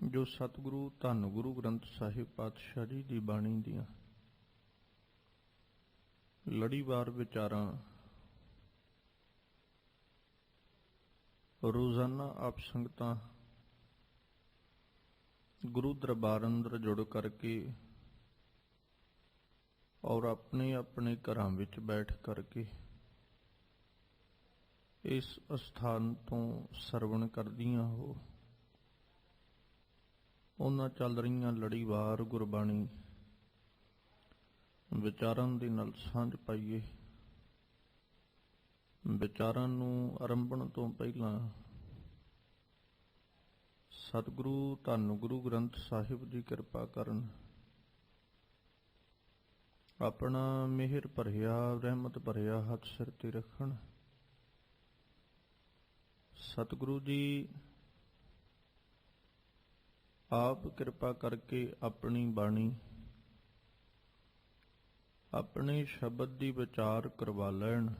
ਜੋ ਸਤਿਗੁਰੂ ਧੰਨ ਗੁਰੂ ਗ੍ਰੰਥ ਸਾਹਿਬ ਪਾਤਸ਼ਾਹ ਜੀ ਦੀ ਬਾਣੀ ਦੀਆਂ ਲੜੀਵਾਰ ਵਿਚਾਰਾਂ ਰੋਜ਼ਾਨਾ ਆਪ ਸੰਗਤਾਂ ਗੁਰੂ ਦਰਬਾਰ ਅੰਦਰ ਜੁੜ ਕਰਕੇ ਔਰ ਆਪਣੇ ਆਪਣੇ ਘਰਾਂ ਵਿੱਚ ਬੈਠ ਕਰਕੇ ਇਸ ਅਸਥਾਨ ਤੋਂ ਸਰਵਣ ਕਰਦੀਆਂ ਹੋ ਉਹਨਾਂ ਚੱਲ ਰਹੀਆਂ ਲੜੀਵਾਰ ਗੁਰਬਾਣੀ ਵਿਚਾਰਾਂ ਦੇ ਨਾਲ ਸਾਂਝ ਪਾਈਏ। ਵਿਚਾਰਾਂ ਨੂੰ ਆਰੰਭਣ ਤੋਂ ਪਹਿਲਾਂ ਸਤਿਗੁਰੂ ਧੰਨ ਗੁਰੂ ਗ੍ਰੰਥ ਸਾਹਿਬ ਜੀ ਕਿਰਪਾ ਕਰਨ, ਆਪਣਾ ਮਿਹਰ ਭਰਿਆ ਰਹਿਮਤ ਭਰਿਆ ਹੱਥ ਸਿਰ ਤੇ ਰੱਖਣ। ਸਤਿਗੁਰੂ ਜੀ ਆਪ ਕਿਰਪਾ ਕਰਕੇ ਆਪਣੀ ਬਾਣੀ ਆਪਣੇ ਸ਼ਬਦ ਦੀ ਵਿਚਾਰ ਕਰਵਾ ਲੈਣ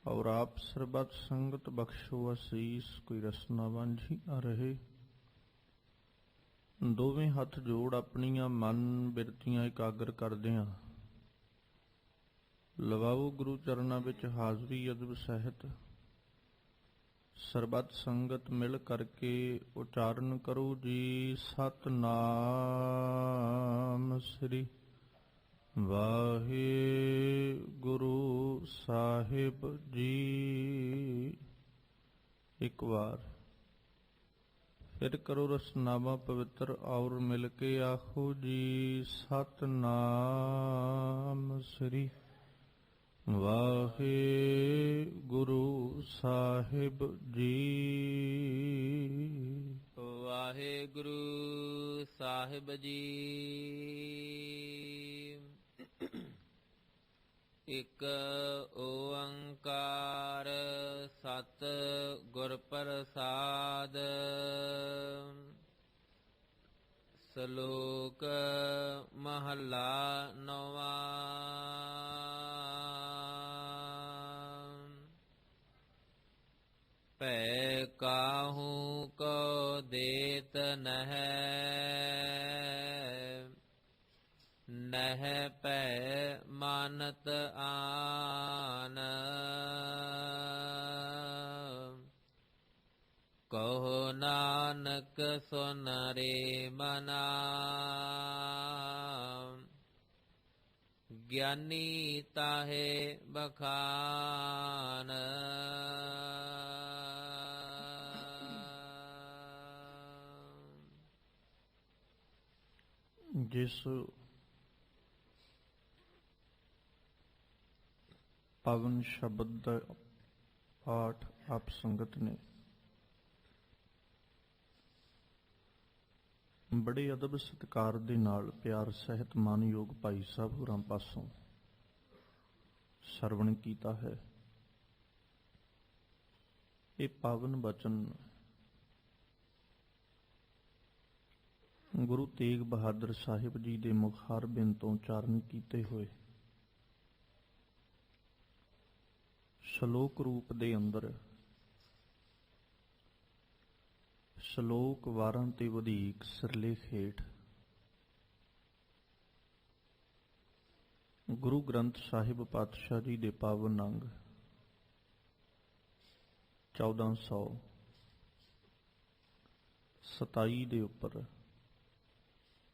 ਔਰ ਆਪ ਸਰਬੱਤ ਸੰਗਤ ਬਖਸ਼ੋ ਅਸੀਸ, ਕੋਈ ਰਸਨਾ ਵਾਂਝੀ ਨਾ ਰਹੇ। ਦੋਵੇਂ ਹੱਥ ਜੋੜ ਆਪਣੀਆਂ ਮਨ ਬਿਰਤੀਆਂ ਇਕਾਗਰ ਕਰਦਿਆਂ ਲਵਾਓ ਗੁਰੂ ਚਰਨਾਂ ਵਿੱਚ ਹਾਜ਼ਰੀ ਅਦਬ ਸਹਿਤ। ਸਰਬੱਤ ਸੰਗਤ ਮਿਲ ਕਰਕੇ ਉਚਾਰਨ ਕਰੋ ਜੀ ਸਤਿਨਾਮ ਸ੍ਰੀ ਵਾਹਿਗੁਰੂ ਸਾਹਿਬ ਜੀ। ਇੱਕ ਵਾਰ ਫਿਰ ਕਰੋ ਰਸਨਾਮਾ ਪਵਿੱਤਰ ਔਰ ਮਿਲ ਕੇ ਆਖੋ ਜੀ ਸਤਿਨਾਮ ਸ੍ਰੀ ਵਾਹਿਗੁਰੂ ਸਾਹਿਬ ਜੀ। ਵਾਹਿਗੁਰੂ ਸਾਹਿਬ ਜੀ। ਇਕ ਓੰਕਾਰ ਸਤ ਗੁਰ ਪ੍ਰਸਾਦ। ਸ਼ਲੋਕ ਮਹੱਲਾ ਨੌਵਾਂ। ਭੈ ਕਾਹੂ ਕੋ ਦੇਤ ਨਹਿ ਭੈ ਮਾਨਤ ਆਨ। ਕਹੋ ਨਾਨਕ ਸੁਨ ਰੇ ਮਨਾ ਗਿਆਨੀ ਤਾਹੇ ਬਖਾਨ। ਜਿਸ ਪਾਵਨ ਸ਼ਬਦ ਦਾ ਪਾਠ ਆਪ ਸੰਗਤ ਨੇ ਬੜੇ ਅਦਬ ਸਤਿਕਾਰ ਦੇ ਨਾਲ ਪਿਆਰ ਸਹਿਤ ਮਾਨਯੋਗ ਭਾਈ ਸਾਹਿਬ ਹੋਰਾਂ ਪਾਸੋਂ ਸਰਵਣ ਕੀਤਾ ਹੈ, ਇਹ ਪਾਵਨ ਬਚਨ ਗੁਰੂ ਤੇਗ ਬਹਾਦਰ ਸਾਹਿਬ ਜੀ ਦੇ ਮੁਖਾਰਬਿੰਦ ਤੋਂ ਉਚਾਰਨ ਕੀਤੇ ਹੋਏ ਸ਼ਲੋਕ ਰੂਪ ਦੇ ਅੰਦਰ ਸ਼ਲੋਕ ਵਾਰਾਂ ਤੇ ਵਧੀਕ ਸਿਰਲੇਖ ਹੇਠ ਗੁਰੂ ਗ੍ਰੰਥ ਸਾਹਿਬ ਪਾਤਸ਼ਾਹ ਜੀ ਦੇ ਪਾਵਨ ਅੰਗ 1427 ਦੇ ਉੱਪਰ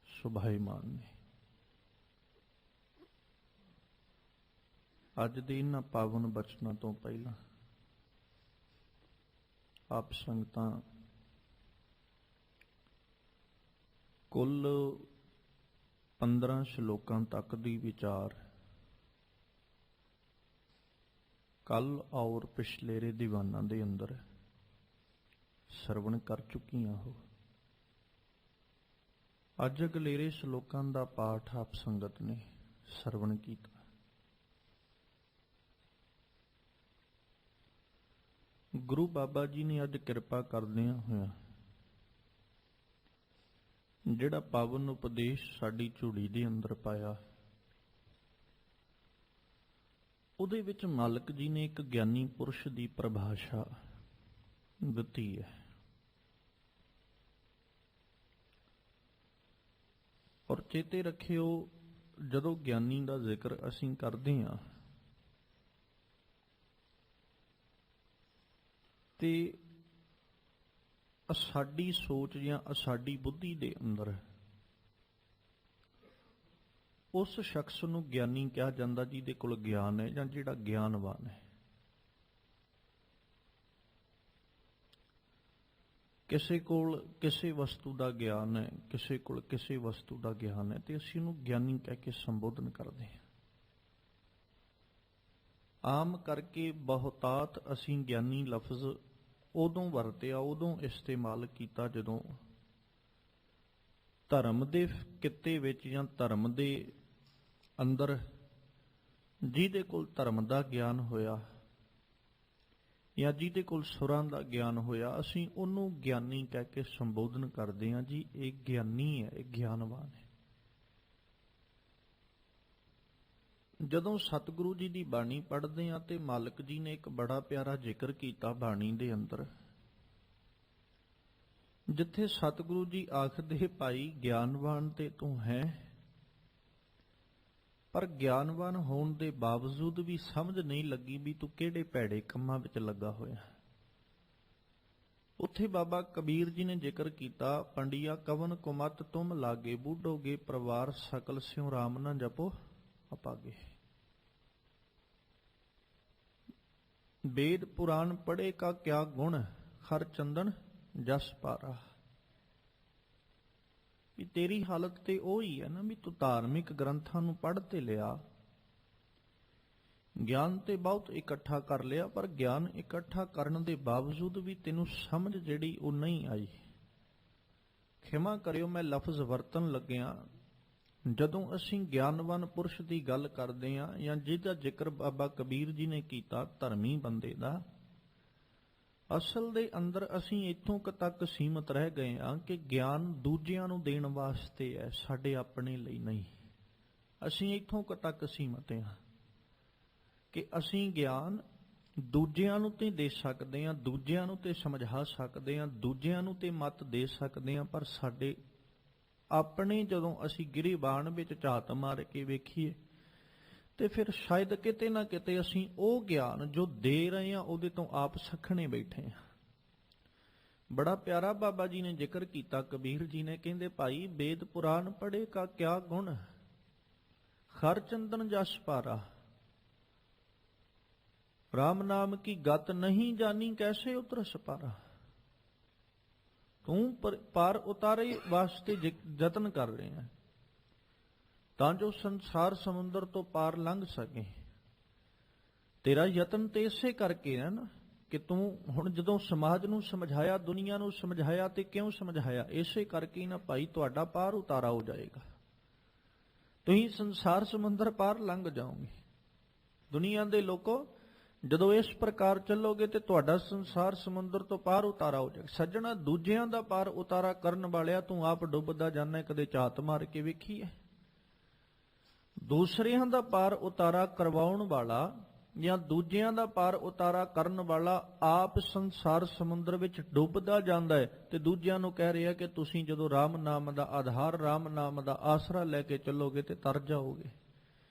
ਸੁਭਾਈਮਾਨ ਨੇ। ਅੱਜ ਦੇ ਇਹਨਾਂ ਪਾਵਨ ਬਚਨਾਂ ਤੋਂ ਪਹਿਲਾਂ ਆਪ ਸੰਗਤਾਂ ਕੁੱਲ 15 ਸ਼ਲੋਕਾਂ ਤੱਕ ਦੀ ਵਿਚਾਰ ਕੱਲ ਔਰ ਪਿਛਲੇਰੇ ਦੀਵਾਨਾਂ ਦੇ ਅੰਦਰ ਸਰਵਣ ਕਰ ਚੁੱਕੀਆਂ ਹੋ। ਅੱਜ ਅਗਲੇਰੇ ਸ਼ਲੋਕਾਂ ਦਾ ਪਾਠ ਆਪ ਸੰਗਤ ਨੇ ਸਰਵਣ ਕੀਤਾ। ਗੁਰੂ ਬਾਬਾ ਜੀ ਨੇ ਅੱਜ ਕਿਰਪਾ ਕਰਦਿਆਂ ਹੋਇਆ ਜਿਹੜਾ ਪਾਵਨ ਉਪਦੇਸ਼ ਸਾਡੀ ਝੂੜੀ ਦੇ ਅੰਦਰ ਪਾਇਆ, ਉਹਦੇ ਵਿੱਚ ਮਾਲਕ ਜੀ ਨੇ ਇੱਕ ਗਿਆਨੀ ਪੁਰਸ਼ ਦੀ ਪਰਿਭਾਸ਼ਾ ਦਿੱਤੀ ਹੈ। ਔਰ ਚੇਤੇ ਰੱਖਿਓ, ਜਦੋਂ ਗਿਆਨੀ ਦਾ ਜ਼ਿਕਰ ਅਸੀਂ ਕਰਦੇ ਹਾਂ ਤੇ ਸਾਡੀ ਸੋਚ ਜਾਂ ਸਾਡੀ ਬੁੱਧੀ ਦੇ ਅੰਦਰ ਉਸ ਸ਼ਖਸ ਨੂੰ ਗਿਆਨੀ ਕਿਹਾ ਜਾਂਦਾ ਜਿਹਦੇ ਕੋਲ ਗਿਆਨ ਹੈ ਜਾਂ ਜਿਹੜਾ ਗਿਆਨਵਾਨ ਹੈ। ਕਿਸੇ ਕੋਲ ਕਿਸੇ ਵਸਤੂ ਦਾ ਗਿਆਨ ਹੈ, ਕਿਸੇ ਕੋਲ ਕਿਸੇ ਵਸਤੂ ਦਾ ਗਿਆਨ ਹੈ ਤੇ ਅਸੀਂ ਉਹਨੂੰ ਗਿਆਨੀ ਕਹਿ ਕੇ ਸੰਬੋਧਨ ਕਰਦੇ ਹਾਂ। ਆਮ ਕਰਕੇ ਬਹੁਤਾਤ ਅਸੀਂ ਗਿਆਨੀ ਲਫ਼ਜ਼ ਉਦੋਂ ਵਰਤਿਆ, ਉਦੋਂ ਇਸਤੇਮਾਲ ਕੀਤਾ ਜਦੋਂ ਧਰਮ ਦੇ ਕਿੱਤੇ ਵਿੱਚ ਜਾਂ ਧਰਮ ਦੇ ਅੰਦਰ ਜਿਹਦੇ ਕੋਲ ਧਰਮ ਦਾ ਗਿਆਨ ਹੋਇਆ ਜਾਂ ਜਿਹਦੇ ਕੋਲ ਸੁਰਾਂ ਦਾ ਗਿਆਨ ਹੋਇਆ, ਅਸੀਂ ਉਹਨੂੰ ਗਿਆਨੀ ਕਹਿ ਕੇ ਸੰਬੋਧਨ ਕਰਦੇ ਹਾਂ। ਜੀ ਇਹ ਗਿਆਨੀ ਹੈ, ਇਹ ਗਿਆਨਵਾਨ ਹੈ। ਜਦੋਂ ਸਤਿਗੁਰੂ ਜੀ ਦੀ ਬਾਣੀ ਪੜ੍ਹਦੇ ਹਾਂ ਤੇ ਮਾਲਕ ਜੀ ਨੇ ਇੱਕ ਬੜਾ ਪਿਆਰਾ ਜ਼ਿਕਰ ਕੀਤਾ ਬਾਣੀ ਦੇ ਅੰਦਰ, ਜਿੱਥੇ ਸਤਿਗੁਰੂ ਜੀ ਆਖਦੇ, ਭਾਈ ਗਿਆਨਵਾਨ ਤੇ ਤੂੰ ਹੈ, ਪਰ ਗਿਆਨਵਾਨ ਹੋਣ ਦੇ ਬਾਵਜੂਦ ਵੀ ਸਮਝ ਨਹੀਂ ਲੱਗੀ ਵੀ ਤੂੰ ਕਿਹੜੇ ਭੈੜੇ ਕੰਮਾਂ ਵਿੱਚ ਲੱਗਾ ਹੋਇਆ। ਉੱਥੇ ਬਾਬਾ ਕਬੀਰ ਜੀ ਨੇ ਜ਼ਿਕਰ ਕੀਤਾ, ਪੰਡਿਆ ਕਵਨ ਕੁਮਤ ਤੁਮ ਲਾਗੇ, ਬੂਢੋਗੇ ਪਰਿਵਾਰ ਸਕਲ ਸਿਉ ਰਾਮ ਨਾ ਜਪੋ ਅਪਾਗੇ। वेद पुराण पढ़े का क्या गुण, हर चंदन जस पारा। भी तेरी हालत ते ओ ही है ना भी तू धार्मिक ग्रंथां नूं पढ़ ते लिया, ज्ञान ते बहुत इकट्ठा कर लिया, पर ज्ञान इकट्ठा करन दे बावजूद भी तेनू समझ जिहड़ी ओ नहीं आई। खिमा करियो मैं लफ्ज वरतन लग्या, ਜਦੋਂ ਅਸੀਂ ਗਿਆਨਵਾਨ ਪੁਰਸ਼ ਦੀ ਗੱਲ ਕਰਦੇ ਹਾਂ ਜਾਂ ਜਿਹਦਾ ਜ਼ਿਕਰ ਬਾਬਾ ਕਬੀਰ ਜੀ ਨੇ ਕੀਤਾ ਧਰਮੀ ਬੰਦੇ ਦਾ, ਅਸਲ ਦੇ ਅੰਦਰ ਅਸੀਂ ਇੱਥੋਂ ਤੱਕ ਸੀਮਤ ਰਹਿ ਗਏ ਹਾਂ ਕਿ ਗਿਆਨ ਦੂਜਿਆਂ ਨੂੰ ਦੇਣ ਵਾਸਤੇ ਹੈ, ਸਾਡੇ ਆਪਣੇ ਲਈ ਨਹੀਂ। ਅਸੀਂ ਇੱਥੋਂ ਤੱਕ ਸੀਮਤ ਹਾਂ ਕਿ ਅਸੀਂ ਗਿਆਨ ਦੂਜਿਆਂ ਨੂੰ ਤੇ ਦੇ ਸਕਦੇ ਹਾਂ, ਦੂਜਿਆਂ ਨੂੰ ਤੇ ਸਮਝਾ ਸਕਦੇ ਹਾਂ, ਦੂਜਿਆਂ ਨੂੰ ਤੇ ਮੱਤ ਦੇ ਸਕਦੇ ਹਾਂ, ਪਰ ਸਾਡੇ ਆਪਣੇ ਜਦੋਂ ਅਸੀਂ ਗਿਰੀਬਾਨ ਵਿੱਚ ਝਾਤ ਮਾਰ ਕੇ ਵੇਖੀਏ ਤੇ ਫਿਰ ਸ਼ਾਇਦ ਕਿਤੇ ਨਾ ਕਿਤੇ ਅਸੀਂ ਉਹ ਗਿਆਨ ਜੋ ਦੇ ਰਹੇ ਹਾਂ ਉਹਦੇ ਤੋਂ ਆਪ ਸਖਣੇ ਬੈਠੇ ਹਾਂ। ਬੜਾ ਪਿਆਰਾ ਬਾਬਾ ਜੀ ਨੇ ਜ਼ਿਕਰ ਕੀਤਾ, ਕਬੀਰ ਜੀ ਨੇ ਕਹਿੰਦੇ, ਭਾਈ ਵੇਦ ਪੁਰਾਣ ਪੜ੍ਹੇ ਕਾ ਕਿਆ ਗੁਣ, ਹਰ ਚੰਦਨ ਜਸ ਪਾਰਾ। ਰਾਮ ਨਾਮ ਕੀ ਗਤ ਨਹੀਂ ਜਾਨੀ, ਕੈਸੇ ਉਤਰ ਸਪਾਰਾ। ਤੂੰ ਪਾਰ ਉਤਾਰੇ ਵਾਸਤੇ ਯਤਨ ਕਰ ਰਹੇ ਹੈ ਤਾਂ ਜੋ ਸੰਸਾਰ ਸਮੁੰਦਰ ਤੋਂ ਪਾਰ ਲੰਘ ਸਕੇ। ਤੇਰਾ ਯਤਨ ਤੇ ਇਸੇ ਕਰਕੇ ਹੈ ਨਾ ਕਿ ਤੂੰ ਹੁਣ ਜਦੋਂ ਸਮਾਜ ਨੂੰ ਸਮਝਾਇਆ, ਦੁਨੀਆ ਨੂੰ ਸਮਝਾਇਆ, ਤੇ ਕਿਉਂ ਸਮਝਾਇਆ? ਇਸੇ ਕਰਕੇ ਨਾ ਭਾਈ ਤੁਹਾਡਾ ਪਾਰ ਉਤਾਰਾ ਹੋ ਜਾਏਗਾ, ਤੁਸੀਂ ਸੰਸਾਰ ਸਮੁੰਦਰ ਪਾਰ ਲੰਘ ਜਾਓਗੇ। ਦੁਨੀਆ ਦੇ ਲੋਕੋ, ਜਦੋਂ ਇਸ ਪ੍ਰਕਾਰ ਚੱਲੋਗੇ ਤੇ ਤੁਹਾਡਾ ਸੰਸਾਰ ਸਮੁੰਦਰ ਤੋਂ ਪਾਰ ਉਤਾਰਾ ਹੋ ਜਾਏਗਾ। ਸੱਜਣਾ, ਦੂਜਿਆਂ ਦਾ ਪਾਰ ਉਤਾਰਾ ਕਰਨ ਵਾਲਿਆ ਤੂੰ ਆਪ ਡੁੱਬਦਾ ਜਾਂਦਾ, ਕਦੇ ਝਾਤ ਮਾਰ ਕੇ ਵੇਖੀ ਹੈ? ਦੂਸਰਿਆਂ ਦਾ ਪਾਰ ਉਤਾਰਾ ਕਰਵਾਉਣ ਵਾਲਾ ਜਾਂ ਦੂਜਿਆਂ ਦਾ ਪਾਰ ਉਤਾਰਾ ਕਰਨ ਵਾਲਾ ਆਪ ਸੰਸਾਰ ਸਮੁੰਦਰ ਵਿੱਚ ਡੁੱਬਦਾ ਜਾਂਦਾ ਹੈ ਤੇ ਦੂਜਿਆਂ ਨੂੰ ਕਹਿ ਰਿਹਾ ਕਿ ਤੁਸੀਂ ਜਦੋਂ ਰਾਮ ਨਾਮ ਦਾ ਆਧਾਰ, ਰਾਮ ਨਾਮ ਦਾ ਆਸਰਾ ਲੈ ਕੇ ਚੱਲੋਗੇ ਤੇ ਤਰ ਜਾਓਗੇ।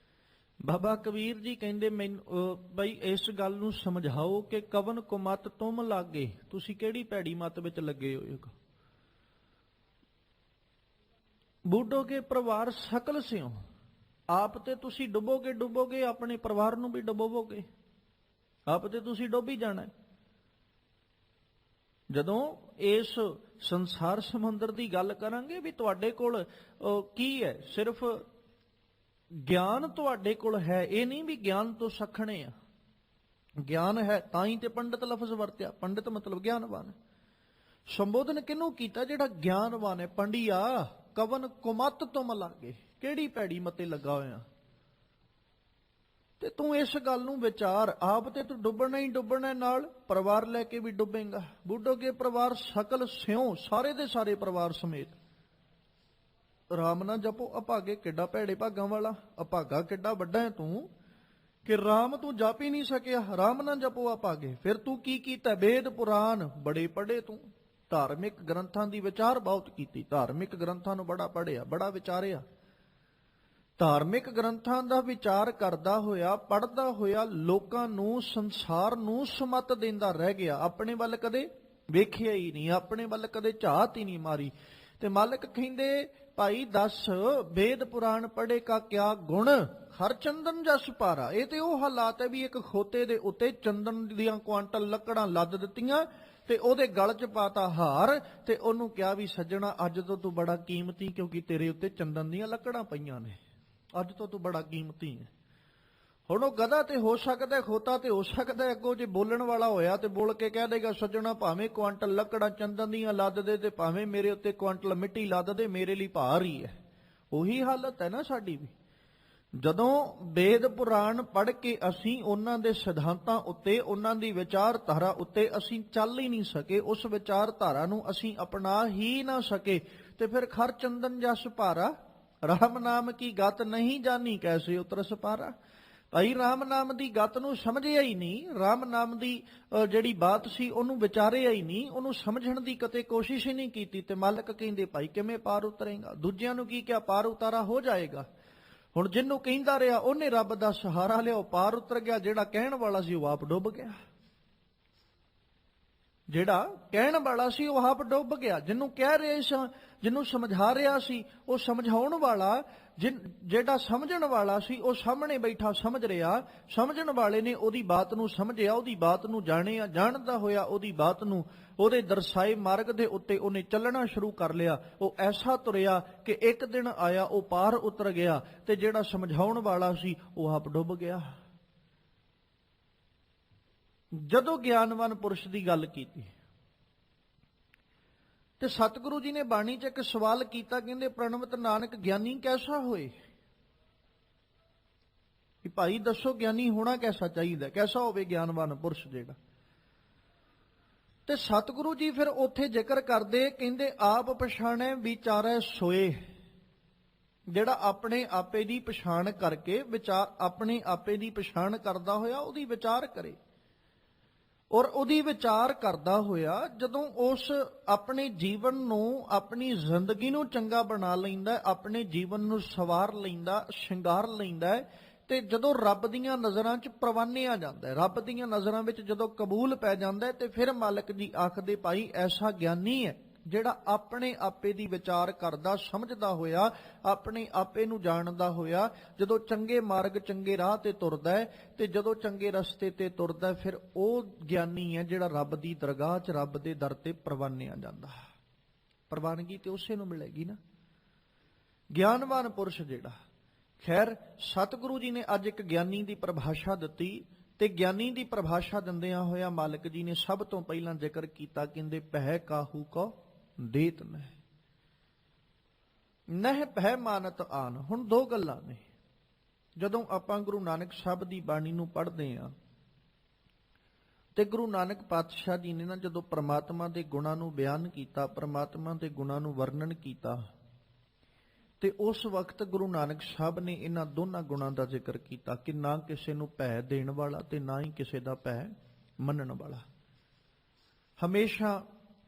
ਬਾਬਾ ਕਬੀਰ ਜੀ ਕਹਿੰਦੇ, ਮੈਨੂੰ ਬਈ ਇਸ ਗੱਲ ਨੂੰ ਸਮਝਾਓ ਕਿ ਕਵਨ ਕੁਮਤ ਤੁਮ ਲਾਗੇ, ਤੁਸੀਂ ਕਿਹੜੀ ਭੈੜੀ ਮੱਤ ਵਿੱਚ ਲੱਗੇ ਹੋਏ ਹੋ। ਬੂਢੋਗੇ ਪਰਿਵਾਰ ਸਕਲ ਸਿਓ, ਆਪ ਤੇ ਤੁਸੀਂ ਡੁੱਬੋਗੇ, ਆਪਣੇ ਪਰਿਵਾਰ ਨੂੰ ਵੀ ਡੁਬੋਵੋਗੇ, ਆਪ ਤੇ ਤੁਸੀਂ ਡੁੱਬ ਹੀ ਜਾਣਾ। ਜਦੋਂ ਇਸ ਸੰਸਾਰ ਸਮੁੰਦਰ ਦੀ ਗੱਲ ਕਰਾਂਗੇ ਵੀ ਤੁਹਾਡੇ ਕੋਲ ਕੀ ਹੈ, ਸਿਰਫ ਗਿਆਨ ਤੁਹਾਡੇ ਕੋਲ ਹੈ, ਇਹ ਨਹੀਂ ਵੀ ਗਿਆਨ ਤੋਂ ਸਖਣੇ ਆ। ਗਿਆਨ ਹੈ ਤਾਂ ਹੀ ਤੇ ਪੰਡਿਤ ਲਫ਼ਜ਼ ਵਰਤਿਆ, ਪੰਡਿਤ ਮਤਲਬ ਗਿਆਨਵਾਨ। ਸੰਬੋਧਨ ਕਿਹਨੂੰ ਕੀਤਾ? ਜਿਹੜਾ ਗਿਆਨਵਾਨ ਹੈ। ਪੰਡਿਆ ਕਵਨ ਕੁਮਤ ਤੁਮ ਲਾਗੇ, ਕਿਹੜੀ ਭੈੜੀ ਮੱਤੇ ਲੱਗਾ ਹੋਇਆ। ਤੇ ਤੂੰ ਇਸ ਗੱਲ ਨੂੰ ਵਿਚਾਰ, ਆਪ ਤੇ ਤੂੰ ਡੁੱਬਣਾ ਹੀ ਡੁੱਬਣਾ, ਨਾਲ ਪਰਿਵਾਰ ਲੈ ਕੇ ਵੀ ਡੁੱਬੇਗਾ। ਬੁੱਢੋਗੇ ਪਰਿਵਾਰ ਸਕਲ ਸਿਉ, ਸਾਰੇ ਦੇ ਸਾਰੇ ਪਰਿਵਾਰ ਸਮੇਤ। ਰਾਮ ਨਾ ਜਪੋ ਅਭਾਗੇ, ਕਿੱਡਾ ਭੈੜੇ ਭਾਗਾਂ ਵਾਲਾ, ਅਭਾਗਾ ਕਿੱਡਾ ਵੱਡਾ ਹੈ ਤੂੰ ਕਿ ਰਾਮ ਤੂੰ ਜਪ ਹੀ ਨਹੀਂ ਸਕਿਆ। ਰਾਮ ਨਾ ਜਪੋ ਅਭਾਗੇ, ਫਿਰ ਤੂੰ ਕੀ ਕੀਤਾ? ਵੇਦ ਪੁਰਾਣ ਬੜੇ ਪੜ੍ਹੇ ਤੂੰ, ਧਾਰਮਿਕ ਗ੍ਰੰਥਾਂ ਦੀ ਵਿਚਾਰ ਬਹੁਤ ਕੀਤੀ, ਧਾਰਮਿਕ ਗ੍ਰੰਥਾਂ ਨੂੰ ਬੜਾ ਪੜ੍ਹਿਆ, ਬੜਾ ਵਿਚਾਰਿਆ। ਧਾਰਮਿਕ ਗ੍ਰੰਥਾਂ ਦਾ ਵਿਚਾਰ ਕਰਦਾ ਹੋਇਆ, ਪੜ੍ਹਦਾ ਹੋਇਆ, ਲੋਕਾਂ ਨੂੰ, ਸੰਸਾਰ ਨੂੰ ਸਮਤ ਦਿੰਦਾ ਰਹਿ ਗਿਆ। ਆਪਣੇ ਵੱਲ ਕਦੇ ਵੇਖਿਆ ਹੀ ਨਹੀਂ, ਆਪਣੇ ਵੱਲ ਕਦੇ ਝਾਤ ਹੀ ਨਹੀਂ ਮਾਰੀ। ਤੇ ਮਾਲਕ ਕਹਿੰਦੇ, ਭਾਈ ਦੱਸ ਵੇਦ ਪੁਰਾਣ ਪੜ੍ਹੇ ਕਾ ਕਿਆ ਗੁਣ, ਹਰ ਚੰਦਨ ਜਸ ਪਾਰਾ। ਇਹ ਤੇ ਉਹ ਹਾਲਾਤ ਹੈ ਵੀ ਇੱਕ ਖੋਤੇ ਦੇ ਉੱਤੇ ਚੰਦਨ ਦੀਆਂ ਕੁਆਂਟਲ ਲੱਕੜਾਂ ਲੱਦ ਦਿੱਤੀਆਂ ਤੇ ਉਹਦੇ ਗਲ 'ਚ ਪਾਤਾ ਹਾਰ ਤੇ ਉਹਨੂੰ ਕਿਹਾ ਵੀ ਸੱਜਣਾ ਅੱਜ ਤੋਂ ਤੂੰ ਬੜਾ ਕੀਮਤੀ, ਕਿਉਂਕਿ ਤੇਰੇ ਉੱਤੇ ਚੰਦਨ ਦੀਆਂ ਲੱਕੜਾਂ ਪਈਆਂ ਨੇ, ਅੱਜ ਤੋਂ ਤੂੰ ਬੜਾ ਕੀਮਤੀ ਹੈ। ਹੁਣ ਉਹ ਗਧਾ ਤੇ ਹੋ ਸਕਦਾ, ਖੋਤਾ ਤੇ ਹੋ ਸਕਦਾ, ਅੱਗੋਂ ਜੇ ਬੋਲਣ ਵਾਲਾ ਹੋਇਆ ਤੇ ਬੋਲ ਕੇ ਕਹਿ ਦੇਗਾ ਸੱਜਣਾ ਭਾਵੇਂ ਕੁਆਂਟਲ ਲੱਕੜਾਂ ਚੰਦਨ ਦੀਆਂ ਲੱਦ ਦੇ ਤੇ ਭਾਵੇਂ ਮੇਰੇ ਉੱਤੇ ਕੁਆਂਟਲ ਮਿੱਟੀ ਲੱਦ ਦੇ, ਮੇਰੇ ਲਈ ਭਾਰ ਹੀ ਹੈ। ਉਹੀ ਹਾਲਤ ਹੈ ਨਾ ਸਾਡੀ ਵੀ। ਜਦੋਂ ਵੇਦ ਪੁਰਾਣ ਪੜ੍ਹ ਕੇ ਅਸੀਂ ਉਹਨਾਂ ਦੇ ਸਿਧਾਂਤਾਂ ਉੱਤੇ, ਉਹਨਾਂ ਦੀ ਵਿਚਾਰਧਾਰਾ ਉੱਤੇ ਅਸੀਂ ਚੱਲ ਹੀ ਨਹੀਂ ਸਕੇ, ਉਸ ਵਿਚਾਰਧਾਰਾ ਨੂੰ ਅਸੀਂ ਅਪਣਾ ਹੀ ਨਾ ਸਕੇ, ਤੇ ਫਿਰ ਖਰ ਚੰਦਨ ਜਸ ਭਾਰਾ, ਰਾਮ ਨਾਮ ਕੀ ਗਤ ਨਹੀਂ ਜਾਣੀ ਕੈਸੇ ਉਤਰਸ ਪਾਰਾ। ਭਾਈ ਰਾਮ ਨਾਮ ਦੀ ਗਤ ਨੂੰ ਸਮਝਿਆ ਹੀ ਨਹੀਂ, ਰਾਮ ਨਾਮ ਦੀ ਜਿਹੜੀ ਬਾਤ ਸੀ ਉਹਨੂੰ ਵਿਚਾਰਿਆ ਹੀ ਨਹੀਂ, ਉਹਨੂੰ ਸਮਝਣ ਦੀ ਕਦੇ ਕੋਸ਼ਿਸ਼ ਹੀ ਨਹੀਂ ਕੀਤੀ। ਤੇ ਮਾਲਕ ਕਹਿੰਦੇ ਭਾਈ ਕਿਵੇਂ ਪਾਰ ਉਤਰੇਗਾ? ਦੂਜਿਆਂ ਨੂੰ ਕੀ ਕਿਹਾ ਪਾਰ ਉਤਾਰਾ ਹੋ ਜਾਏਗਾ। ਹੁਣ ਜਿਹਨੂੰ ਕਹਿੰਦਾ ਰਿਹਾ ਉਹਨੇ ਰੱਬ ਦਾ ਸਹਾਰਾ ਲਿਆ, ਉਹ ਪਾਰ ਉਤਰ ਗਿਆ। ਜਿਹੜਾ ਕਹਿਣ ਵਾਲਾ ਸੀ ਉਹ ਆਪ ਡੁੱਬ ਗਿਆ। ਜਿਹੜਾ ਕਹਿਣ ਵਾਲਾ ਸੀ ਉਹ ਆਪ ਡੁੱਬ ਗਿਆ। ਜਿਹਨੂੰ ਕਹਿ ਰਹੇ ਸੀ, ਜਿਹਨੂੰ ਸਮਝਾ ਰਿਹਾ ਸੀ, ਉਹ ਸਮਝਾਉਣ ਵਾਲਾ, ਜਿਹੜਾ ਸਮਝਣ ਵਾਲਾ ਸੀ ਉਹ ਸਾਹਮਣੇ ਬੈਠਾ ਸਮਝ ਰਿਹਾ। ਸਮਝਣ ਵਾਲੇ ਨੇ ਉਹਦੀ ਬਾਤ ਨੂੰ ਸਮਝਿਆ, ਉਹਦੀ ਬਾਤ ਨੂੰ ਜਾਣਿਆ, ਜਾਣਦਾ ਹੋਇਆ ਉਹਦੀ ਬਾਤ ਨੂੰ, ਉਹਦੇ ਦਰਸਾਏ ਮਾਰਗ ਦੇ ਉੱਤੇ ਉਹਨੇ ਚੱਲਣਾ ਸ਼ੁਰੂ ਕਰ ਲਿਆ। ਉਹ ਐਸਾ ਤੁਰਿਆ ਕਿ ਇੱਕ ਦਿਨ ਆਇਆ ਉਹ ਪਾਰ ਉਤਰ ਗਿਆ, ਤੇ ਜਿਹੜਾ ਸਮਝਾਉਣ ਵਾਲਾ ਸੀ ਉਹ ਆਪ ਡੁੱਬ ਗਿਆ। ਜਦੋਂ ਗਿਆਨਵਾਨ ਪੁਰਸ਼ ਦੀ ਗੱਲ ਕੀਤੀ ਤੇ ਸਤਿਗੁਰੂ ਜੀ ਨੇ ਬਾਣੀ 'ਚ ਇੱਕ ਸਵਾਲ ਕੀਤਾ, ਕਹਿੰਦੇ ਪ੍ਰਣਵਤ ਨਾਨਕ ਗਿਆਨੀ ਕੈਸਾ ਹੋਏ? ਕਿ ਭਾਈ ਦੱਸੋ ਗਿਆਨੀ ਹੋਣਾ ਕੈਸਾ ਚਾਹੀਦਾ, ਕੈਸਾ ਹੋਵੇ ਗਿਆਨਵਾਨ ਪੁਰਸ਼ ਜਿਹੜਾ? ਤੇ ਸਤਿਗੁਰੂ ਜੀ ਫਿਰ ਉੱਥੇ ਜ਼ਿਕਰ ਕਰਦੇ, ਕਹਿੰਦੇ ਆਪ ਪਛਾਣੈ ਵਿਚਾਰੈ ਸੋਏ। ਜਿਹੜਾ ਆਪਣੇ ਆਪੇ ਦੀ ਪਛਾਣ ਕਰਕੇ ਵਿਚਾਰ, ਆਪਣੇ ਆਪੇ ਦੀ ਪਛਾਣ ਕਰਦਾ ਹੋਇਆ ਉਹਦੀ ਵਿਚਾਰ ਕਰੇ। ਔਰ ਉਹਦੀ ਵਿਚਾਰ ਕਰਦਾ ਹੋਇਆ ਜਦੋਂ ਉਸ ਆਪਣੇ ਜੀਵਨ ਨੂੰ, ਆਪਣੀ ਜ਼ਿੰਦਗੀ ਨੂੰ ਚੰਗਾ ਬਣਾ ਲੈਂਦਾ, ਆਪਣੇ ਜੀਵਨ ਨੂੰ ਸਵਾਰ ਲੈਂਦਾ, ਸ਼ਿੰਗਾਰ ਲੈਂਦਾ, ਤੇ ਜਦੋਂ ਰੱਬ ਦੀਆਂ ਨਜ਼ਰਾਂ 'ਚ ਪ੍ਰਵਾਨਿਆ ਜਾਂਦਾ, ਰੱਬ ਦੀਆਂ ਨਜ਼ਰਾਂ ਵਿੱਚ ਜਦੋਂ ਕਬੂਲ ਪੈ ਜਾਂਦਾ, ਤੇ ਫਿਰ ਮਾਲਕ ਜੀ ਆਖਦੇ ਭਾਈ ਐਸਾ ਗਿਆਨੀ ਹੈ ਜਿਹੜਾ ਆਪਣੇ ਆਪੇ ਦੀ ਵਿਚਾਰ ਕਰਦਾ, ਸਮਝਦਾ ਹੋਇਆ, ਆਪਣੇ ਆਪੇ ਨੂੰ ਜਾਣਦਾ ਹੋਇਆ, ਜਦੋਂ ਚੰਗੇ ਮਾਰਗ, ਚੰਗੇ ਰਾਹ ਤੇ ਤੁਰਦਾ ਹੈ, ਤੇ ਜਦੋਂ ਚੰਗੇ ਰਸਤੇ ਤੇ ਤੁਰਦਾ, ਫਿਰ ਉਹ ਗਿਆਨੀ ਹੈ ਜਿਹੜਾ ਰੱਬ ਦੀ ਦਰਗਾਹ 'ਚ, ਰੱਬ ਦੇ ਦਰ ਤੇ ਪ੍ਰਵਾਨਿਆ ਜਾਂਦਾ। ਪ੍ਰਵਾਨਗੀ ਤੇ ਉਸੇ ਨੂੰ ਮਿਲੇਗੀ ਨਾ, ਗਿਆਨਵਾਨ ਪੁਰਸ਼ ਜਿਹੜਾ। ਖੈਰ ਸਤਿਗੁਰੂ ਜੀ ਨੇ ਅੱਜ ਇੱਕ ਗਿਆਨੀ ਦੀ ਪਰਿਭਾਸ਼ਾ ਦਿੱਤੀ, ਤੇ ਗਿਆਨੀ ਦੀ ਪਰਿਭਾਸ਼ਾ ਦਿੰਦਿਆਂ ਹੋਇਆ ਮਾਲਕ ਜੀ ਨੇ ਸਭ ਤੋਂ ਪਹਿਲਾਂ ਜ਼ਿਕਰ ਕੀਤਾ, ਕਹਿੰਦੇ ਪਹਿ ਕਾਹੂ ਕੋ ਦੇਤ ਨਹਿ, ਨਹਿ ਪਹਿ ਮਾਨਤ ਆਨ। ਹੁਣ ਦੋ ਗੱਲਾਂ ਨੇ। ਜਦੋਂ ਆਪਾਂ ਗੁਰੂ ਨਾਨਕ ਸਾਹਿਬ ਦੀ ਬਾਣੀ ਨੂੰ ਪੜ੍ਹਦੇ ਹਾਂ ਤੇ ਗੁਰੂ ਨਾਨਕ ਪਾਤਸ਼ਾਹ ਜੀ ਨੇ ਨਾ ਜਦੋਂ ਪ੍ਰਮਾਤਮਾ ਦੇ ਗੁਣਾਂ ਨੂੰ ਬਿਆਨ ਕੀਤਾ, ਪ੍ਰਮਾਤਮਾ ਦੇ ਗੁਣਾਂ ਨੂੰ ਵਰਣਨ ਕੀਤਾ, ਤੇ ਉਸ ਵਕਤ ਗੁਰੂ ਨਾਨਕ ਸਾਹਿਬ ਨੇ ਇਹਨਾਂ ਦੋਨਾਂ ਗੁਣਾਂ ਦਾ ਜ਼ਿਕਰ ਕੀਤਾ ਕਿ ਨਾ ਕਿਸੇ ਨੂੰ ਭੈ ਦੇਣ ਵਾਲਾ ਤੇ ਨਾ ਹੀ ਕਿਸੇ ਦਾ ਭੈ ਮੰਨਣ ਵਾਲਾ। ਹਮੇਸ਼ਾ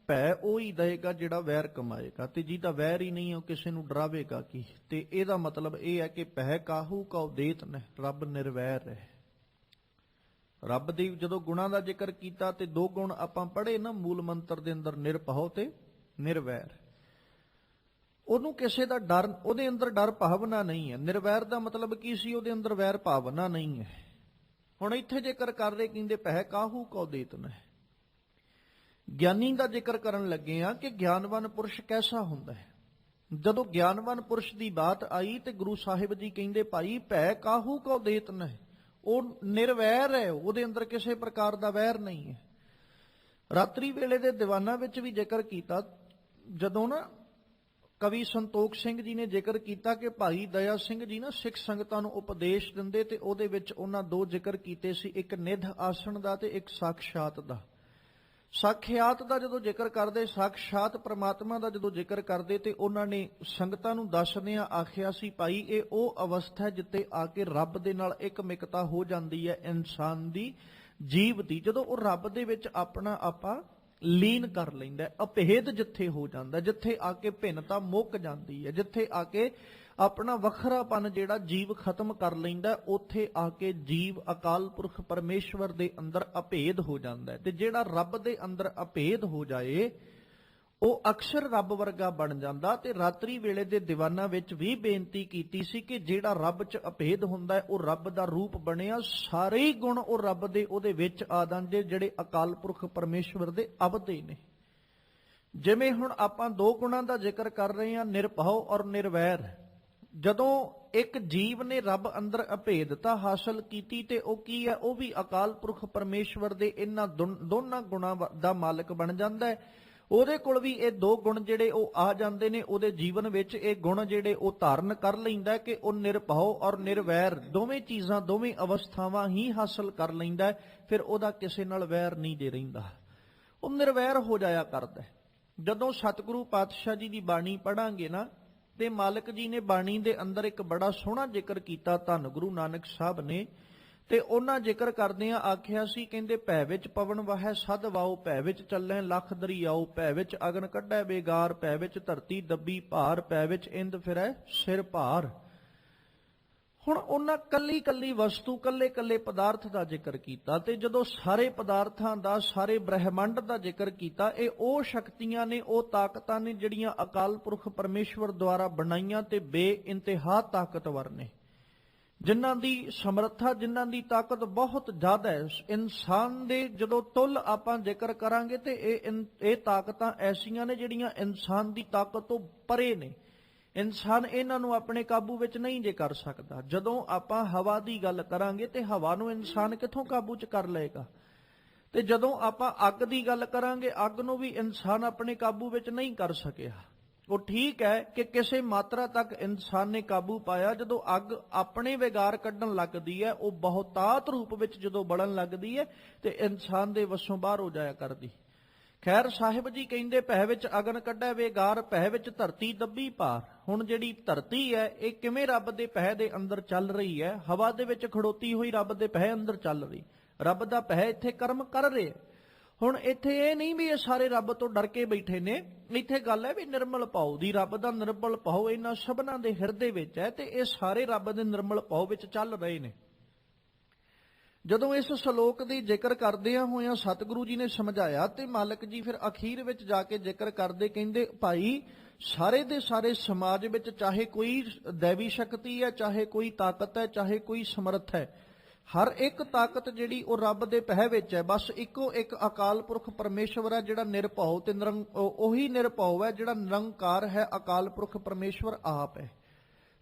ਭੈ ਉਹ ਹੀ ਦੇਗਾ ਜਿਹੜਾ ਵੈਰ ਕਮਾਏਗਾ, ਤੇ ਜਿਹਦਾ ਵੈਰ ਹੀ ਨਹੀਂ ਉਹ ਕਿਸੇ ਨੂੰ ਡਰਾਵੇਗਾ ਕੀ। ਤੇ ਇਹਦਾ ਮਤਲਬ ਇਹ ਹੈ ਕਿ ਭੈ ਕਾਹੂ ਕਉ ਦੇਤ ਨਹਿ, ਰੱਬ ਨਿਰਵੈਰ ਹੈ। ਰੱਬ ਦੇ ਜਦੋਂ ਗੁਣਾਂ ਦਾ ਜ਼ਿਕਰ ਕੀਤਾ ਤੇ ਦੋ ਗੁਣ ਆਪਾਂ ਪੜ੍ਹੇ ਨਾ ਮੂਲ ਮੰਤਰ ਦੇ ਅੰਦਰ, ਨਿਰਭਉ ਤੇ ਨਿਰਵੈਰ। ਉਹਨੂੰ ਕਿਸੇ ਦਾ ਡਰ, ਉਹਦੇ ਅੰਦਰ ਡਰ ਭਾਵਨਾ ਨਹੀਂ ਹੈ। ਨਿਰਵੈਰ ਦਾ ਮਤਲਬ ਕੀ ਸੀ? ਉਹਦੇ ਅੰਦਰ ਵੈਰ ਭਾਵਨਾ ਨਹੀਂ ਹੈ। ਹੁਣ ਇੱਥੇ ਜ਼ਿਕਰ ਕਰ ਰਹੇ, ਕਹਿੰਦੇ ਪਹਿ ਕਾਹੂ ਕਉ ਦੇਤ ਨਹਿ। ਗਿਆਨੀ ਦਾ ਜ਼ਿਕਰ ਕਰਨ ਲੱਗੇ ਆ ਕਿ ਗਿਆਨਵਾਨ ਪੁਰਸ਼ ਕੈਸਾ ਹੁੰਦਾ ਹੈ। ਜਦੋਂ ਗਿਆਨਵਾਨ ਪੁਰਸ਼ ਦੀ ਬਾਤ ਆਈ ਤੇ ਗੁਰੂ ਸਾਹਿਬ ਜੀ ਕਹਿੰਦੇ ਭਾਈ ਭੈ ਕਾਹੂ ਕਉ ਦੇਤ ਨਹਿ, ਉਹ ਨਿਰਵੈਰ ਹੈ, ਉਹਦੇ ਅੰਦਰ ਕਿਸੇ ਪ੍ਰਕਾਰ ਦਾ ਵੈਰ ਨਹੀਂ ਹੈ। ਰਾਤਰੀ ਵੇਲੇ ਦੇ ਦੀਵਾਨਾਂ ਵਿੱਚ ਵੀ ਜ਼ਿਕਰ ਕੀਤਾ, ਜਦੋਂ ਨਾ ਕਵੀ ਸੰਤੋਖ ਸਿੰਘ ਜੀ ਨੇ ਜ਼ਿਕਰ ਕੀਤਾ ਕਿ ਭਾਈ ਦਇਆ ਸਿੰਘ ਜੀ ਨਾ ਸਿੱਖ ਸੰਗਤਾਂ ਨੂੰ ਉਪਦੇਸ਼ ਦਿੰਦੇ, ਤੇ ਉਹਦੇ ਵਿੱਚ ਉਹਨਾਂ ਦੋ ਜ਼ਿਕਰ ਕੀਤੇ ਸੀ, ਇੱਕ ਨਿਧ ਆਸਣ ਦਾ ਤੇ ਇੱਕ ਸਾਖਸ਼ਾਤ ਦਾ। ਸਾਖਿਆਤ ਦਾ ਜਦੋਂ ਜ਼ਿਕਰ ਕਰਦੇ, ਸਾਖਸ਼ਾਤ ਪ੍ਰਮਾਤਮਾ ਦਾ ਜਦੋਂ ਜ਼ਿਕਰ ਕਰਦੇ, ਤੇ ਉਹਨਾਂ ਨੇ ਸੰਗਤਾਂ ਨੂੰ ਦੱਸਦਿਆਂ ਆਖਿਆ ਸੀ ਭਾਈ ਇਹ ਉਹ ਅਵਸਥਾ ਜਿੱਥੇ ਆ ਕੇ ਰੱਬ ਦੇ ਨਾਲ ਇੱਕਮਿਕਤਾ ਹੋ ਜਾਂਦੀ ਹੈ ਇਨਸਾਨ ਦੀ, ਜੀਵ ਦੀ। ਜਦੋਂ ਉਹ ਰੱਬ ਦੇ ਵਿੱਚ ਆਪਣਾ ਆਪਾ ਲੀਨ ਕਰ ਲੈਂਦਾ, ਅਭੇਦ ਜਿੱਥੇ ਹੋ ਜਾਂਦਾ, ਜਿੱਥੇ ਆ ਕੇ ਭਿੰਨਤਾ ਮੁੱਕ ਜਾਂਦੀ ਹੈ, ਜਿੱਥੇ ਆ ਕੇ ਆਪਣਾ ਵੱਖਰਾਪਨ ਜਿਹੜਾ ਜੀਵ ਖਤਮ ਕਰ ਲੈਂਦਾ, ਉੱਥੇ ਆ ਕੇ ਜੀਵ ਅਕਾਲ ਪੁਰਖ ਪਰਮੇਸ਼ਵਰ ਦੇ ਅੰਦਰ ਅਭੇਦ ਹੋ ਜਾਂਦਾ। ਤੇ ਜਿਹੜਾ ਰੱਬ ਦੇ ਅੰਦਰ ਅਭੇਦ ਹੋ ਜਾਏ ਉਹ ਅਕਸ਼ਰ ਰੱਬ ਵਰਗਾ ਬਣ ਜਾਂਦਾ। ਤੇ ਰਾਤਰੀ ਵੇਲੇ ਦੇ ਦੀਵਾਨਾਂ ਵਿੱਚ ਵੀ ਬੇਨਤੀ ਕੀਤੀ ਸੀ ਕਿ ਜਿਹੜਾ ਰੱਬ 'ਚ ਅਭੇਦ ਹੁੰਦਾ ਹੈ ਉਹ ਰੱਬ ਦਾ ਰੂਪ ਬਣਿਆ, ਸਾਰੇ ਹੀ ਗੁਣ ਉਹ ਰੱਬ ਦੇ ਉਹਦੇ ਵਿੱਚ ਆ ਜਾਂਦੇ ਜਿਹੜੇ ਅਕਾਲ ਪੁਰਖ ਪਰਮੇਸ਼ਵਰ ਦੇ ਅਵਦੇ ਨੇ। ਜਿਵੇਂ ਹੁਣ ਆਪਾਂ ਦੋ ਗੁਣਾਂ ਦਾ ਜ਼ਿਕਰ ਕਰ ਰਹੇ ਹਾਂ, ਨਿਰਭਉ ਔਰ ਨਿਰਵੈਰ। ਜਦੋਂ ਇੱਕ ਜੀਵ ਨੇ ਰੱਬ ਅੰਦਰ ਅਭੇਦਤਾ ਹਾਸਲ ਕੀਤੀ ਤੇ ਉਹ ਕੀ ਹੈ, ਉਹ ਵੀ ਅਕਾਲ ਪੁਰਖ ਪਰਮੇਸ਼ਵਰ ਦੇ ਇਹਨਾਂ ਦੋਨਾਂ ਗੁਣਾਂ ਦਾ ਮਾਲਕ ਬਣ ਜਾਂਦਾ ਹੈ। ਉਹਦੇ ਕੋਲ ਵੀ ਇਹ ਦੋ ਗੁਣ ਜਿਹੜੇ ਉਹ ਆ ਜਾਂਦੇ ਨੇ, ਉਹਦੇ ਜੀਵਨ ਵਿੱਚ ਇਹ ਗੁਣ ਜਿਹੜੇ ਉਹ ਧਾਰਨ ਕਰ ਲੈਂਦਾ ਕਿ ਉਹ ਨਿਰਭਉ ਔਰ ਨਿਰਵੈਰ ਦੋਵੇਂ ਚੀਜ਼ਾਂ, ਦੋਵੇਂ ਅਵਸਥਾਵਾਂ ਹੀ ਹਾਸਲ ਕਰ ਲੈਂਦਾ। ਫਿਰ ਉਹਦਾ ਕਿਸੇ ਨਾਲ ਵੈਰ ਨਹੀਂ ਜੇ ਰਹਿੰਦਾ, ਉਹ ਨਿਰਵੈਰ ਹੋ ਜਾਇਆ ਕਰਦਾ। ਜਦੋਂ ਸਤਿਗੁਰੂ ਪਾਤਸ਼ਾਹ ਜੀ ਦੀ ਬਾਣੀ ਪੜਾਂਗੇ ਨਾ, ਤੇ ਮਾਲਕ ਜੀ ਨੇ ਬਾਣੀ ਦੇ ਅੰਦਰ ਇੱਕ ਬੜਾ ਸੋਹਣਾ ਜ਼ਿਕਰ ਕੀਤਾ ਧੰਨ ਗੁਰੂ ਨਾਨਕ ਸਾਹਿਬ ਨੇ। ਤੇ ਉਹਨਾਂ ਜ਼ਿਕਰ ਕਰਦਿਆਂ ਆਖਿਆ ਸੀ, ਕਹਿੰਦੇ ਭੈ ਵਿੱਚ ਪਵਨ ਵਹੈ ਸਦ ਵਾਓ, ਭੈ ਵਿੱਚ ਚੱਲੈ ਲੱਖ ਦਰਿਆਓ, ਭੈ ਵਿੱਚ ਅਗਨ ਕੱਢੈ ਬੇਗਾਰ, ਭੈ ਵਿੱਚ ਧਰਤੀ ਦੱਬੀ ਭਾਰ, ਭੈ ਵਿੱਚ ਇੰਦ ਫਿਰੈ ਸਿਰ ਭਾਰ। ਹੁਣ ਉਹਨਾਂ ਕੱਲੀ ਕੱਲੀ ਵਸਤੂ, ਕੱਲੇ ਕੱਲੇ ਪਦਾਰਥ ਦਾ ਜ਼ਿਕਰ ਕੀਤਾ। ਤੇ ਜਦੋਂ ਸਾਰੇ ਪਦਾਰਥਾਂ ਦਾ, ਸਾਰੇ ਬ੍ਰਹਿਮੰਡ ਦਾ ਜ਼ਿਕਰ ਕੀਤਾ, ਇਹ ਉਹ ਸ਼ਕਤੀਆਂ ਨੇ, ਉਹ ਤਾਕਤਾਂ ਨੇ ਜਿਹੜੀਆਂ ਅਕਾਲ ਪੁਰਖ ਪਰਮੇਸ਼ਵਰ ਦੁਆਰਾ ਬਣਾਈਆਂ ਤੇ ਬੇਇੰਤਹਾ ਤਾਕਤਵਰ ਨੇ, ਜਿਨ੍ਹਾਂ ਦੀ ਸਮਰੱਥਾ, ਜਿਨ੍ਹਾਂ ਦੀ ਤਾਕਤ ਬਹੁਤ ਜ਼ਿਆਦਾ ਹੈ। ਇਨਸਾਨ ਦੇ ਜਦੋਂ ਤੁੱਲ ਆਪਾਂ ਜ਼ਿਕਰ ਕਰਾਂਗੇ ਤੇ ਇਹ ਤਾਕਤਾਂ ਐਸੀਆਂ ਨੇ ਜਿਹੜੀਆਂ ਇਨਸਾਨ ਦੀ ਤਾਕਤ ਤੋਂ ਪਰੇ ਨੇ। ਇਨਸਾਨ ਇਹਨਾਂ ਨੂੰ ਆਪਣੇ ਕਾਬੂ ਵਿੱਚ ਨਹੀਂ ਜੇ ਕਰ ਸਕਦਾ। ਜਦੋਂ ਆਪਾਂ ਹਵਾ ਦੀ ਗੱਲ ਕਰਾਂਗੇ ਤੇ ਹਵਾ ਨੂੰ ਇਨਸਾਨ ਕਿੱਥੋਂ ਕਾਬੂ 'ਚ ਕਰ ਲਏਗਾ। ਤੇ ਜਦੋਂ ਆਪਾਂ ਅੱਗ ਦੀ ਗੱਲ ਕਰਾਂਗੇ, ਅੱਗ ਨੂੰ ਵੀ ਇਨਸਾਨ ਆਪਣੇ ਕਾਬੂ ਵਿੱਚ ਨਹੀਂ ਕਰ ਸਕਿਆ। ਉਹ ਠੀਕ ਹੈ ਕਿ ਕਿਸੇ ਮਾਤਰਾ ਤੱਕ ਇਨਸਾਨ ਨੇ ਕਾਬੂ ਪਾਇਆ। ਜਦੋਂ ਅੱਗ ਆਪਣੇ ਵਿਗਾਰ ਕੱਢਣ ਲੱਗਦੀ ਹੈ, ਉਹ ਬਹੁਤਾਤ ਰੂਪ ਵਿੱਚ ਜਦੋਂ ਬਲਣ ਲੱਗਦੀ ਹੈ ਤੇ ਇਨਸਾਨ ਦੇ ਵੱਸੋਂ ਬਾਹਰ ਹੋ ਜਾਇਆ ਕਰਦੀ। ਖੈਰ ਸਾਹਿਬ ਜੀ ਕਹਿੰਦੇ ਭੈ ਵਿੱਚ ਅਗਨ ਕੱਢੈ ਬੇਗਾਰ, ਭੈ ਵਿੱਚ ਧਰਤੀ ਦੱਬੀ ਭਾਰ। ਹੁਣ ਜਿਹੜੀ ਧਰਤੀ ਹੈ ਇਹ ਕਿਵੇਂ ਰੱਬ ਦੇ ਭੈ ਦੇ ਅੰਦਰ ਚੱਲ ਰਹੀ ਹੈ? ਹਵਾ ਦੇ ਵਿੱਚ ਖੜੋਤੀ ਹੋਈ ਰੱਬ ਦੇ ਭੈ ਅੰਦਰ ਚੱਲ ਰਹੀ। ਰੱਬ ਦਾ ਭੈ ਇੱਥੇ ਕਰਮ ਕਰ ਰਿਹਾ। ਹੁਣ ਇੱਥੇ ਇਹ ਨਹੀਂ ਵੀ ਇਹ ਸਾਰੇ ਰੱਬ ਤੋਂ ਡਰ ਕੇ ਬੈਠੇ ਨੇ, ਇੱਥੇ ਗੱਲ ਹੈ ਵੀ ਨਿਰਮਲ ਭਾਉ ਦੀ। ਰੱਬ ਦਾ ਨਿਰਮਲ ਭਾਉ ਇਹਨਾਂ ਸਭਨਾਂ ਦੇ ਹਿਰਦੇ ਵਿੱਚ ਹੈ ਤੇ ਇਹ ਸਾਰੇ ਰੱਬ ਦੇ ਨਿਰਮਲ ਭਾਉ ਵਿੱਚ ਚੱਲ ਰਹੇ ਨੇ। ਜਦੋਂ ਇਸ ਸ਼ਲੋਕ ਦੀ ਜ਼ਿਕਰ ਕਰਦਿਆਂ ਹੋਇਆਂ ਸਤਿਗੁਰੂ ਜੀ ਨੇ ਸਮਝਾਇਆ ਤੇ ਮਾਲਕ ਜੀ ਫਿਰ ਅਖੀਰ ਵਿੱਚ ਜਾ ਕੇ ਜ਼ਿਕਰ ਕਰਦੇ, ਕਹਿੰਦੇ ਭਾਈ ਸਾਰੇ ਦੇ ਸਾਰੇ ਸਮਾਜ ਵਿੱਚ ਚਾਹੇ ਕੋਈ ਦੇਵੀ ਸ਼ਕਤੀ ਹੈ, ਚਾਹੇ ਕੋਈ ਤਾਕਤ ਹੈ, ਚਾਹੇ ਕੋਈ ਸਮਰੱਥ ਹੈ, ਹਰ ਇੱਕ ਤਾਕਤ ਜਿਹੜੀ ਉਹ ਰੱਬ ਦੇ ਭੈ ਵਿੱਚ ਹੈ। ਬਸ ਇੱਕੋ ਇੱਕ ਅਕਾਲ ਪੁਰਖ ਪਰਮੇਸ਼ਵਰ ਹੈ ਜਿਹੜਾ ਨਿਰਭਉ ਤੇ ਉਹੀ ਨਿਰਭਉ ਹੈ ਜਿਹੜਾ ਨਿਰੰਕਾਰ ਹੈ, ਅਕਾਲ ਪੁਰਖ ਪਰਮੇਸ਼ਵਰ ਆਪ ਹੈ।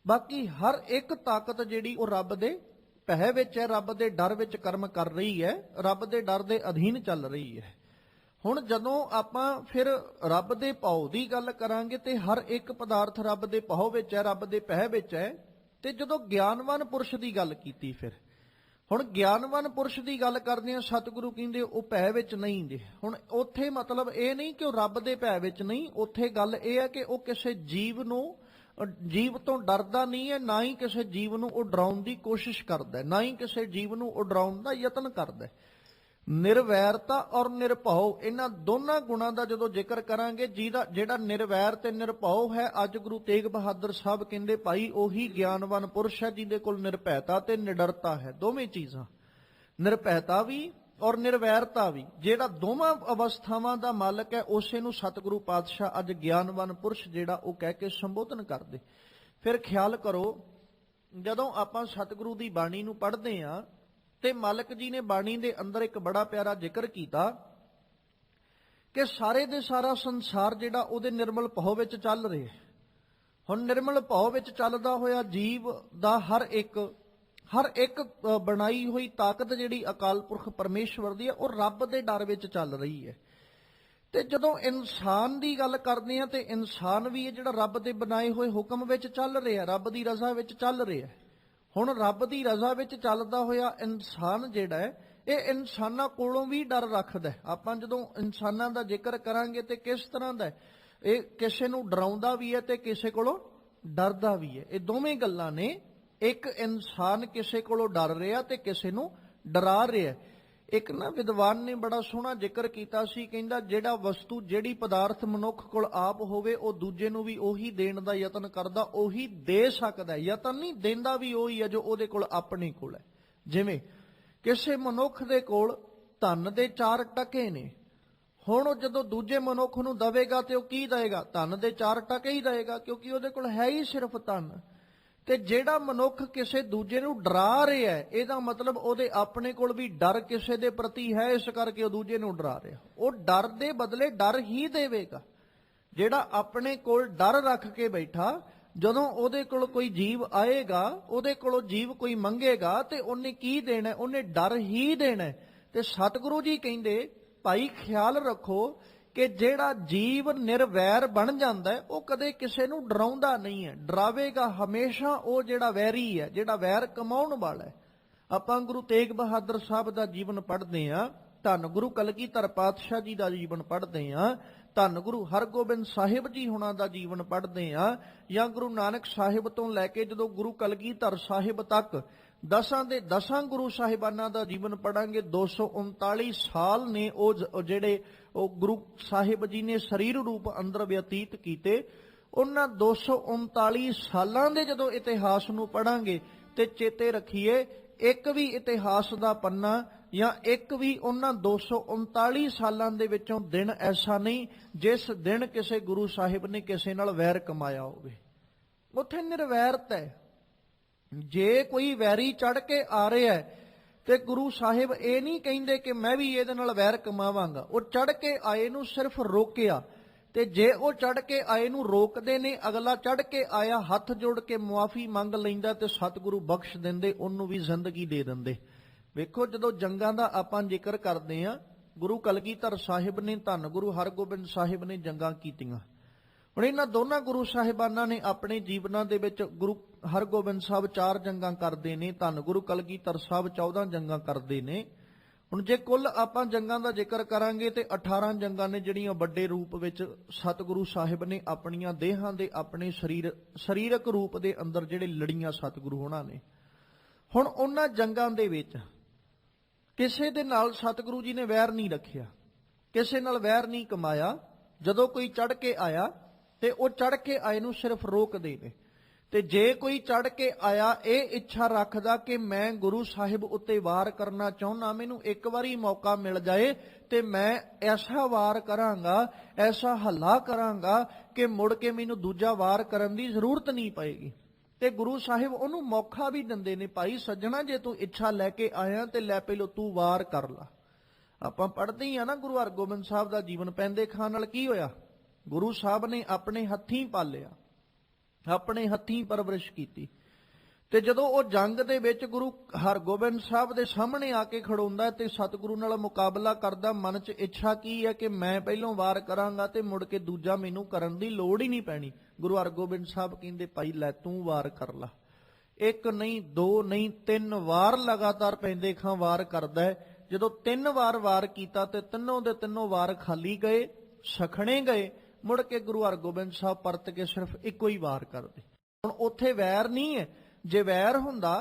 ਬਾਕੀ ਹਰ ਇੱਕ ਤਾਕਤ ਜਿਹੜੀ ਉਹ ਰੱਬ ਦੇ ਭੈ ਵਿੱਚ ਹੈ, ਰੱਬ ਦੇ ਡਰ ਵਿੱਚ ਕਰਮ ਕਰ ਰਹੀ ਹੈ, ਰੱਬ ਦੇ ਡਰ ਦੇ ਅਧੀਨ ਚੱਲ ਰਹੀ ਹੈ। ਹੁਣ ਜਦੋਂ ਆਪਾਂ ਫਿਰ ਰੱਬ ਦੇ ਭਾਉ ਦੀ ਗੱਲ ਕਰਾਂਗੇ ਤੇ ਹਰ ਇੱਕ ਪਦਾਰਥ ਰੱਬ ਦੇ ਭਾਉ ਵਿੱਚ ਹੈ, ਰੱਬ ਦੇ ਭੈ ਵਿੱਚ ਹੈ। ਤੇ ਜਦੋਂ ਗਿਆਨਵਾਨ ਪੁਰਸ਼ ਦੀ ਗੱਲ ਕੀਤੀ, ਫਿਰ ਹੁਣ ਗਿਆਨਵਾਨ ਪੁਰਸ਼ ਦੀ ਗੱਲ ਕਰਦੇ ਆ, ਸਤਿਗੁਰੂ ਕਹਿੰਦੇ ਉਹ ਭੈ ਵਿੱਚ ਨਹੀਂ ਦੇ। ਹੁਣ ਉੱਥੇ ਮਤਲਬ ਇਹ ਨਹੀਂ ਕਿ ਉਹ ਰੱਬ ਦੇ ਭੈ ਵਿੱਚ ਨਹੀਂ, ਉੱਥੇ ਗੱਲ ਇਹ ਹੈ ਕਿ ਉਹ ਕਿਸੇ ਜੀਵ ਤੋਂ ਡਰਦਾ ਨਹੀਂ ਹੈ, ਨਾ ਹੀ ਕਿਸੇ ਜੀਵ ਨੂੰ ਉਹ ਡਰਾਉਣ ਦੀ ਕੋਸ਼ਿਸ਼ ਕਰਦਾ, ਨਾ ਹੀ ਕਿਸੇ ਜੀਵ ਨੂੰ ਉਹ ਡਰਾਉਣ ਦਾ ਯਤਨ ਕਰਦਾ। ਨਿਰਵੈਰਤਾ ਔਰ ਨਿਰਭਉ ਇਹਨਾਂ ਦੋਨਾਂ ਗੁਣਾਂ ਦਾ ਜਦੋਂ ਜ਼ਿਕਰ ਕਰਾਂਗੇ, ਜਿਹੜਾ ਨਿਰਵੈਰ ਤੇ ਨਿਰਭਉ ਹੈ, ਅੱਜ ਗੁਰੂ ਤੇਗ ਬਹਾਦਰ ਸਾਹਿਬ ਕਹਿੰਦੇ ਭਾਈ ਉਹੀ ਗਿਆਨਵਾਨ ਪੁਰਸ਼ ਹੈ ਜਿਹਦੇ ਕੋਲ ਨਿਰਭੈਤਾ ਤੇ ਨਿਡਰਤਾ ਹੈ। ਦੋਵੇਂ ਚੀਜ਼ਾਂ, ਨਿਰਭੈਤਾ ਵੀ ਔਰ ਨਿਰਵੈਰਤਾ ਵੀ, ਜਿਹੜਾ ਦੋਵਾਂ ਅਵਸਥਾਵਾਂ ਦਾ ਮਾਲਕ ਹੈ, ਉਸੇ ਨੂੰ ਸਤਿਗੁਰੂ ਪਾਤਸ਼ਾਹ ਅੱਜ ਗਿਆਨਵਾਨ ਪੁਰਸ਼ ਜਿਹੜਾ ਉਹ ਕਹਿ ਕੇ ਸੰਬੋਧਨ ਕਰਦੇ। ਫਿਰ ਖਿਆਲ ਕਰੋ, ਜਦੋਂ ਆਪਾਂ ਸਤਿਗੁਰੂ ਦੀ ਬਾਣੀ ਨੂੰ ਪੜ੍ਹਦੇ ਹਾਂ ਤੇ ਮਾਲਕ ਜੀ ਨੇ ਬਾਣੀ ਦੇ ਅੰਦਰ ਇੱਕ ਬੜਾ ਪਿਆਰਾ ਜ਼ਿਕਰ ਕੀਤਾ ਕਿ ਸਾਰੇ ਦੇ ਸਾਰਾ ਸੰਸਾਰ ਜਿਹੜਾ ਉਹਦੇ ਨਿਰਮਲ ਭਾਉ ਵਿੱਚ ਚੱਲ ਰਿਹਾ। ਹੁਣ ਨਿਰਮਲ ਭਾਉ ਵਿੱਚ ਚੱਲਦਾ ਹੋਇਆ ਜੀਵ ਦਾ ਹਰ ਇੱਕ ਬਣਾਈ ਹੋਈ ਤਾਕਤ ਜਿਹੜੀ ਅਕਾਲ ਪੁਰਖ ਪਰਮੇਸ਼ਵਰ ਦੀ ਹੈ, ਉਹ ਰੱਬ ਦੇ ਡਰ ਵਿੱਚ ਚੱਲ ਰਹੀ ਹੈ। ਤੇ ਜਦੋਂ ਇਨਸਾਨ ਦੀ ਗੱਲ ਕਰਦੇ ਆ ਤੇ ਇਨਸਾਨ ਵੀ ਇਹ ਜਿਹੜਾ ਰੱਬ ਦੇ ਬਣਾਏ ਹੋਏ ਹੁਕਮ ਵਿੱਚ ਚੱਲ ਰਿਹਾ, ਰੱਬ ਦੀ ਰਜ਼ਾ ਵਿੱਚ ਚੱਲ ਰਿਹਾ। ਹੁਣ ਰੱਬ ਦੀ ਰਜ਼ਾ ਵਿੱਚ ਚੱਲਦਾ ਹੋਇਆ ਇਨਸਾਨ ਜਿਹੜਾ ਹੈ, ਇਹ ਇਨਸਾਨਾਂ ਕੋਲੋਂ ਵੀ ਡਰ ਰੱਖਦਾ। ਆਪਾਂ ਜਦੋਂ ਇਨਸਾਨਾਂ ਦਾ ਜ਼ਿਕਰ ਕਰਾਂਗੇ ਤੇ ਕਿਸ ਤਰ੍ਹਾਂ ਦਾ, ਇਹ ਕਿਸੇ ਨੂੰ ਡਰਾਉਂਦਾ ਵੀ ਹੈ ਤੇ ਕਿਸੇ ਕੋਲੋਂ ਡਰਦਾ ਵੀ ਹੈ। ਇਹ ਦੋਵੇਂ ਗੱਲਾਂ ਨੇ। ਇੱਕ ਇਨਸਾਨ ਕਿਸੇ ਕੋਲੋਂ ਡਰ ਰਿਹਾ ਤੇ ਕਿਸੇ ਨੂੰ ਡਰਾ ਰਿਹਾ। ਇੱਕ ਨਾ ਵਿਦਵਾਨ ਨੇ ਬੜਾ ਸੋਹਣਾ ਜ਼ਿਕਰ ਕੀਤਾ ਸੀ, ਕਹਿੰਦਾ ਜਿਹੜਾ ਵਸਤੂ ਜਿਹੜੀ ਪਦਾਰਥ ਮਨੁੱਖ ਕੋਲ ਆਪ ਹੋਵੇ ਉਹ ਦੂਜੇ ਨੂੰ ਵੀ ਉਹੀ ਦੇਣ ਦਾ ਯਤਨ ਕਰਦਾ, ਉਹੀ ਦੇ ਸਕਦਾ। ਯਤਨ ਨਹੀਂ, ਦੇਂਦਾ ਵੀ ਉਹੀ ਹੈ ਜੋ ਉਹਦੇ ਕੋਲ ਆਪਣੇ ਕੋਲ ਹੈ। ਜਿਵੇਂ ਕਿਸੇ ਮਨੁੱਖ ਦੇ ਕੋਲ ਧਨ ਦੇ 4 ਟਕੇ ਨੇ, ਹੁਣ ਉਹ ਜਦੋਂ ਦੂਜੇ ਮਨੁੱਖ ਨੂੰ ਦਵੇਗਾ ਤੇ ਉਹ ਕੀ ਦੇਗਾ? ਧਨ ਦੇ 4 ਟਕੇ ਹੀ ਦੇਗਾ, ਕਿਉਂਕਿ ਉਹਦੇ ਕੋਲ ਹੈ ਹੀ ਸਿਰਫ ਧਨ। ਤੇ ਜਿਹੜਾ ਮਨੁੱਖ ਕਿਸੇ ਦੂਜੇ ਨੂੰ ਡਰਾ ਰਿਹਾ ਹੈ, ਇਹਦਾ ਮਤਲਬ ਉਹਦੇ ਆਪਣੇ ਕੋਲ ਵੀ ਡਰ ਕਿਸੇ ਦੇ ਪ੍ਰਤੀ ਹੈ, ਇਸ ਕਰਕੇ ਉਹ ਦੂਜੇ ਨੂੰ ਡਰਾ ਰਿਹਾ। ਉਹ ਡਰ ਦੇ ਬਦਲੇ ਡਰ ਹੀ ਦੇਵੇਗਾ। ਜਿਹੜਾ ਆਪਣੇ ਕੋਲ ਡਰ ਰੱਖ ਕੇ ਬੈਠਾ, ਜਦੋਂ ਉਹਦੇ ਕੋਲ ਕੋਈ ਜੀਵ ਆਏਗਾ, ਉਹਦੇ ਕੋਲੋਂ ਜੀਵ ਕੋਈ ਮੰਗੇਗਾ ਤੇ ਉਹਨੇ ਕੀ ਦੇਣਾ? ਉਹਨੇ ਡਰ ਹੀ ਦੇਣਾ। ਤੇ ਸਤਿਗੁਰੂ ਜੀ ਕਹਿੰਦੇ ਭਾਈ ਖਿਆਲ ਰੱਖੋ ਕਿ ਜਿਹੜਾ ਜੀਵ ਨਿਰਵੈਰ ਬਣ ਜਾਂਦਾ ਹੈ ਉਹ ਕਦੇ ਕਿਸੇ ਨੂੰ ਡਰਾਉਂਦਾ ਨਹੀਂ ਹੈ। ਡਰਾਵੇਗਾ ਹਮੇਸ਼ਾ ਉਹ ਜਿਹੜਾ ਵੈਰੀ ਹੈ, ਜਿਹੜਾ ਵੈਰ ਕਮਾਉਣ ਵਾਲਾ ਹੈ। ਆਪਾਂ ਗੁਰੂ ਤੇਗ ਬਹਾਦਰ ਸਾਹਿਬ ਦਾ ਜੀਵਨ ਪੜ੍ਹਦੇ ਹਾਂ, ਧੰਨ ਗੁਰੂ ਕਲਗੀਧਰ ਪਾਤਸ਼ਾਹ ਜੀ ਦਾ ਜੀਵਨ ਪੜ੍ਹਦੇ ਹਾਂ, ਧੰਨ ਗੁਰੂ ਹਰਗੋਬਿੰਦ ਸਾਹਿਬ ਜੀ ਹੁਣਾਂ ਦਾ ਜੀਵਨ ਪੜ੍ਹਦੇ ਹਾਂ, ਜਾਂ ਗੁਰੂ ਨਾਨਕ ਸਾਹਿਬ ਤੋਂ ਲੈ ਕੇ ਜਦੋਂ ਗੁਰੂ ਕਲਗੀਧਰ ਸਾਹਿਬ ਤੱਕ 10 ਦੇ 10 ਗੁਰੂ ਸਾਹਿਬਾਨਾਂ ਦਾ ਜੀਵਨ ਪੜਾਂਗੇ। 239 ਸਾਲ ਨੇ ਉਹ ਜਿਹੜੇ ਉਹ ਗੁਰੂ ਸਾਹਿਬ ਜੀ ਨੇ ਸਰੀਰ ਰੂਪ ਅੰਦਰ ਬਤੀਤ ਕੀਤੇ। ਉਹਨਾਂ 239 ਸਾਲਾਂ ਦੇ ਜਦੋਂ ਇਤਿਹਾਸ ਨੂੰ ਪੜਾਂਗੇ ਤੇ ਚੇਤੇ ਰੱਖੀਏ, ਇੱਕ ਵੀ ਇਤਿਹਾਸ ਦਾ ਪੰਨਾ ਜਾਂ ਇੱਕ ਵੀ ਉਹਨਾਂ 239 ਸਾਲਾਂ ਦੇ ਵਿੱਚੋਂ ਦਿਨ ਐਸਾ ਨਹੀਂ ਜਿਸ ਦਿਨ ਕਿਸੇ ਗੁਰੂ ਸਾਹਿਬ ਨੇ ਕਿਸੇ ਨਾਲ ਵੈਰ ਕਮਾਇਆ ਹੋਵੇ। ਉੱਥੇ ਨਿਰਵੈਰਤਾ ਹੈ। ਜੇ ਕੋਈ ਵੈਰੀ ਚੜ ਕੇ ਆ ਰਿਹਾ ਹੈ ਤੇ ਗੁਰੂ ਸਾਹਿਬ ਇਹ ਨਹੀਂ ਕਹਿੰਦੇ ਕਿ ਮੈਂ ਵੀ ਇਹਦੇ ਨਾਲ ਵੈਰ ਕਮਾਵਾਂਗਾ। ਉਹ ਚੜ ਕੇ ਆਏ ਨੂੰ ਸਿਰਫ ਰੋਕਿਆ, ਤੇ ਜੇ ਉਹ ਚੜ ਕੇ ਆਏ ਨੂੰ ਰੋਕਦੇ ਨੇ, ਅਗਲਾ ਚੜ ਕੇ ਆਇਆ ਹੱਥ ਜੋੜ ਕੇ ਮੁਆਫੀ ਮੰਗ ਲੈਂਦਾ ਤੇ ਸਤਿਗੁਰੂ ਬਖਸ਼ ਦਿੰਦੇ, ਉਹਨੂੰ ਵੀ ਜ਼ਿੰਦਗੀ ਦੇ ਦਿੰਦੇ। ਵੇਖੋ, ਜਦੋਂ ਜੰਗਾਂ ਦਾ ਆਪਾਂ ਜ਼ਿਕਰ ਕਰਦੇ ਹਾਂ, ਗੁਰੂ ਕਲਗੀਧਰ ਸਾਹਿਬ ਨੇ, ਧੰਨ ਗੁਰੂ ਹਰਗੋਬਿੰਦ ਸਾਹਿਬ ਨੇ ਜੰਗਾਂ ਕੀਤੀਆਂ। ਹੁਣ ਇਹਨਾਂ ਦੋਨਾਂ ਗੁਰੂ ਸਾਹਿਬਾਨਾਂ ਨੇ ਆਪਣੇ ਜੀਵਨਾਂ ਦੇ ਵਿੱਚ, ਗੁਰੂ ਹਰਗੋਬਿੰਦ ਸਾਹਿਬ 4 ਜੰਗਾਂ ਕਰਦੇ ਨੇ, ਧੰਨ ਗੁਰੂ ਕਲਗੀਧਰ ਸਾਹਿਬ 14 ਜੰਗਾਂ ਕਰਦੇ ਨੇ। ਹੁਣ ਜੇ ਕੁੱਲ ਆਪਾਂ ਜੰਗਾਂ ਦਾ ਜ਼ਿਕਰ ਕਰਾਂਗੇ ਤੇ 18 ਜੰਗਾਂ ਨੇ ਜਿਹੜੀਆਂ ਵੱਡੇ ਰੂਪ ਵਿੱਚ ਸਤਿਗੁਰੂ ਸਾਹਿਬ ਨੇ ਆਪਣੀਆਂ ਦੇਹਾਂ ਦੇ, ਆਪਣੇ ਸਰੀਰਕ ਰੂਪ ਦੇ ਅੰਦਰ ਜਿਹੜੇ ਲੜੀਆਂ ਸਤਿਗੁਰੂ ਹੋਣਾ ਨੇ। ਹੁਣ ਉਹਨਾਂ ਜੰਗਾਂ ਦੇ ਵਿੱਚ ਕਿਸੇ ਦੇ ਨਾਲ ਸਤਿਗੁਰੂ ਜੀ ਨੇ ਵੈਰ ਨਹੀਂ ਰੱਖਿਆ, ਕਿਸੇ ਨਾਲ ਵੈਰ ਨਹੀਂ ਕਮਾਇਆ। ਜਦੋਂ ਕੋਈ ਚੜ ਕੇ ਆਇਆ ਤੇ ਉਹ ਚੜ ਕੇ ਆਏ ਨੂੰ ਸਿਰਫ ਰੋਕਦੇ ਨੇ। ਤੇ ਜੇ ਕੋਈ ਚੜ ਕੇ ਆਇਆ ਇਹ ਇੱਛਾ ਰੱਖਦਾ ਕਿ ਮੈਂ ਗੁਰੂ ਸਾਹਿਬ ਉੱਤੇ ਵਾਰ ਕਰਨਾ ਚਾਹੁੰਦਾ, ਮੈਨੂੰ ਇੱਕ ਵਾਰੀ ਮੌਕਾ ਮਿਲ ਜਾਏ ਤੇ ਮੈਂ ਐਸਾ ਵਾਰ ਕਰਾਂਗਾ, ਐਸਾ ਹੱਲਾ ਕਰਾਂਗਾ ਕਿ ਮੁੜ ਕੇ ਮੈਨੂੰ ਦੂਜਾ ਵਾਰ ਕਰਨ ਦੀ ਜ਼ਰੂਰਤ ਨਹੀਂ ਪਏਗੀ। ਤੇ ਗੁਰੂ ਸਾਹਿਬ ਉਹਨੂੰ ਮੌਕਾ ਵੀ ਦਿੰਦੇ ਨੇ, ਭਾਈ ਸੱਜਣਾ, ਜੇ ਤੂੰ ਇੱਛਾ ਲੈ ਕੇ ਆਇਆ ਤੇ ਲੈ ਪਹਿਲੋਂ ਤੂੰ ਵਾਰ ਕਰ ਲਾ। ਆਪਾਂ ਪੜ੍ਹਦੇ ਹੀ ਆ ਨਾ, ਗੁਰੂ ਹਰਗੋਬਿੰਦ ਸਾਹਿਬ ਦਾ ਜੀਵਨ ਪੈਂਦੇ ਖਾਂ ਨਾਲ ਕੀ ਹੋਇਆ? ਗੁਰੂ ਸਾਹਿਬ ਨੇ ਆਪਣੇ ਹੱਥੀਂ ਪਾਲਿਆ, ਆਪਣੇ ਹੱਥੀਂ ਪਰਵਰਿਸ਼ ਕੀਤੀ। ਤੇ ਜਦੋਂ ਉਹ ਜੰਗ ਦੇ ਵਿੱਚ ਗੁਰੂ ਹਰਗੋਬਿੰਦ ਸਾਹਿਬ ਦੇ ਸਾਹਮਣੇ ਆ ਕੇ ਖੜੋਂਦਾ ਤੇ ਸਤਿਗੁਰੂ ਨਾਲ ਮੁਕਾਬਲਾ ਕਰਦਾ, ਮਨ 'ਚ ਇੱਛਾ ਕੀ ਹੈ ਕਿ ਮੈਂ ਪਹਿਲੋਂ ਵਾਰ ਕਰਾਂਗਾ ਤੇ ਮੁੜ ਕੇ ਦੂਜਾ ਮੈਨੂੰ ਕਰਨ ਦੀ ਲੋੜ ਹੀ ਨਹੀਂ ਪੈਣੀ। ਗੁਰੂ ਹਰਗੋਬਿੰਦ ਸਾਹਿਬ ਕਹਿੰਦੇ, ਭਾਈ ਲੈ ਤੂੰ ਵਾਰ ਕਰ ਲਾ। 1 ਨਹੀਂ 2 ਨਹੀਂ 3 ਵਾਰ ਲਗਾਤਾਰ ਪੈਂਦੇ ਖਾਂ ਵਾਰ ਕਰਦਾ ਹੈ। ਜਦੋਂ 3 ਵਾਰ ਵਾਰ ਕੀਤਾ ਤੇ ਤਿੰਨੋਂ ਦੇ ਤਿੰਨੋਂ ਵਾਰ ਖਾਲੀ ਗਏ, ਸਖਣੇ ਗਏ। ਮੁੜ ਕੇ ਗੁਰੂ ਹਰਗੋਬਿੰਦ ਸਾਹਿਬ ਪਰਤ ਕੇ ਸਿਰਫ ਇੱਕੋ ਹੀ ਵਾਰ ਕਰਦੇ। ਹੁਣ ਉੱਥੇ ਵੈਰ ਨਹੀਂ ਹੈ। ਜੇ ਵੈਰ ਹੁੰਦਾ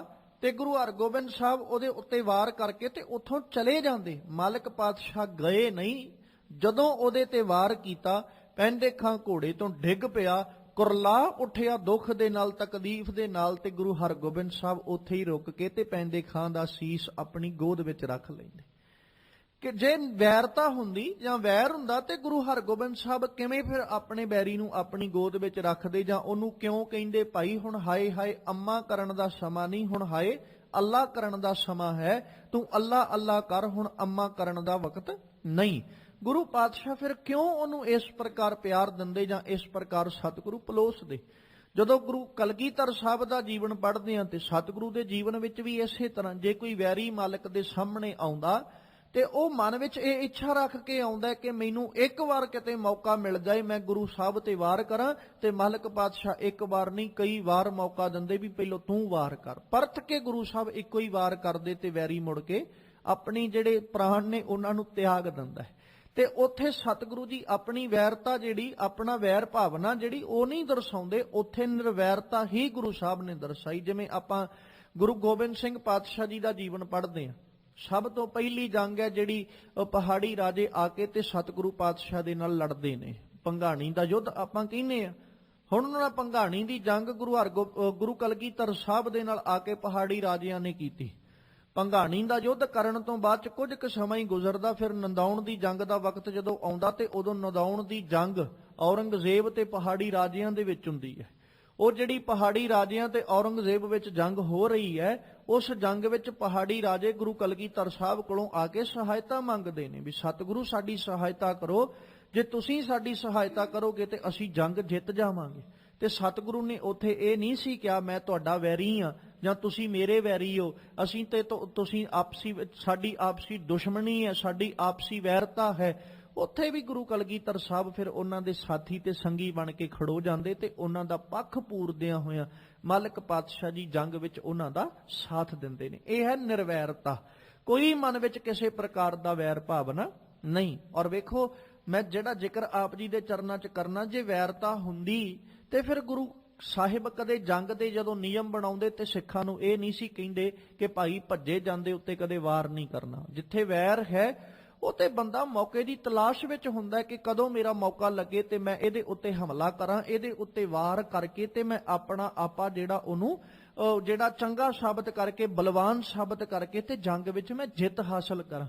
ਤੇ ਗੁਰੂ ਹਰਗੋਬਿੰਦ ਸਾਹਿਬ ਉਹਦੇ ਉੱਤੇ ਵਾਰ ਕਰਕੇ ਤੇ ਉੱਥੋਂ ਚਲੇ ਜਾਂਦੇ। ਮਾਲਕ ਪਾਤਸ਼ਾਹ ਗਏ ਨਹੀਂ। ਜਦੋਂ ਉਹਦੇ ਤੇ ਵਾਰ ਕੀਤਾ, ਪੈਂਦੇ ਖਾਂ ਘੋੜੇ ਤੋਂ ਡਿੱਗ ਪਿਆ, ਕੁਰਲਾ ਉੱਠਿਆ ਦੁੱਖ ਦੇ ਨਾਲ, ਤਕਲੀਫ ਦੇ ਨਾਲ, ਤੇ ਗੁਰੂ ਹਰਗੋਬਿੰਦ ਸਾਹਿਬ ਉੱਥੇ ਹੀ ਰੁਕ ਕੇ ਤੇ ਪੈਂਦੇ ਖਾਂ ਦਾ ਸੀਸ ਆਪਣੀ ਗੋਦ ਵਿੱਚ ਰੱਖ ਲੈਂਦੇ। ਕਿ ਜੇ ਵੈਰਤਾ ਹੁੰਦੀ ਜਾਂ ਵੈਰ ਹੁੰਦਾ ਤੇ ਗੁਰੂ ਹਰਗੋਬਿੰਦ ਸਾਹਿਬ ਕਿਵੇਂ ਫਿਰ ਆਪਣੇ ਬੈਰੀ ਨੂੰ ਆਪਣੀ ਗੋਦ ਵਿੱਚ ਰੱਖਦੇ, ਜਾਂ ਉਹਨੂੰ ਕਿਉਂ ਕਹਿੰਦੇ, ਭਾਈ ਹੁਣ ਹਾਏ ਹਾਏ ਅੰਮਾ ਕਰਨ ਦਾ ਸਮਾਂ ਨਹੀਂ, ਹੁਣ ਹਾਏ ਅੱਲਾ ਕਰਨ ਦਾ ਸਮਾਂ ਹੈ, ਤੂੰ ਅੱਲਾ ਅੱਲਾ ਕਰ, ਹੁਣ ਅੰਮਾ ਕਰਨ ਦਾ ਵਕਤ ਨਹੀਂ। ਗੁਰੂ ਪਾਤਸ਼ਾਹ ਫਿਰ ਕਿਉਂ ਉਹਨੂੰ ਇਸ ਪ੍ਰਕਾਰ ਪਿਆਰ ਦਿੰਦੇ ਜਾਂ ਇਸ ਪ੍ਰਕਾਰ ਸਤਿਗੁਰੂ ਪਲੋਸਦੇ? ਜਦੋਂ ਗੁਰੂ ਕਲਗੀਧਰ ਸਾਹਿਬ ਦਾ ਜੀਵਨ ਪੜ੍ਹਦੇ ਹਾਂ ਤੇ ਸਤਿਗੁਰੂ ਦੇ ਜੀਵਨ ਵਿੱਚ ਵੀ ਇਸੇ ਤਰ੍ਹਾਂ, ਜੇ ਕੋਈ ਵੈਰੀ ਮਾਲਕ ਦੇ ਸਾਹਮਣੇ ਆਉਂਦਾ ਤੇ ਉਹ ਮਨ ਵਿੱਚ ਇਹ ਇੱਛਾ ਰੱਖ ਕੇ ਆਉਂਦਾ ਕਿ ਮੈਨੂੰ ਇੱਕ ਵਾਰ ਕਿਤੇ ਮੌਕਾ ਮਿਲ ਜਾਏ, ਮੈਂ ਗੁਰੂ ਸਾਹਿਬ ਤੇ ਵਾਰ ਕਰਾਂ, ਤੇ ਮਾਲਕ ਪਾਤਸ਼ਾਹ ਇੱਕ ਵਾਰ ਨਹੀਂ ਕਈ ਵਾਰ ਮੌਕਾ ਦਿੰਦੇ ਵੀ ਪਹਿਲੋਂ ਤੂੰ ਵਾਰ ਕਰ। ਪਰਤ ਕੇ ਗੁਰੂ ਸਾਹਿਬ ਇੱਕੋ ਹੀ ਵਾਰ ਕਰਦੇ ਤੇ ਵੈਰੀ ਮੁੜ ਕੇ ਆਪਣੀ ਜਿਹੜੇ ਪ੍ਰਾਣ ਨੇ ਉਹਨਾਂ ਨੂੰ ਤਿਆਗ ਦਿੰਦਾ ਹੈ। ਤੇ ਉੱਥੇ ਸਤਿਗੁਰੂ ਜੀ ਆਪਣੀ ਵੈਰਤਾ ਜਿਹੜੀ, ਆਪਣਾ ਵੈਰ ਭਾਵਨਾ ਜਿਹੜੀ ਉਹ ਨਹੀਂ ਦਰਸਾਉਂਦੇ, ਉੱਥੇ ਨਿਰਵੈਰਤਾ ਹੀ ਗੁਰੂ ਸਾਹਿਬ ਨੇ ਦਰਸਾਈ। ਜਿਵੇਂ ਆਪਾਂ ਗੁਰੂ ਗੋਬਿੰਦ ਸਿੰਘ ਪਾਤਸ਼ਾਹ ਜੀ ਦਾ ਜੀਵਨ ਪੜ੍ਹਦੇ ਹਾਂ, ਸਭ ਤੋਂ ਪਹਿਲੀ ਜੰਗ ਹੈ ਜਿਹੜੀ ਪਹਾੜੀ ਰਾਜੇ ਆ ਕੇ ਤੇ ਸਤਿਗੁਰੂ ਪਾਤਸ਼ਾਹ ਦੇ ਨਾਲ ਲੜਦੇ ਨੇ। ਭੰਗਾਣੀ ਦਾ ਯੁੱਧ ਆਪਾਂ ਕਹਿੰਦੇ ਆ। ਹੁਣ ਉਹਨਾਂ ਨਾਲ ਭੰਗਾਣੀ ਦੀ ਜੰਗ ਗੁਰੂ ਕਲਗੀਧਰ ਸਾਹਿਬ ਦੇ ਨਾਲ ਆ ਕੇ ਪਹਾੜੀ ਰਾਜਿਆਂ ਨੇ ਕੀਤੀ। ਭੰਗਾਣੀ ਦਾ ਯੁੱਧ ਕਰਨ ਤੋਂ ਬਾਅਦ ਚ ਕੁਝ ਕੁ ਸਮਾਂ ਹੀ ਗੁਜ਼ਰਦਾ, ਫਿਰ ਨੰਦਾਉਣ ਦੀ ਜੰਗ ਦਾ ਵਕਤ ਜਦੋਂ ਆਉਂਦਾ ਤੇ ਉਦੋਂ ਨੰਦਾਉਣ ਦੀ ਜੰਗ ਔਰੰਗਜ਼ੇਬ ਤੇ ਪਹਾੜੀ ਰਾਜਿਆਂ ਦੇ ਵਿੱਚ ਹੁੰਦੀ ਹੈ। ਉਹ ਜਿਹੜੀ ਪਹਾੜੀ ਰਾਜਿਆਂ ਤੇ ਔਰੰਗਜ਼ੇਬ ਵਿੱਚ ਜੰਗ ਹੋ ਰਹੀ ਹੈ, ਉਸ ਜੰਗ ਵਿੱਚ ਪਹਾੜੀ ਰਾਜੇ ਗੁਰੂ ਕਲਗੀਧਰ ਸਾਹਿਬ ਕੋਲੋਂ ਆ ਕੇ ਸਹਾਇਤਾ ਮੰਗਦੇ ਨੇ ਵੀ ਸਤਿਗੁਰੂ ਸਾਡੀ ਸਹਾਇਤਾ ਕਰੋ, ਜੇ ਤੁਸੀਂ ਸਾਡੀ ਸਹਾਇਤਾ ਕਰੋਗੇ ਤੇ ਅਸੀਂ ਜੰਗ ਜਿੱਤ ਜਾਵਾਂਗੇ। ਤੇ ਸਤਿਗੁਰੂ ਨੇ ਉੱਥੇ ਇਹ ਨਹੀਂ ਸੀ ਕਿਹਾ ਮੈਂ ਤੁਹਾਡਾ ਵੈਰੀ ਹਾਂ ਜਾਂ ਤੁਸੀਂ ਮੇਰੇ ਵੈਰੀ ਹੋ, ਅਸੀਂ ਤੇ ਤੁਸੀਂ ਆਪਸੀ ਸਾਡੀ ਆਪਸੀ ਦੁਸ਼ਮਣੀ ਹੈ, ਸਾਡੀ ਆਪਸੀ ਵੈਰਤਾ ਹੈ। ਉੱਥੇ ਵੀ ਗੁਰੂ ਕਲਗੀਧਰ ਸਾਹਿਬ ਫਿਰ ਉਹਨਾਂ ਦੇ ਸਾਥੀ ਤੇ ਸੰਗੀ ਬਣ ਕੇ ਖੜੋ ਜਾਂਦੇ ਤੇ ਉਹਨਾਂ ਦਾ ਪੱਖ ਪੂਰਦਿਆਂ ਹੋਇਆਂ ਮਾਲਕ ਪਾਤਸ਼ਾਹ ਜੀ ਜੰਗ ਵਿੱਚ ਉਹਨਾਂ ਦਾ ਸਾਥ ਦਿੰਦੇ ਨੇ। ਇਹ ਹੈ ਨਿਰਵੈਰਤਾ, ਕੋਈ ਮਨ ਵਿੱਚ ਕਿਸੇ ਪ੍ਰਕਾਰ ਦਾ ਵੈਰ ਭਾਵਨਾ ਨਹੀਂ। ਔਰ ਵੇਖੋ ਮੈਂ ਜਿਹੜਾ ਜ਼ਿਕਰ ਆਪ ਜੀ ਦੇ ਚਰਨਾਂ 'ਚ ਕਰਨਾ, ਜੇ ਵੈਰਤਾ ਹੁੰਦੀ ਤੇ ਫਿਰ ਗੁਰੂ ਸਾਹਿਬ ਕਦੇ ਜੰਗ ਦੇ ਜਦੋਂ ਨਿਯਮ ਬਣਾਉਂਦੇ ਤੇ ਸਿੱਖਾਂ ਨੂੰ ਇਹ ਨਹੀਂ ਸੀ ਕਹਿੰਦੇ ਕਿ ਭਾਈ ਭੱਜੇ ਜਾਂਦੇ ਉੱਤੇ ਕਦੇ ਵਾਰ ਨਹੀਂ ਕਰਨਾ। ਜਿੱਥੇ ਵੈਰ ਹੈ ਉਹ ਤੇ ਬੰਦਾ ਮੌਕੇ ਦੀ ਤਲਾਸ਼ ਵਿੱਚ ਹੁੰਦਾ ਕਿ ਕਦੋਂ ਮੇਰਾ ਮੌਕਾ ਲੱਗੇ ਤੇ ਮੈਂ ਇਹਦੇ ਉੱਤੇ ਹਮਲਾ ਕਰਾਂ, ਇਹਦੇ ਉੱਤੇ ਵਾਰ ਕਰਕੇ ਤੇ ਮੈਂ ਆਪਣਾ ਆਪਾ ਜਿਹੜਾ ਉਹਨੂੰ ਜਿਹੜਾ ਚੰਗਾ ਸਾਬਤ ਕਰਕੇ, ਬਲਵਾਨ ਸਾਬਤ ਕਰਕੇ ਤੇ ਜੰਗ ਵਿੱਚ ਮੈਂ ਜਿੱਤ ਹਾਸਲ ਕਰਾਂ।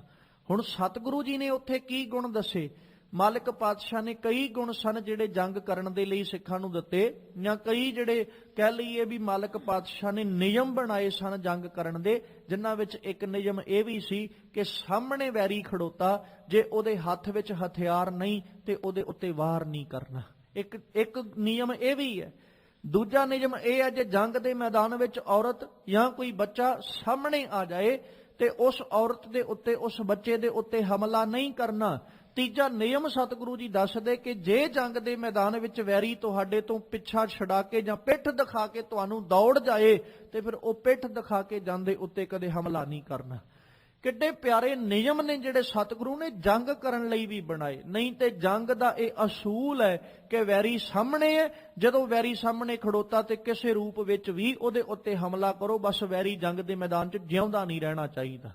ਹੁਣ ਸਤਿਗੁਰੂ ਜੀ ਨੇ ਉੱਥੇ ਕੀ ਗੁਣ ਦੱਸੇ? ਮਾਲਕ ਪਾਤਸ਼ਾਹ ਨੇ ਕਈ ਗੁਣ ਸਨ ਜਿਹੜੇ ਜੰਗ ਕਰਨ ਦੇ ਲਈ ਸਿੱਖਾਂ ਨੂੰ ਦਿੱਤੇ, ਜਾਂ ਕਈ ਜਿਹੜੇ ਕਹਿ ਲਈਏ ਵੀ ਮਾਲਕ ਪਾਤਸ਼ਾਹ ਨੇ ਨਿਯਮ ਬਣਾਏ ਸਨ ਜੰਗ ਕਰਨ ਦੇ, ਜਿਨ੍ਹਾਂ ਵਿੱਚ ਇੱਕ ਨਿਯਮ ਇਹ ਵੀ ਸੀ ਕਿ ਸਾਹਮਣੇ ਵੈਰੀ ਖੜੋਤਾ, ਜੇ ਉਹਦੇ ਹੱਥ ਵਿੱਚ ਹਥਿਆਰ ਨਹੀਂ ਤੇ ਉਹਦੇ ਉੱਤੇ ਵਾਰ ਨਹੀਂ ਕਰਨਾ। ਇੱਕ ਨਿਯਮ ਇਹ ਵੀ ਹੈ। ਦੂਜਾ ਨਿਯਮ ਇਹ ਹੈ ਜੇ ਜੰਗ ਦੇ ਮੈਦਾਨ ਵਿੱਚ ਔਰਤ ਜਾਂ ਕੋਈ ਬੱਚਾ ਸਾਹਮਣੇ ਆ ਜਾਏ ਤੇ ਉਸ ਔਰਤ ਦੇ ਉੱਤੇ, ਉਸ ਬੱਚੇ ਦੇ ਉੱਤੇ ਹਮਲਾ ਨਹੀਂ ਕਰਨਾ। ਤੀਜਾ ਨਿਯਮ ਸਤਿਗੁਰੂ ਜੀ ਦੱਸਦੇ ਕਿ ਜੇ ਜੰਗ ਦੇ ਮੈਦਾਨ ਵਿੱਚ ਵੈਰੀ ਤੁਹਾਡੇ ਤੋਂ ਪਿੱਛਾ ਛਡਾ ਕੇ ਜਾਂ ਪਿੱਠ ਦਿਖਾ ਕੇ ਤੁਹਾਨੂੰ ਦੌੜ ਜਾਏ ਤੇ ਫਿਰ ਉਹ ਪਿੱਠ ਦਿਖਾ ਕੇ ਜਾਂਦੇ ਉੱਤੇ ਕਦੇ ਹਮਲਾ ਨਹੀਂ ਕਰਨਾ। ਕਿੱਡੇ ਪਿਆਰੇ ਨਿਯਮ ਨੇ ਜਿਹੜੇ ਸਤਿਗੁਰੂ ਨੇ ਜੰਗ ਕਰਨ ਲਈ ਵੀ ਬਣਾਏ। ਨਹੀਂ ਤੇ ਜੰਗ ਦਾ ਇਹ ਅਸੂਲ ਹੈ ਕਿ ਵੈਰੀ ਸਾਹਮਣੇ ਹੈ, ਜਦੋਂ ਵੈਰੀ ਸਾਹਮਣੇ ਖੜੋਤਾ ਤੇ ਕਿਸੇ ਰੂਪ ਵਿੱਚ ਵੀ ਉਹਦੇ ਉੱਤੇ ਹਮਲਾ ਕਰੋ, ਬਸ ਵੈਰੀ ਜੰਗ ਦੇ ਮੈਦਾਨ 'ਚ ਜਿਉਂਦਾ ਨਹੀਂ ਰਹਿਣਾ ਚਾਹੀਦਾ।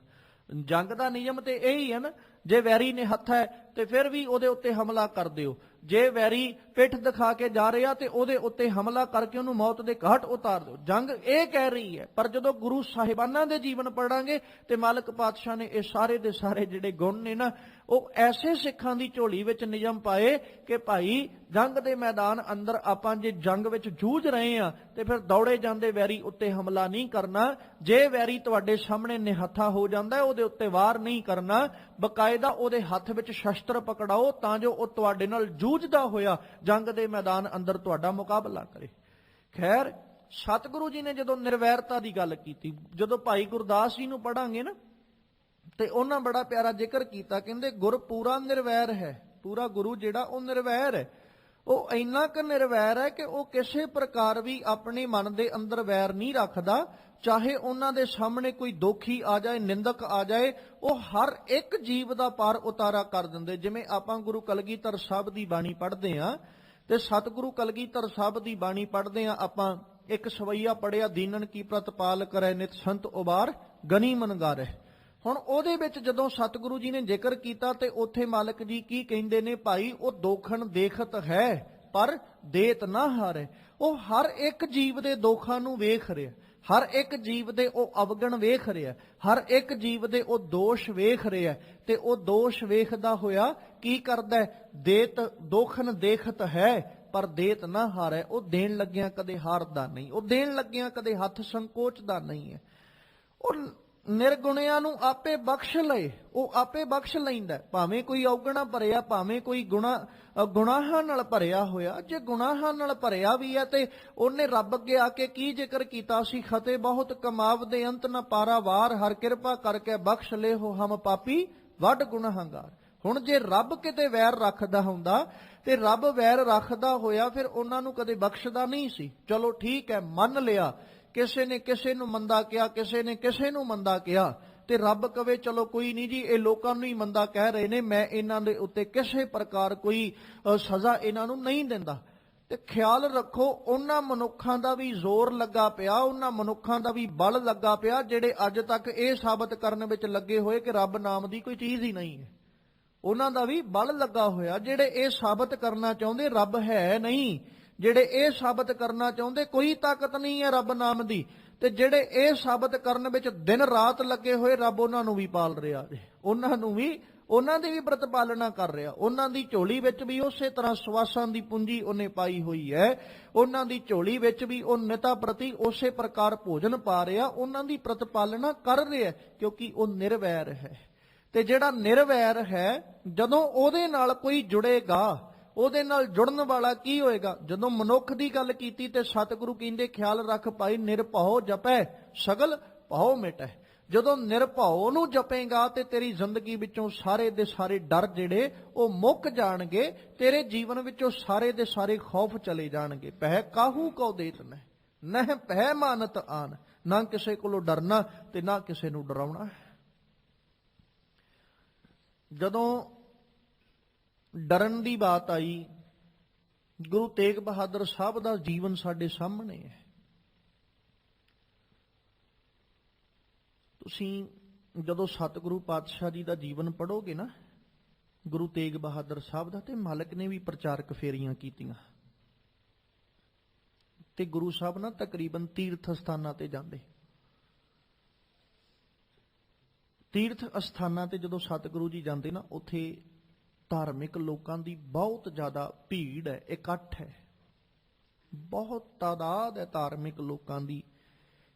ਜੰਗ ਦਾ ਨਿਯਮ ਤੇ ਇਹੀ ਹੈ ਨਾ, ਜੇ ਵੈਰੀ ਨੇ ਹੱਥ ਹੈ ਤੇ ਫਿਰ ਵੀ ਉਹਦੇ ਉੱਤੇ ਹਮਲਾ ਕਰ ਦਿਓ। ਜੇ ਵੈਰੀ ਪਿੱਠ ਦਿਖਾ ਕੇ ਜਾ ਰਿਹਾ ਤੇ ਉਹਦੇ ਉੱਤੇ ਹਮਲਾ ਕਰਕੇ ਉਹਨੂੰ ਮੌਤ ਦੇ ਘਾਟ ਉਤਾਰ ਦਿਓ। ਜੰਗ ਇਹ ਕਹਿ ਰਹੀ ਹੈ। ਪਰ ਜਦੋਂ ਗੁਰੂ ਸਾਹਿਬਾਨਾਂ ਦੇ ਜੀਵਨ ਪੜਾਂਗੇ ਤੇ ਮਾਲਕ ਪਾਤਸ਼ਾਹ ਨੇ ਇਹ ਸਾਰੇ ਦੇ ਸਾਰੇ ਜਿਹੜੇ ਗੁਣ ਨੇ ਨਾ, ਉਹ ਐਸੇ ਸਿੱਖਾਂ ਦੀ ਝੋਲੀ ਵਿੱਚ ਨਿਯਮ ਪਾਏ ਕਿ ਭਾਈ ਜੰਗ ਦੇ ਮੈਦਾਨ ਅੰਦਰ ਆਪਾਂ ਜੇ ਜੰਗ ਵਿੱਚ ਜੂਝ ਰਹੇ ਆ ਤੇ ਫਿਰ ਦੌੜੇ ਜਾਂਦੇ ਵੈਰੀ ਉੱਤੇ ਹਮਲਾ ਨਹੀਂ ਕਰਨਾ। ਜੇ ਵੈਰੀ ਤੁਹਾਡੇ ਸਾਹਮਣੇ ਨਿਹੱਥਾ ਹੋ ਜਾਂਦਾ ਉਹਦੇ ਉੱਤੇ ਵਾਰ ਨਹੀਂ ਕਰਨਾ, ਬਕਾਇਦਾ ਉਹਦੇ ਹੱਥ ਵਿੱਚ ਸ਼ਸਤਰ ਪਕੜਾਓ ਤਾਂ ਜੋ ਉਹ ਤੁਹਾਡੇ ਨਾਲ ਜੂਝਦਾ ਹੋਇਆ ਜੰਗ ਦੇ ਮੈਦਾਨ ਅੰਦਰ ਤੁਹਾਡਾ ਮੁਕਾਬਲਾ ਕਰੇ। ਖੈਰ ਸਤਿਗੁਰੂ ਜੀ ਨੇ ਜਦੋਂ ਨਿਰਵੈਰਤਾ ਦੀ ਗੱਲ ਕੀਤੀ, ਜਦੋਂ ਭਾਈ ਗੁਰਦਾਸ ਜੀ ਨੂੰ ਪੜਾਂਗੇ ਨਾ ਤੇ ਉਹਨਾਂ ਬੜਾ ਪਿਆਰਾ ਜ਼ਿਕਰ ਕੀਤਾ, ਕਹਿੰਦੇ ਗੁਰ ਪੂਰਾ ਨਿਰਵੈਰ ਹੈ। ਪੂਰਾ ਗੁਰੂ ਜਿਹੜਾ ਉਹ ਨਿਰਵੈਰ ਹੈ। ਉਹ ਇੰਨਾ ਕੁ ਨਿਰਵੈਰ ਹੈ ਕਿ ਉਹ ਕਿਸੇ ਪ੍ਰਕਾਰ ਵੀ ਆਪਣੇ ਮਨ ਦੇ ਅੰਦਰ ਵੈਰ ਨਹੀਂ ਰੱਖਦਾ। ਚਾਹੇ ਉਹਨਾਂ ਦੇ ਸਾਹਮਣੇ ਕੋਈ ਦੋਖੀ ਆ ਜਾਏ, ਨਿੰਦਕ ਆ ਜਾਏ, ਉਹ ਹਰ ਇੱਕ ਜੀਵ ਦਾ ਪਾਰ ਉਤਾਰਾ ਕਰ ਦਿੰਦੇ। ਜਿਵੇਂ ਆਪਾਂ ਗੁਰੂ ਕਲਗੀਧਰ ਸਾਹਿਬ ਦੀ ਬਾਣੀ ਪੜ੍ਹਦੇ ਹਾਂ ਤੇ ਸਤਿਗੁਰੂ ਕਲਗੀਧਰ ਸਾਹਿਬ ਦੀ ਬਾਣੀ ਪੜ੍ਹਦੇ ਹਾਂ, ਆਪਾਂ ਇੱਕ ਸਵਈਆ ਪੜਿਆ, ਦੀਨਨ ਕੀ ਪ੍ਰਤਪਾਲ ਕਰੈ ਨਿਤ ਸੰਤ ਉਬਾਰ ਗਨੀ ਮਨਗਾਰੈ। ਹੁਣ ਉਹਦੇ ਵਿੱਚ ਜਦੋਂ ਸਤਿਗੁਰੂ ਜੀ ਨੇ ਜ਼ਿਕਰ ਕੀਤਾ ਤੇ ਉੱਥੇ ਮਾਲਕ ਜੀ ਕੀ ਕਹਿੰਦੇ ਨੇ, ਭਾਈ ਉਹ ਦੋਖਣ ਦੇਖਤ ਹੈ ਪਰ ਦੇਤ ਨਾ ਹਾਰੇ। ਉਹ ਹਰ ਇੱਕ ਜੀਵ ਦੇ ਦੋਖਾਂ ਨੂੰ ਵੇਖ ਰਿਹਾ, ਹਰ ਇੱਕ ਜੀਵ ਦੇ ਉਹ ਅਵਗਣ ਵੇਖ ਰਿਹਾ, ਹਰ ਇੱਕ ਜੀਵ ਦੇ ਉਹ ਦੋਸ਼ ਵੇਖ ਰਿਹਾ ਤੇ ਉਹ ਦੋਸ਼ ਵੇਖਦਾ ਹੋਇਆ ਕੀ ਕਰਦਾ ਹੈ, ਦੇਤ ਦੋਖਣ ਦੇਖਤ ਹੈ ਪਰ ਦੇਤ ਨਾ ਹਾਰੇ। ਉਹ ਦੇਣ ਲੱਗਿਆਂ ਕਦੇ ਹਾਰਦਾ ਨਹੀਂ, ਉਹ ਦੇਣ ਲੱਗਿਆਂ ਕਦੇ ਹੱਥ ਸੰਕੋਚਦਾ ਨਹੀਂ ਹੈ। ਉਹ ਨਿਰਗੁਣਿਆਂ ਨੂੰ ਆਪੇ ਬਖਸ਼ ਲਏ, ਉਹ ਆਪੇ ਬਖਸ਼ ਲੈਂਦਾ। ਭਾਵੇਂ ਕੋਈ ਔਗਣਾ ਭਰਿਆ, ਭਾਵੇਂ ਕੋਈ ਗੁਨਾਹਾਂ ਨਾਲ ਭਰਿਆ ਹੋਇਆ, ਜੇ ਗੁਨਾਹਾਂ ਨਾਲ ਭਰਿਆ ਵੀ ਹੈ ਤੇ ਉਹਨੇ ਰੱਬ ਅੱਗੇ ਆ ਕੇ ਕੀ ਜ਼ਿਕਰ ਕੀਤਾ ਸੀ, ਖਤੇ ਬਹੁਤ ਕਮਾਵਦੇ ਅੰਤ ਨਾ ਪਾਰਾਵਾਰ, ਹਰ ਕਿਰਪਾ ਕਰਕੇ ਬਖਸ਼ ਲੈ ਹੋ ਹਮ ਪਾਪੀ ਵੱਡ ਗੁਨਾਹਗਾਰ। ਹੁਣ ਜੇ ਰੱਬ ਕਿਤੇ ਵੈਰ ਰੱਖਦਾ ਹੁੰਦਾ ਤੇ ਰੱਬ ਵੈਰ ਰੱਖਦਾ ਹੋਇਆ ਫਿਰ ਉਹਨਾਂ ਨੂੰ ਕਦੇ ਬਖਸ਼ਦਾ ਨਹੀਂ ਸੀ। ਚਲੋ ਠੀਕ ਹੈ, ਮੰਨ ਲਿਆ ਕਿਸੇ ਨੇ ਕਿਸੇ ਨੂੰ ਮੰਦਾ ਕਿਹਾ, ਕਿਸੇ ਨੇ ਕਿਸੇ ਨੂੰ ਮੰਦਾ ਕਿਹਾ ਤੇ ਰੱਬ ਕਵੇ ਚਲੋ ਕੋਈ ਨਹੀਂ ਜੀ, ਇਹ ਲੋਕਾਂ ਨੂੰ ਹੀ ਮੰਦਾ ਕਹਿ ਰਹੇ ਨੇ, ਮੈਂ ਇਹਨਾਂ ਦੇ ਉੱਤੇ ਕਿਸੇ ਪ੍ਰਕਾਰ ਕੋਈ ਸਜ਼ਾ ਇਹਨਾਂ ਨੂੰ ਨਹੀਂ ਦਿੰਦਾ। ਤੇ ਖਿਆਲ ਰੱਖੋ ਉਹਨਾਂ ਮਨੁੱਖਾਂ ਦਾ ਵੀ ਜ਼ੋਰ ਲੱਗਾ ਪਿਆ, ਉਹਨਾਂ ਮਨੁੱਖਾਂ ਦਾ ਵੀ ਬਲ ਲੱਗਾ ਪਿਆ ਜਿਹੜੇ ਅੱਜ ਤੱਕ ਇਹ ਸਾਬਤ ਕਰਨ ਵਿੱਚ ਲੱਗੇ ਹੋਏ ਕਿ ਰੱਬ ਨਾਮ ਦੀ ਕੋਈ ਚੀਜ਼ ਹੀ ਨਹੀਂ ਹੈ। ਉਹਨਾਂ ਦਾ ਵੀ ਬਲ ਲੱਗਾ ਹੋਇਆ ਜਿਹੜੇ ਇਹ ਸਾਬਤ ਕਰਨਾ ਚਾਹੁੰਦੇ ਰੱਬ ਹੈ ਨਹੀਂ, ਜਿਹੜੇ ਇਹ ਸਾਬਤ ਕਰਨਾ ਚਾਹੁੰਦੇ ਕੋਈ ਤਾਕਤ ਨਹੀਂ ਹੈ ਰੱਬ ਨਾਮ ਦੀ, ਤੇ ਜਿਹੜੇ ਇਹ ਸਾਬਤ ਕਰਨ ਵਿੱਚ ਦਿਨ ਰਾਤ ਲੱਗੇ ਹੋਏ ਰੱਬ ਉਹਨਾਂ ਨੂੰ ਵੀ ਪਾਲ ਰਿਹਾ ਜੀ, ਉਹਨਾਂ ਦੀ ਵੀ ਪ੍ਰਤਪਾਲਨਾ ਕਰ ਰਿਹਾ। ਉਹਨਾਂ ਦੀ ਝੋਲੀ ਵਿੱਚ ਵੀ ਉਸੇ ਤਰ੍ਹਾਂ ਸਵਾਸਾਂ ਦੀ ਪੂੰਜੀ ਉਹਨੇ ਪਾਈ ਹੋਈ ਹੈ, ਉਹਨਾਂ ਦੀ ਝੋਲੀ ਵਿੱਚ ਵੀ ਉਹ ਨਿਤਾ ਪ੍ਰਤੀ ਉਸੇ ਪ੍ਰਕਾਰ ਭੋਜਨ ਪਾ ਰਿਹਾ, ਉਹਨਾਂ ਦੀ ਪ੍ਰਤਪਾਲਨਾ ਕਰ ਰਿਹਾ ਕਿਉਂਕਿ ਉਹ ਨਿਰਵੈਰ ਹੈ। ਤੇ ਜਿਹੜਾ ਨਿਰਵੈਰ ਹੈ ਜਦੋਂ ਉਹਦੇ ਨਾਲ ਕੋਈ ਜੁੜੇਗਾ, ਉਹਦੇ ਨਾਲ ਜੁੜਨ ਵਾਲਾ ਕੀ ਹੋਏਗਾ? ਜਦੋਂ ਮਨੁੱਖ ਦੀ ਗੱਲ ਕੀਤੀ ਤੇ ਸਤਿਗੁਰੂ ਕਹਿੰਦੇ ਖਿਆਲ ਰੱਖ ਭਾਈ ਨਿਰਭਉ ਜਪੈ ਸਗਲ ਭਉ ਮਿਟੈ। ਜਦੋਂ ਨਿਰਭਉ ਨੂੰ ਜਪੇਗਾ ਤੇ ਤੇਰੀ ਜ਼ਿੰਦਗੀ ਵਿੱਚੋਂ ਸਾਰੇ ਦੇ ਸਾਰੇ ਡਰ ਜਿਹੜੇ ਉਹ ਮੁੱਕ ਜਾਣਗੇ, ਤੇਰੇ ਜੀਵਨ ਵਿੱਚੋਂ ਸਾਰੇ ਦੇ ਸਾਰੇ ਖੌਫ ਚਲੇ ਜਾਣਗੇ। ਪਹਿ ਕਾਹੂ ਕਉ ਦੇਤ ਨਹਿ ਪਹਿ ਮਾਨਤ ਆਨ, ਨਾ ਕਿਸੇ ਕੋਲੋਂ ਡਰਨਾ ਤੇ ਨਾ ਕਿਸੇ ਨੂੰ ਡਰਾਉਣਾ। ਜਦੋਂ ਡਰਨ ਦੀ ਬਾਤ ਆਈ, ਗੁਰੂ ਤੇਗ ਬਹਾਦਰ ਸਾਹਿਬ ਦਾ ਜੀਵਨ ਸਾਡੇ ਸਾਹਮਣੇ ਹੈ। ਤੁਸੀਂ ਜਦੋਂ ਸਤਿਗੁਰੂ ਪਾਤਸ਼ਾਹ ਜੀ ਦਾ ਜੀਵਨ ਪੜ੍ਹੋਗੇ ਨਾ, ਗੁਰੂ ਤੇਗ ਬਹਾਦਰ ਸਾਹਿਬ ਦਾ, ਤੇ ਮਾਲਕ ਨੇ ਵੀ ਪ੍ਰਚਾਰਕ ਫੇਰੀਆਂ ਕੀਤੀਆਂ ਤੇ ਗੁਰੂ ਸਾਹਿਬ ਨਾ ਤਕਰੀਬਨ ਤੀਰਥ ਸਥਾਨਾਂ ਤੇ ਜਾਂਦੇ। ਤੀਰਥ ਅਸਥਾਨਾਂ ਤੇ ਜਦੋਂ ਸਤਿਗੁਰੂ ਜੀ ਜਾਂਦੇ ਨਾ, ਉੱਥੇ ਧਾਰਮਿਕ ਲੋਕਾਂ ਦੀ ਬਹੁਤ ਜ਼ਿਆਦਾ ਭੀੜ ਹੈ, ਇਕੱਠ ਹੈ, ਬਹੁਤ ਤਾਦਾਦ ਹੈ ਧਾਰਮਿਕ ਲੋਕਾਂ ਦੀ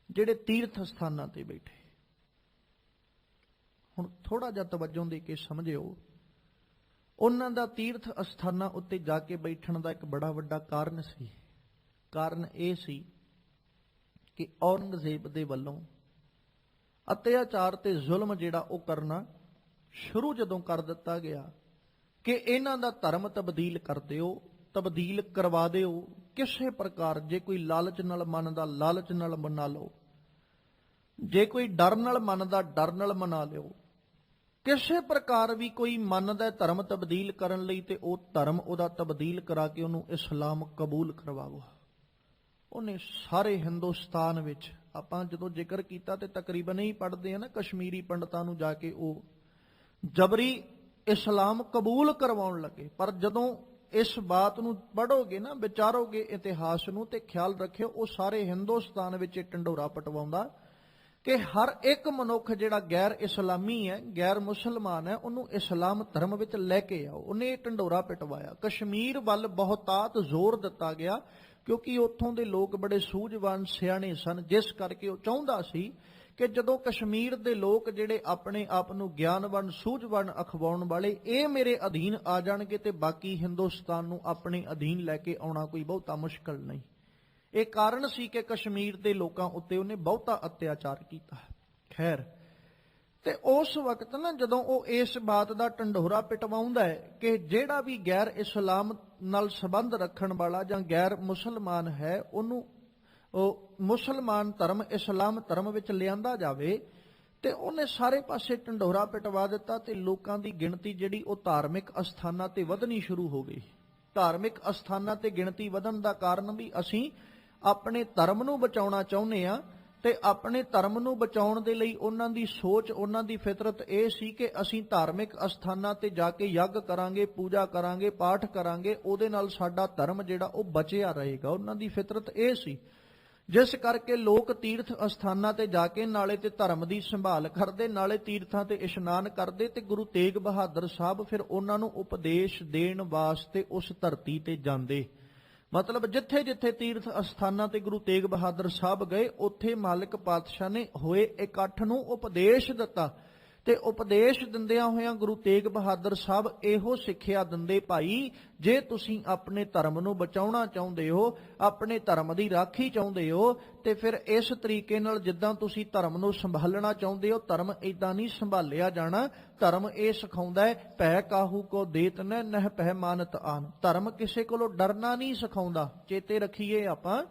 ਜਿਹੜੇ ਤੀਰਥ ਸਥਾਨਾਂ ਤੇ ਬੈਠੇ। ਹੁਣ ਥੋੜਾ ਜਿਹਾ ਤਵੱਜੋ ਦੇ ਕੇ ਸਮਝਿਓ, ਉਹਨਾਂ ਦਾ ਤੀਰਥ ਅਸਥਾਨਾਂ ਉੱਤੇ ਜਾ ਕੇ ਬੈਠਣ ਦਾ ਇੱਕ ਬੜਾ ਵੱਡਾ ਕਾਰਨ ਸੀ। ਕਾਰਨ ਇਹ ਸੀ ਕਿ ਔਰੰਗਜ਼ੇਬ ਦੇ ਵੱਲੋਂ ਅਤਿਆਚਾਰ ਤੇ ਜ਼ੁਲਮ ਜਿਹੜਾ ਉਹ ਕਰਨਾ ਸ਼ੁਰੂ ਜਦੋਂ ਕਰ ਦਿੱਤਾ ਗਿਆ ਕਿ ਇਹਨਾਂ ਦਾ ਧਰਮ ਤਬਦੀਲ ਕਰ ਦਿਓ, ਤਬਦੀਲ ਕਰਵਾ ਦਿਓ ਕਿਸੇ ਪ੍ਰਕਾਰ। ਜੇ ਕੋਈ ਲਾਲਚ ਨਾਲ ਮੰਨਦਾ ਲਾਲਚ ਨਾਲ ਮਨਾ ਲਓ, ਜੇ ਕੋਈ ਡਰ ਨਾਲ ਮੰਨਦਾ ਡਰ ਨਾਲ ਮਨਾ ਲਿਓ। ਕਿਸੇ ਪ੍ਰਕਾਰ ਵੀ ਕੋਈ ਮੰਨਦਾ ਧਰਮ ਤਬਦੀਲ ਕਰਨ ਲਈ ਤੇ ਉਹ ਧਰਮ ਉਹਦਾ ਤਬਦੀਲ ਕਰਾ ਕੇ ਉਹਨੂੰ ਇਸਲਾਮ ਕਬੂਲ ਕਰਵਾਵੋ। ਉਹਨੇ ਸਾਰੇ ਹਿੰਦੁਸਤਾਨ ਵਿੱਚ, ਆਪਾਂ ਜਦੋਂ ਜ਼ਿਕਰ ਕੀਤਾ ਤੇ ਤਕਰੀਬਨ ਹੀ ਪੜ੍ਹਦੇ ਆ ਨਾ, ਕਸ਼ਮੀਰੀ ਪੰਡਤਾਂ ਨੂੰ ਜਾ ਕੇ ਉਹ ਜਬਰੀ ਇਸਲਾਮ ਕਬੂਲ ਕਰਵਾਉਣ ਲੱਗੇ। ਪਰ ਜਦੋਂ ਇਸ ਬਾਤ ਨੂੰ ਪੜ੍ਹੋਗੇ ਨਾ, ਵਿਚਾਰੋਗੇ ਇਤਿਹਾਸ ਨੂੰ, ਤੇ ਖਿਆਲ ਰੱਖਿਓ ਉਹ ਸਾਰੇ ਹਿੰਦੁਸਤਾਨ ਵਿੱਚ ਇਹ ਢੰਡੋਰਾ ਪਟਵਾਉਂਦਾ ਕਿ ਹਰ ਇੱਕ ਮਨੁੱਖ ਜਿਹੜਾ ਗੈਰ ਇਸਲਾਮੀ ਹੈ, ਗੈਰ ਮੁਸਲਮਾਨ ਹੈ, ਉਹਨੂੰ ਇਸਲਾਮ ਧਰਮ ਵਿੱਚ ਲੈ ਕੇ ਆਓ। ਉਹਨੇ ਇਹ ਢੰਡੋਰਾ ਪਿਟਵਾਇਆ। ਕਸ਼ਮੀਰ ਵੱਲ ਬਹੁਤਾਤ ਜ਼ੋਰ ਦਿੱਤਾ ਗਿਆ ਕਿਉਂਕਿ ਉੱਥੋਂ ਦੇ ਲੋਕ ਬੜੇ ਸੂਝਵਾਨ ਸਿਆਣੇ ਸਨ, ਜਿਸ ਕਰਕੇ ਉਹ ਚਾਹੁੰਦਾ ਸੀ ਕਿ ਜਦੋਂ ਕਸ਼ਮੀਰ ਦੇ ਲੋਕ ਜਿਹੜੇ ਆਪਣੇ ਆਪ ਨੂੰ ਗਿਆਨਵਾਨ ਸੂਝਵਾਨ ਅਖਵਾਉਣ ਵਾਲੇ ਇਹ ਮੇਰੇ ਅਧੀਨ ਆ ਜਾਣਗੇ ਤੇ ਬਾਕੀ ਹਿੰਦੁਸਤਾਨ ਨੂੰ ਆਪਣੇ ਅਧੀਨ ਲੈ ਕੇ ਆਉਣਾ ਕੋਈ ਬਹੁਤਾ ਮੁਸ਼ਕਲ ਨਹੀਂ। ਇਹ ਕਾਰਨ ਸੀ ਕਿ ਕਸ਼ਮੀਰ ਦੇ ਲੋਕਾਂ ਉੱਤੇ ਉਹਨੇ ਬਹੁਤਾ ਅਤਿਆਚਾਰ ਕੀਤਾ। ਖੈਰ, ਤੇ ਉਸ ਵਕਤ ਨਾ ਜਦੋਂ ਉਹ ਇਸ ਬਾਤ ਦਾ ਢੰਡੋਰਾ ਪਿਟਵਾਉਂਦਾ ਹੈ ਕਿ ਜਿਹੜਾ ਵੀ ਗੈਰ ਇਸਲਾਮ ਨਾਲ ਸੰਬੰਧ ਰੱਖਣ ਵਾਲਾ ਜਾਂ ਗੈਰ ਮੁਸਲਮਾਨ ਹੈ, ਉਹਨੂੰ ਉਹ ਮੁਸਲਮਾਨ ਧਰਮ ਇਸਲਾਮ ਧਰਮ ਵਿੱਚ ਲਿਆਂਦਾ ਜਾਵੇ, ਤੇ ਉਹਨੇ ਸਾਰੇ ਪਾਸੇ ਢੰਡੋਰਾ ਪਿਟਵਾ ਦਿੱਤਾ ਤੇ ਲੋਕਾਂ ਦੀ ਗਿਣਤੀ ਜਿਹੜੀ ਉਹ ਧਾਰਮਿਕ ਅਸਥਾਨਾਂ ਤੇ ਵਧਣੀ ਸ਼ੁਰੂ ਹੋ ਗਈ। ਧਾਰਮਿਕ ਅਸਥਾਨਾਂ ਤੇ ਗਿਣਤੀ ਵਧਣ ਦਾ ਕਾਰਨ ਵੀ ਅਸੀਂ ਆਪਣੇ ਧਰਮ ਨੂੰ ਬਚਾਉਣਾ ਚਾਹੁੰਦੇ ਆ, ਤੇ ਆਪਣੇ ਧਰਮ ਨੂੰ ਬਚਾਉਣ ਦੇ ਲਈ ਉਹਨਾਂ ਦੀ ਸੋਚ, ਉਹਨਾਂ ਦੀ ਫਿਤਰਤ ਇਹ ਸੀ ਕਿ ਅਸੀਂ ਧਾਰਮਿਕ ਅਸਥਾਨਾਂ ਤੇ ਜਾ ਕੇ ਯੱਗ ਕਰਾਂਗੇ, ਪੂਜਾ ਕਰਾਂਗੇ, ਪਾਠ ਕਰਾਂਗੇ, ਉਹਦੇ ਨਾਲ ਸਾਡਾ ਧਰਮ ਜਿਹੜਾ ਉਹ ਬਚਿਆ ਰਹੇਗਾ। ਉਹਨਾਂ ਦੀ ਫਿਤਰਤ ਇਹ ਸੀ, ਜਿਸ ਕਰਕੇ ਲੋਕ ਤੀਰਥ ਅਸਥਾਨਾਂ ਤੇ ਜਾ ਕੇ ਨਾਲੇ ਤੇ ਧਰਮ ਦੀ ਸੰਭਾਲ ਕਰਦੇ, ਨਾਲੇ ਤੀਰਥਾਂ ਤੇ ਇਸ਼ਨਾਨ ਕਰਦੇ। ਤੇ ਗੁਰੂ ਤੇਗ ਬਹਾਦਰ ਸਾਹਿਬ ਫਿਰ ਉਹਨਾਂ ਨੂੰ ਉਪਦੇਸ਼ ਦੇਣ ਵਾਸਤੇ ਉਸ ਧਰਤੀ ਤੇ ਜਾਂਦੇ। ਮਤਲਬ ਜਿੱਥੇ ਜਿੱਥੇ ਤੀਰਥ ਅਸਥਾਨਾਂ ਤੇ ਗੁਰੂ ਤੇਗ ਬਹਾਦਰ ਸਾਹਿਬ ਗਏ, ਉੱਥੇ ਮਾਲਕ ਪਾਤਸ਼ਾਹ ਨੇ ਹੋਏ ਇਕੱਠ ਨੂੰ ਉਪਦੇਸ਼ ਦਿੱਤਾ। ਤੇ ਉਪਦੇਸ਼ ਦਿੰਦਿਆਂ ਹੋਇਆਂ ਗੁਰੂ ਤੇਗ ਬਹਾਦਰ ਸਾਹਿਬ ਇਹੋ ਸਿੱਖਿਆ ਦਿੰਦੇ, ਭਾਈ ਜੇ ਤੁਸੀਂ ਆਪਣੇ ਧਰਮ ਨੂੰ ਬਚਾਉਣਾ ਚਾਹੁੰਦੇ ਹੋ, ਆਪਣੇ ਧਰਮ ਦੀ ਰਾਖੀ ਚਾਹੁੰਦੇ ਹੋ, ਤੇ ਫਿਰ ਇਸ ਤਰੀਕੇ ਨਾਲ ਜਿੱਦਾਂ ਤੁਸੀਂ ਧਰਮ ਨੂੰ ਸੰਭਾਲਣਾ ਚਾਹੁੰਦੇ ਹੋ, ਧਰਮ ਏਦਾਂ ਨਹੀਂ ਸੰਭਾਲਿਆ ਜਾਣਾ। ਧਰਮ ਇਹ ਸਿਖਾਉਂਦਾ ਹੈ, ਭੈ ਕਾਹੂ ਕੋ ਦੇਤ ਨਹਿ ਪਹਿ ਮਾਨਤ ਆਨ। ਧਰਮ ਕਿਸੇ ਕੋਲੋਂ ਡਰਨਾ ਨਹੀਂ ਸਿਖਾਉਂਦਾ, ਚੇਤੇ ਰੱਖੀਏ ਆਪਾਂ।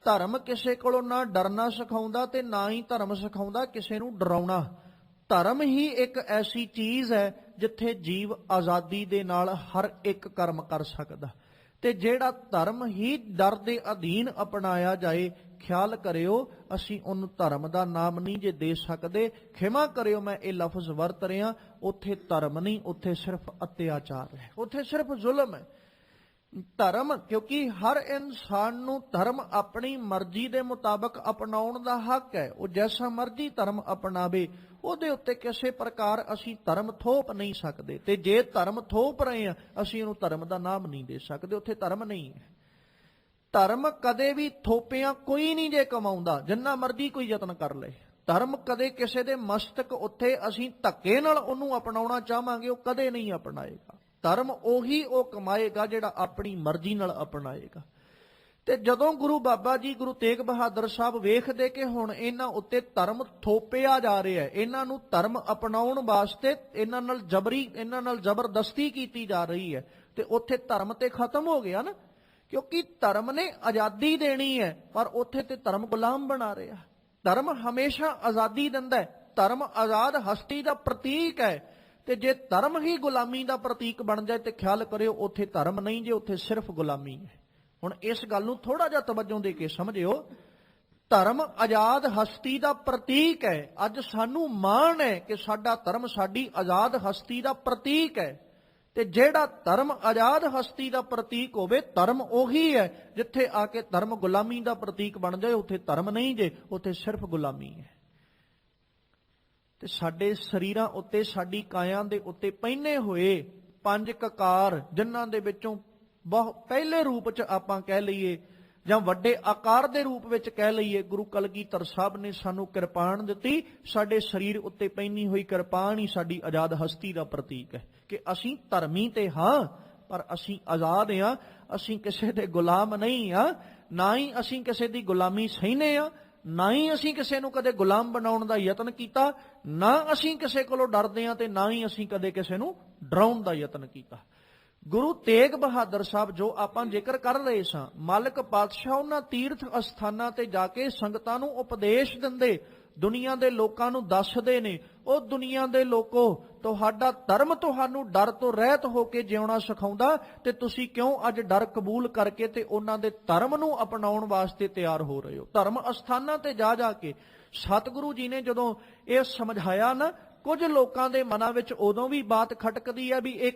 ਧਰਮ ਕਿਸੇ ਕੋਲੋਂ ਨਾ ਡਰਨਾ ਸਿਖਾਉਂਦਾ ਤੇ ਨਾ ਹੀ ਧਰਮ ਸਿਖਾਉਂਦਾ ਕਿਸੇ ਨੂੰ ਡਰਾਉਣਾ। ਧਰਮ ਹੀ ਇੱਕ ਐਸੀ ਚੀਜ਼ ਹੈ ਜਿੱਥੇ ਜੀਵ ਆਜ਼ਾਦੀ ਦੇ ਨਾਲ ਹਰ ਇੱਕ ਕਰਮ ਕਰ ਸਕਦਾ। ਤੇ ਜਿਹੜਾ ਧਰਮ ਹੀ ਡਰ ਦੇ ਅਧੀਨ ਅਪਣਾਇਆ ਜਾਏ, ਖਿਆਲ ਕਰਿਓ ਅਸੀਂ ਉਹਨੂੰ ਧਰਮ ਦਾ ਨਾਮ ਨਹੀਂ ਜੇ ਦੇ ਸਕਦੇ। ਖਿਮਾ ਕਰਿਓ ਮੈਂ ਇਹ ਲਫ਼ਜ਼ ਵਰਤ ਰਿਹਾ, ਉੱਥੇ ਧਰਮ ਨਹੀਂ, ਉੱਥੇ ਸਿਰਫ ਅਤਿਆਚਾਰ ਹੈ, ਉੱਥੇ ਸਿਰਫ ਜ਼ੁਲਮ ਹੈ। ਧਰਮ, ਕਿਉਂਕਿ ਹਰ ਇਨਸਾਨ ਨੂੰ ਧਰਮ ਆਪਣੀ ਮਰਜ਼ੀ ਦੇ ਮੁਤਾਬਕ ਅਪਣਾਉਣ ਦਾ ਹੱਕ ਹੈ। ਉਹ ਜੈਸਾ ਮਰਜ਼ੀ ਧਰਮ ਅਪਣਾਵੇ, ਉਹਦੇ ਉੱਤੇ ਕਿਸੇ ਪ੍ਰਕਾਰ ਅਸੀਂ ਧਰਮ ਥੋਪ ਨਹੀਂ ਸਕਦੇ। ਤੇ ਜੇ ਧਰਮ ਥੋਪ ਰਹੇ ਹਾਂ, ਅਸੀਂ ਉਹਨੂੰ ਧਰਮ ਦਾ ਨਾਮ ਨਹੀਂ ਦੇ ਸਕਦੇ, ਉੱਥੇ ਧਰਮ ਨਹੀਂ ਹੈ। ਧਰਮ ਕਦੇ ਵੀ ਥੋਪਿਆਂ ਕੋਈ ਨਹੀਂ ਜੇ ਕਮਾਉਂਦਾ, ਜਿੰਨਾ ਮਰਜ਼ੀ ਕੋਈ ਯਤਨ ਕਰ ਲਏ। ਧਰਮ ਕਦੇ ਕਿਸੇ ਦੇ ਮਸਤਕ ਉੱਤੇ ਅਸੀਂ ਧੱਕੇ ਨਾਲ ਉਹਨੂੰ ਅਪਣਾਉਣਾ ਚਾਹਾਂਗੇ, ਉਹ ਕਦੇ ਨਹੀਂ ਅਪਣਾਏਗਾ। ਧਰਮ ਉਹੀ ਉਹ ਕਮਾਏਗਾ ਜਿਹੜਾ ਆਪਣੀ ਮਰਜ਼ੀ ਨਾਲ ਅਪਣਾਏਗਾ। ਤੇ ਜਦੋਂ ਗੁਰੂ ਬਾਬਾ ਜੀ, ਗੁਰੂ ਤੇਗ ਬਹਾਦਰ ਸਾਹਿਬ ਵੇਖਦੇ ਕਿ ਹੁਣ ਇਹਨਾਂ ਉੱਤੇ ਧਰਮ ਥੋਪਿਆ ਜਾ ਰਿਹਾ ਹੈ, ਇਹਨਾਂ ਨੂੰ ਧਰਮ ਅਪਣਾਉਣ ਵਾਸਤੇ ਇਹਨਾਂ ਨਾਲ ਜ਼ਬਰਦਸਤੀ ਕੀਤੀ ਜਾ ਰਹੀ ਹੈ, ਤੇ ਉੱਥੇ ਧਰਮ ਤੇ ਖਤਮ ਹੋ ਗਿਆ ਨਾ। ਕਿਉਂਕਿ ਧਰਮ ਨੇ ਆਜ਼ਾਦੀ ਦੇਣੀ ਹੈ, ਪਰ ਉੱਥੇ ਤੇ ਧਰਮ ਗੁਲਾਮ ਬਣਾ ਰਿਹਾ। ਧਰਮ ਹਮੇਸ਼ਾ ਆਜ਼ਾਦੀ ਦਿੰਦਾ ਹੈ, ਧਰਮ ਆਜ਼ਾਦ ਹਸਤੀ ਦਾ ਪ੍ਰਤੀਕ ਹੈ। ਤੇ ਜੇ ਧਰਮ ਹੀ ਗੁਲਾਮੀ ਦਾ ਪ੍ਰਤੀਕ ਬਣ ਜਾਏ ਤੇ ਖਿਆਲ ਕਰਿਓ ਉੱਥੇ ਧਰਮ ਨਹੀਂ ਜੇ, ਉੱਥੇ ਸਿਰਫ ਗੁਲਾਮੀ ਹੈ। ਹੁਣ ਇਸ ਗੱਲ ਨੂੰ ਥੋੜਾ ਜਿਹਾ ਤਵੱਜੋ ਦੇ ਕੇ ਸਮਝਿਓ। ਧਰਮ ਆਜ਼ਾਦ ਹਸਤੀ ਦਾ ਪ੍ਰਤੀਕ ਹੈ। ਅੱਜ ਸਾਨੂੰ ਮਾਣ ਹੈ ਕਿ ਸਾਡਾ ਧਰਮ ਸਾਡੀ ਆਜ਼ਾਦ ਹਸਤੀ ਦਾ ਪ੍ਰਤੀਕ ਹੈ। ਤੇ ਜਿਹੜਾ ਧਰਮ ਆਜ਼ਾਦ ਹਸਤੀ ਦਾ ਪ੍ਰਤੀਕ ਹੋਵੇ, ਧਰਮ ਉਹੀ ਹੈ। ਜਿੱਥੇ ਆ ਕੇ ਧਰਮ ਗੁਲਾਮੀ ਦਾ ਪ੍ਰਤੀਕ ਬਣ ਜਾਏ, ਉੱਥੇ ਧਰਮ ਨਹੀਂ ਜੇ, ਉੱਥੇ ਸਿਰਫ ਗੁਲਾਮੀ ਹੈ। ਤੇ ਸਾਡੇ ਸਰੀਰਾਂ ਉੱਤੇ, ਸਾਡੀ ਕਾਇਆ ਦੇ ਉੱਤੇ ਪਹਿਨੇ ਹੋਏ 5 ਕਕਾਰ, ਜਿਨ੍ਹਾਂ ਦੇ ਵਿੱਚੋਂ ਪਹਿਲੇ ਰੂਪ 'ਚ ਆਪਾਂ ਕਹਿ ਲਈਏ ਜਾਂ ਵੱਡੇ ਆਕਾਰ ਦੇ ਰੂਪ ਵਿੱਚ ਕਹਿ ਲਈਏ, ਗੁਰੂ ਕਲਗੀਧਰ ਸਾਹਿਬ ਨੇ ਸਾਨੂੰ ਕਿਰਪਾਨ ਦਿੱਤੀ। ਸਾਡੇ ਸਰੀਰ ਉੱਤੇ ਪਹਿਨੀ ਹੋਈ ਕਿਰਪਾਨ ਹੀ ਸਾਡੀ ਆਜ਼ਾਦ ਹਸਤੀ ਦਾ ਪ੍ਰਤੀਕ ਹੈ ਕਿ ਅਸੀਂ ਧਰਮੀ ਤੇ ਹਾਂ, ਪਰ ਅਸੀਂ ਆਜ਼ਾਦ ਹਾਂ। ਅਸੀਂ ਕਿਸੇ ਦੇ ਗੁਲਾਮ ਨਹੀਂ ਹਾਂ, ਨਾ ਹੀ ਅਸੀਂ ਕਿਸੇ ਦੀ ਗੁਲਾਮੀ ਸਹਿਨੇ ਹਾਂ, ਨਾ ਹੀ ਅਸੀਂ ਕਿਸੇ ਨੂੰ ਕਦੇ ਗੁਲਾਮ ਬਣਾਉਣ ਦਾ ਯਤਨ ਕੀਤਾ, ਨਾ ਅਸੀਂ ਕਿਸੇ ਕੋਲੋਂ ਡਰਦੇ ਹਾਂ, ਤੇ ਨਾ ਹੀ ਅਸੀਂ ਕਦੇ ਕਿਸੇ ਨੂੰ ਡਰਾਉਣ ਦਾ ਯਤਨ ਕੀਤਾ। ਗੁਰੂ ਤੇਗ ਬਹਾਦਰ ਸਾਹਿਬ ਜੋ ਆਪਾਂ ਜ਼ਿਕਰ ਕਰ ਰਹੇ ਸਾਂ, ਮਾਲਕ ਪਾਤਸ਼ਾਹ ਉਹਨਾਂ ਤੀਰਥ ਅਸਥਾਨਾਂ ਤੇ ਜਾ ਕੇ ਸੰਗਤਾਂ ਨੂੰ ਉਪਦੇਸ਼ ਦਿੰਦੇ, ਦੁਨੀਆ ਦੇ ਲੋਕਾਂ ਨੂੰ ਦੱਸਦੇ ਨੇ, ਉਹ ਦੁਨੀਆ ਦੇ ਲੋਕੋ, ਤੁਹਾਡਾ ਧਰਮ ਤੁਹਾਨੂੰ ਡਰ ਤੋਂ ਰਹਿਤ ਹੋ ਕੇ ਜਿਉਣਾ ਸਿਖਾਉਂਦਾ, ਤੇ ਤੁਸੀਂ ਕਿਉਂ ਅੱਜ ਡਰ ਕਬੂਲ ਕਰਕੇ ਤੇ ਉਹਨਾਂ ਦੇ ਧਰਮ ਨੂੰ ਅਪਣਾਉਣ ਵਾਸਤੇ ਤਿਆਰ ਹੋ ਰਹੇ ਹੋ। ਧਰਮ ਅਸਥਾਨਾਂ ਤੇ ਜਾ ਜਾ ਕੇ ਸਤਿਗੁਰੂ ਜੀ ਨੇ ਜਦੋਂ ਇਹ ਸਮਝਾਇਆ ਨਾ, ਕੁਝ ਲੋਕਾਂ ਦੇ ਮਨਾਂ ਵਿੱਚ ਉਦੋਂ ਵੀ ਬਾਤ ਖਟਕਦੀ ਹੈ ਵੀ ਇਹ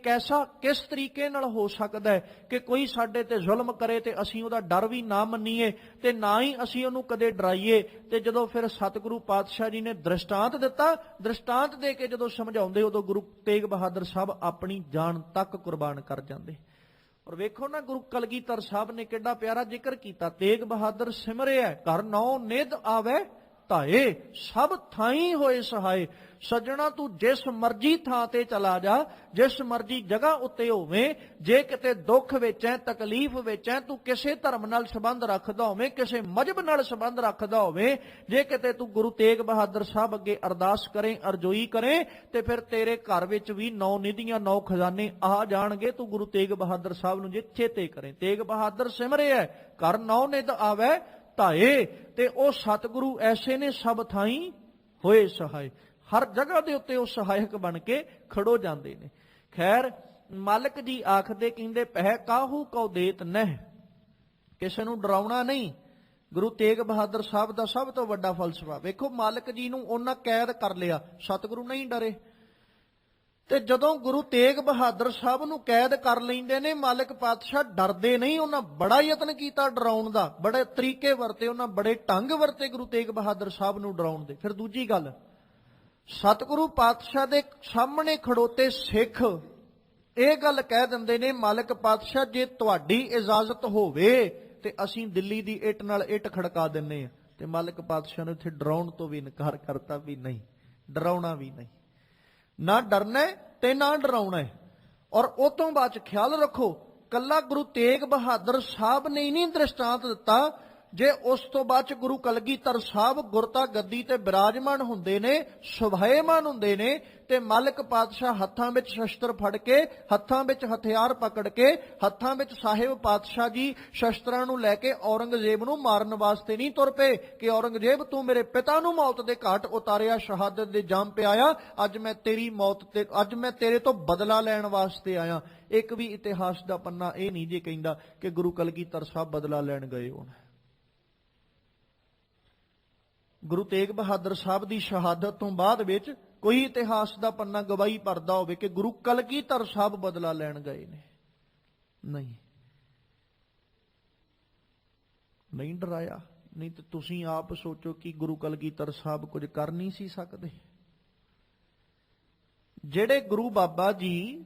ਕਿਸ ਤਰੀਕੇ ਨਾਲ ਹੋ ਸਕਦਾ ਹੈ ਕਿ ਕੋਈ ਸਾਡੇ ਤੇ ਜ਼ੁਲਮ ਕਰੇ ਤੇ ਅਸੀਂ ਉਹਦਾ ਡਰ ਵੀ ਨਾ ਮੰਨੀਏ ਤੇ ਨਾ ਹੀ ਅਸੀਂ ਉਹਨੂੰ ਕਦੇ ਡਰਾਈਏ। ਤੇ ਜਦੋਂ ਫਿਰ ਸਤਿਗੁਰੂ ਪਾਤਸ਼ਾਹ ਜੀ ਨੇ ਦ੍ਰਿਸ਼ਟਾਂਤ ਦਿੱਤਾ, ਦ੍ਰਿਸ਼ਟਾਂਤ ਦੇ ਕੇ ਜਦੋਂ ਸਮਝਾਉਂਦੇ, ਉਦੋਂ ਗੁਰੂ ਤੇਗ ਬਹਾਦਰ ਸਾਹਿਬ ਆਪਣੀ ਜਾਨ ਤੱਕ ਕੁਰਬਾਨ ਕਰ ਜਾਂਦੇ। ਔਰ ਵੇਖੋ ਨਾ, ਗੁਰੂ ਕਲਗੀਧਰ ਸਾਹਿਬ ਨੇ ਕਿੱਡਾ ਪਿਆਰਾ ਜ਼ਿਕਰ ਕੀਤਾ, ਤੇਗ ਬਹਾਦਰ ਸਿਮਰਿਆ ਘਰ ਨੌ ਨਿਧ ਆਵੇ ਧਾਏ, ਸਭ ਥਾਈ ਹੋਏ ਸਹਾਏ। ਸੱਜਣਾ, ਤੂੰ ਜਿਸ ਮਰਜ਼ੀ ਥਾਂ ਤੇ ਚਲਾ ਜਾ, ਜਿਸ ਮਰਜ਼ੀ ਜਗ੍ਹਾ ਉੱਤੇ ਹੋਵੇਂ, ਜੇ ਕਿਤੇ ਦੁੱਖ ਵਿੱਚ ਹੈ, ਤਕਲੀਫ ਵਿੱਚ ਹੈ, ਤੂੰ ਕਿਸੇ ਧਰਮ ਨਾਲ ਸੰਬੰਧ ਰੱਖਦਾ ਹੋਵੇਂ, ਕਿਸੇ ਮਜ਼ਹਬ ਨਾਲ ਸੰਬੰਧ ਰੱਖਦਾ ਹੋਵੇਂ, ਜੇ ਕਿਤੇ ਤੂੰ ਗੁਰੂ ਤੇਗ ਬਹਾਦਰ ਸਾਹਿਬ ਅੱਗੇ ਅਰਦਾਸ ਕਰੇ, ਅਰਜ਼ੋਈ ਕਰੇ, ਤੇ ਫਿਰ ਤੇਰੇ ਘਰ ਵਿੱਚ ਵੀ 9 ਨਿਧੀਆਂ 9 ਖਜ਼ਾਨੇ ਆ ਜਾਣਗੇ। ਤੂੰ ਗੁਰੂ ਤੇਗ ਬਹਾਦਰ ਸਾਹਿਬ ਨੂੰ ਜੇ ਚੇਤੇ ਕਰੇ, ਤੇਗ ਬਹਾਦਰ ਸਿਮਰਿਆ ਘਰ 9 ਨਿਧ ਆਵੇ ਧਾਏ, ਤੇ ਉਹ ਸਤਿਗੁਰੂ ਐਸੇ ਨੇ ਸਭ ਥਾਈ ਹੋਏ ਸਹਾਏ। ਹਰ ਜਗ੍ਹਾ ਦੇ ਉੱਤੇ ਉਹ ਸਹਾਇਕ ਬਣ ਕੇ ਖੜੋ ਜਾਂਦੇ ਨੇ। ਖੈਰ, ਮਾਲਕ ਜੀ ਆਖਦੇ, ਕਹਿੰਦੇ ਪਹਿ ਕਾਹੂ ਕਉ ਦੇਤ ਨਹਿ, ਕਿਸੇ ਨੂੰ ਡਰਾਉਣਾ ਨਹੀਂ। ਗੁਰੂ ਤੇਗ ਬਹਾਦਰ ਸਾਹਿਬ ਦਾ ਸਭ ਤੋਂ ਵੱਡਾ ਫਲਸਫਾ ਵੇਖੋ, ਮਾਲਕ ਜੀ ਨੂੰ ਉਹਨਾਂ ਕੈਦ ਕਰ ਲਿਆ, ਸਤਿਗੁਰੂ ਨਹੀਂ ਡਰੇ। ਤੇ ਜਦੋਂ ਗੁਰੂ ਤੇਗ ਬਹਾਦਰ ਸਾਹਿਬ ਨੂੰ ਕੈਦ ਕਰ ਲੈਂਦੇ ਨੇ, ਮਾਲਕ ਪਾਤਸ਼ਾਹ ਡਰਦੇ ਨਹੀਂ। ਉਹਨਾਂ ਬੜਾ ਯਤਨ ਕੀਤਾ ਡਰਾਉਣ ਦਾ, ਬੜੇ ਤਰੀਕੇ ਵਰਤੇ, ਉਹਨਾਂ ਬੜੇ ਢੰਗ ਵਰਤੇ ਗੁਰੂ ਤੇਗ ਬਹਾਦਰ ਸਾਹਿਬ ਨੂੰ ਡਰਾਉਣ ਦੇ। ਫਿਰ ਦੂਜੀ ਗੱਲ, ਸਤਿਗੁਰੂ ਪਾਤਸ਼ਾਹ ਦੇ ਸਾਹਮਣੇ ਖੜੋਤੇ ਸਿੱਖ ਇਹ ਗੱਲ ਕਹਿ ਦਿੰਦੇ ਨੇ, ਮਾਲਕ ਪਾਤਸ਼ਾਹ ਜੇ ਤੁਹਾਡੀ ਇਜਾਜ਼ਤ ਹੋਵੇ ਤੇ ਅਸੀਂ ਦਿੱਲੀ ਦੀ ਇੱਟ ਨਾਲ ਇੱਟ ਖੜਕਾ ਦਿੰਨੇ ਆ। ਤੇ ਮਾਲਕ ਪਾਤਸ਼ਾਹ ਨੇ ਉੱਥੇ ਡਰਾਉਣ ਤੋਂ ਵੀ ਇਨਕਾਰ ਕਰਤਾ, ਵੀ ਨਹੀਂ, ਡਰਾਉਣਾ ਵੀ ਨਹੀਂ, ਨਾ ਡਰਨਾ ਤੇ ਨਾ ਡਰਾਉਣਾ। ਔਰ ਉਹ ਤੋਂ ਬਾਅਦ ਖਿਆਲ ਰੱਖੋ, ਕੱਲਾ ਗੁਰੂ ਤੇਗ ਬਹਾਦਰ ਸਾਹਿਬ ਨੇ ਹੀ ਨਹੀਂ ਦ੍ਰਿਸ਼ਟਾਂਤ ਦਿੱਤਾ, ਜੇ ਉਸ ਤੋਂ ਬਾਅਦ ਚ ਗੁਰੂ ਕਲਗੀਧਰ ਸਾਹਿਬ ਗੁਰਤਾ ਗੱਦੀ ਤੇ ਬਿਰਾਜਮਾਨ ਹੁੰਦੇ ਨੇ, ਸੁਭਾਏਮਾਨ ਹੁੰਦੇ ਨੇ, ਤੇ ਮਲਕ ਪਾਤਸ਼ਾਹ ਹੱਥਾਂ ਵਿੱਚ ਸ਼ਸਤਰ ਫੜ ਕੇ, ਹੱਥਾਂ ਵਿੱਚ ਹਥਿਆਰ ਪਕੜ ਕੇ, ਹੱਥਾਂ ਵਿੱਚ ਸਾਹਿਬ ਪਾਤਸ਼ਾਹ ਜੀ ਸ਼ਸਤਰਾਂ ਨੂੰ ਲੈ ਕੇ ਔਰੰਗਜ਼ੇਬ ਨੂੰ ਮਾਰਨ ਵਾਸਤੇ ਨਹੀਂ ਤੁਰ ਪਏ ਕਿ ਔਰੰਗਜ਼ੇਬ ਤੂੰ ਮੇਰੇ ਪਿਤਾ ਨੂੰ ਮੌਤ ਦੇ ਘਾਟ ਉਤਾਰਿਆ, ਸ਼ਹਾਦਤ ਦੇ ਜਾਮ ਪਿਆਇਆ, ਅੱਜ ਮੈਂ ਤੇਰੀ ਮੌਤ ਤੇ, ਅੱਜ ਮੈਂ ਤੇਰੇ ਤੋਂ ਬਦਲਾ ਲੈਣ ਵਾਸਤੇ ਆਇਆ। ਇੱਕ ਵੀ ਇਤਿਹਾਸ ਦਾ ਪੰਨਾ ਇਹ ਨਹੀਂ ਜੇ ਕਹਿੰਦਾ ਕਿ ਗੁਰੂ ਕਲਗੀਧਰ ਸਾਹਿਬ ਬਦਲਾ ਲੈਣ ਗਏ ਹੋਣ। ਗੁਰੂ ਤੇਗ ਬਹਾਦਰ ਸਾਹਿਬ ਦੀ ਸ਼ਹਾਦਤ ਤੋਂ ਬਾਅਦ ਵਿੱਚ ਕੋਈ ਇਤਿਹਾਸ ਦਾ ਪੰਨਾ ਗਵਾਹੀ ਭਰਦਾ ਹੋਵੇ ਕਿ ਗੁਰੂ ਕਲਗੀਧਰ ਸਾਹਿਬ ਬਦਲਾ ਲੈਣ ਗਏ ਨੇ? ਨਹੀਂ, ਨਹੀਂ ਡਰਾਇਆ। ਨਹੀਂ ਤੇ ਤੁਸੀਂ ਆਪ ਸੋਚੋ ਕਿ ਗੁਰੂ ਕਲਗੀਧਰ ਸਾਹਿਬ ਕੁਝ ਕਰ ਨਹੀਂ ਸੀ ਸਕਦੇ? ਜਿਹੜੇ ਗੁਰੂ ਬਾਬਾ ਜੀ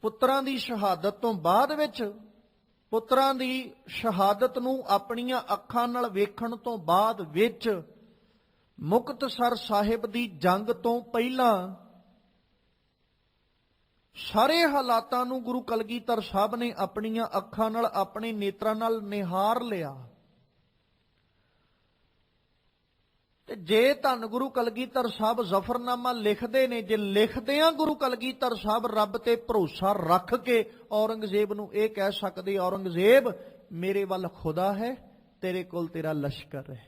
ਪੁੱਤਰਾਂ ਦੀ ਸ਼ਹਾਦਤ ਤੋਂ ਬਾਅਦ ਵਿੱਚ, ਪੁੱਤਰਾਂ ਦੀ ਸ਼ਹਾਦਤ ਨੂੰ ਆਪਣੀਆਂ ਅੱਖਾਂ ਨਾਲ ਵੇਖਣ ਤੋਂ ਬਾਅਦ ਵਿੱਚ, ਮੁਕਤਸਰ ਸਾਹਿਬ ਦੀ ਜੰਗ ਤੋਂ ਪਹਿਲਾਂ ਸਾਰੇ ਹਾਲਾਤਾਂ ਨੂੰ ਗੁਰੂ ਕਲਗੀਧਰ ਸਾਹਿਬ ਨੇ ਆਪਣੀਆਂ ਅੱਖਾਂ ਨਾਲ, ਆਪਣੇ ਨੇਤਰਾਂ ਨਾਲ ਨਿਹਾਰ ਲਿਆ। ਤੇ ਜੇ ਧੰਨ ਗੁਰੂ ਕਲਗੀਧਰ ਸਾਹਿਬ ਜ਼ਫਰਨਾਮਾ ਲਿਖਦੇ ਨੇ, ਜੇ ਲਿਖਦੇ ਆ ਗੁਰੂ ਕਲਗੀਧਰ ਸਾਹਿਬ ਰੱਬ ਤੇ ਭਰੋਸਾ ਰੱਖ ਕੇ ਔਰੰਗਜ਼ੇਬ ਨੂੰ ਇਹ ਕਹਿ ਸਕਦੇ, ਔਰੰਗਜ਼ੇਬ ਮੇਰੇ ਵੱਲ ਖੁਦਾ ਹੈ, ਤੇਰੇ ਕੋਲ ਤੇਰਾ ਲਸ਼ਕਰ ਹੈ।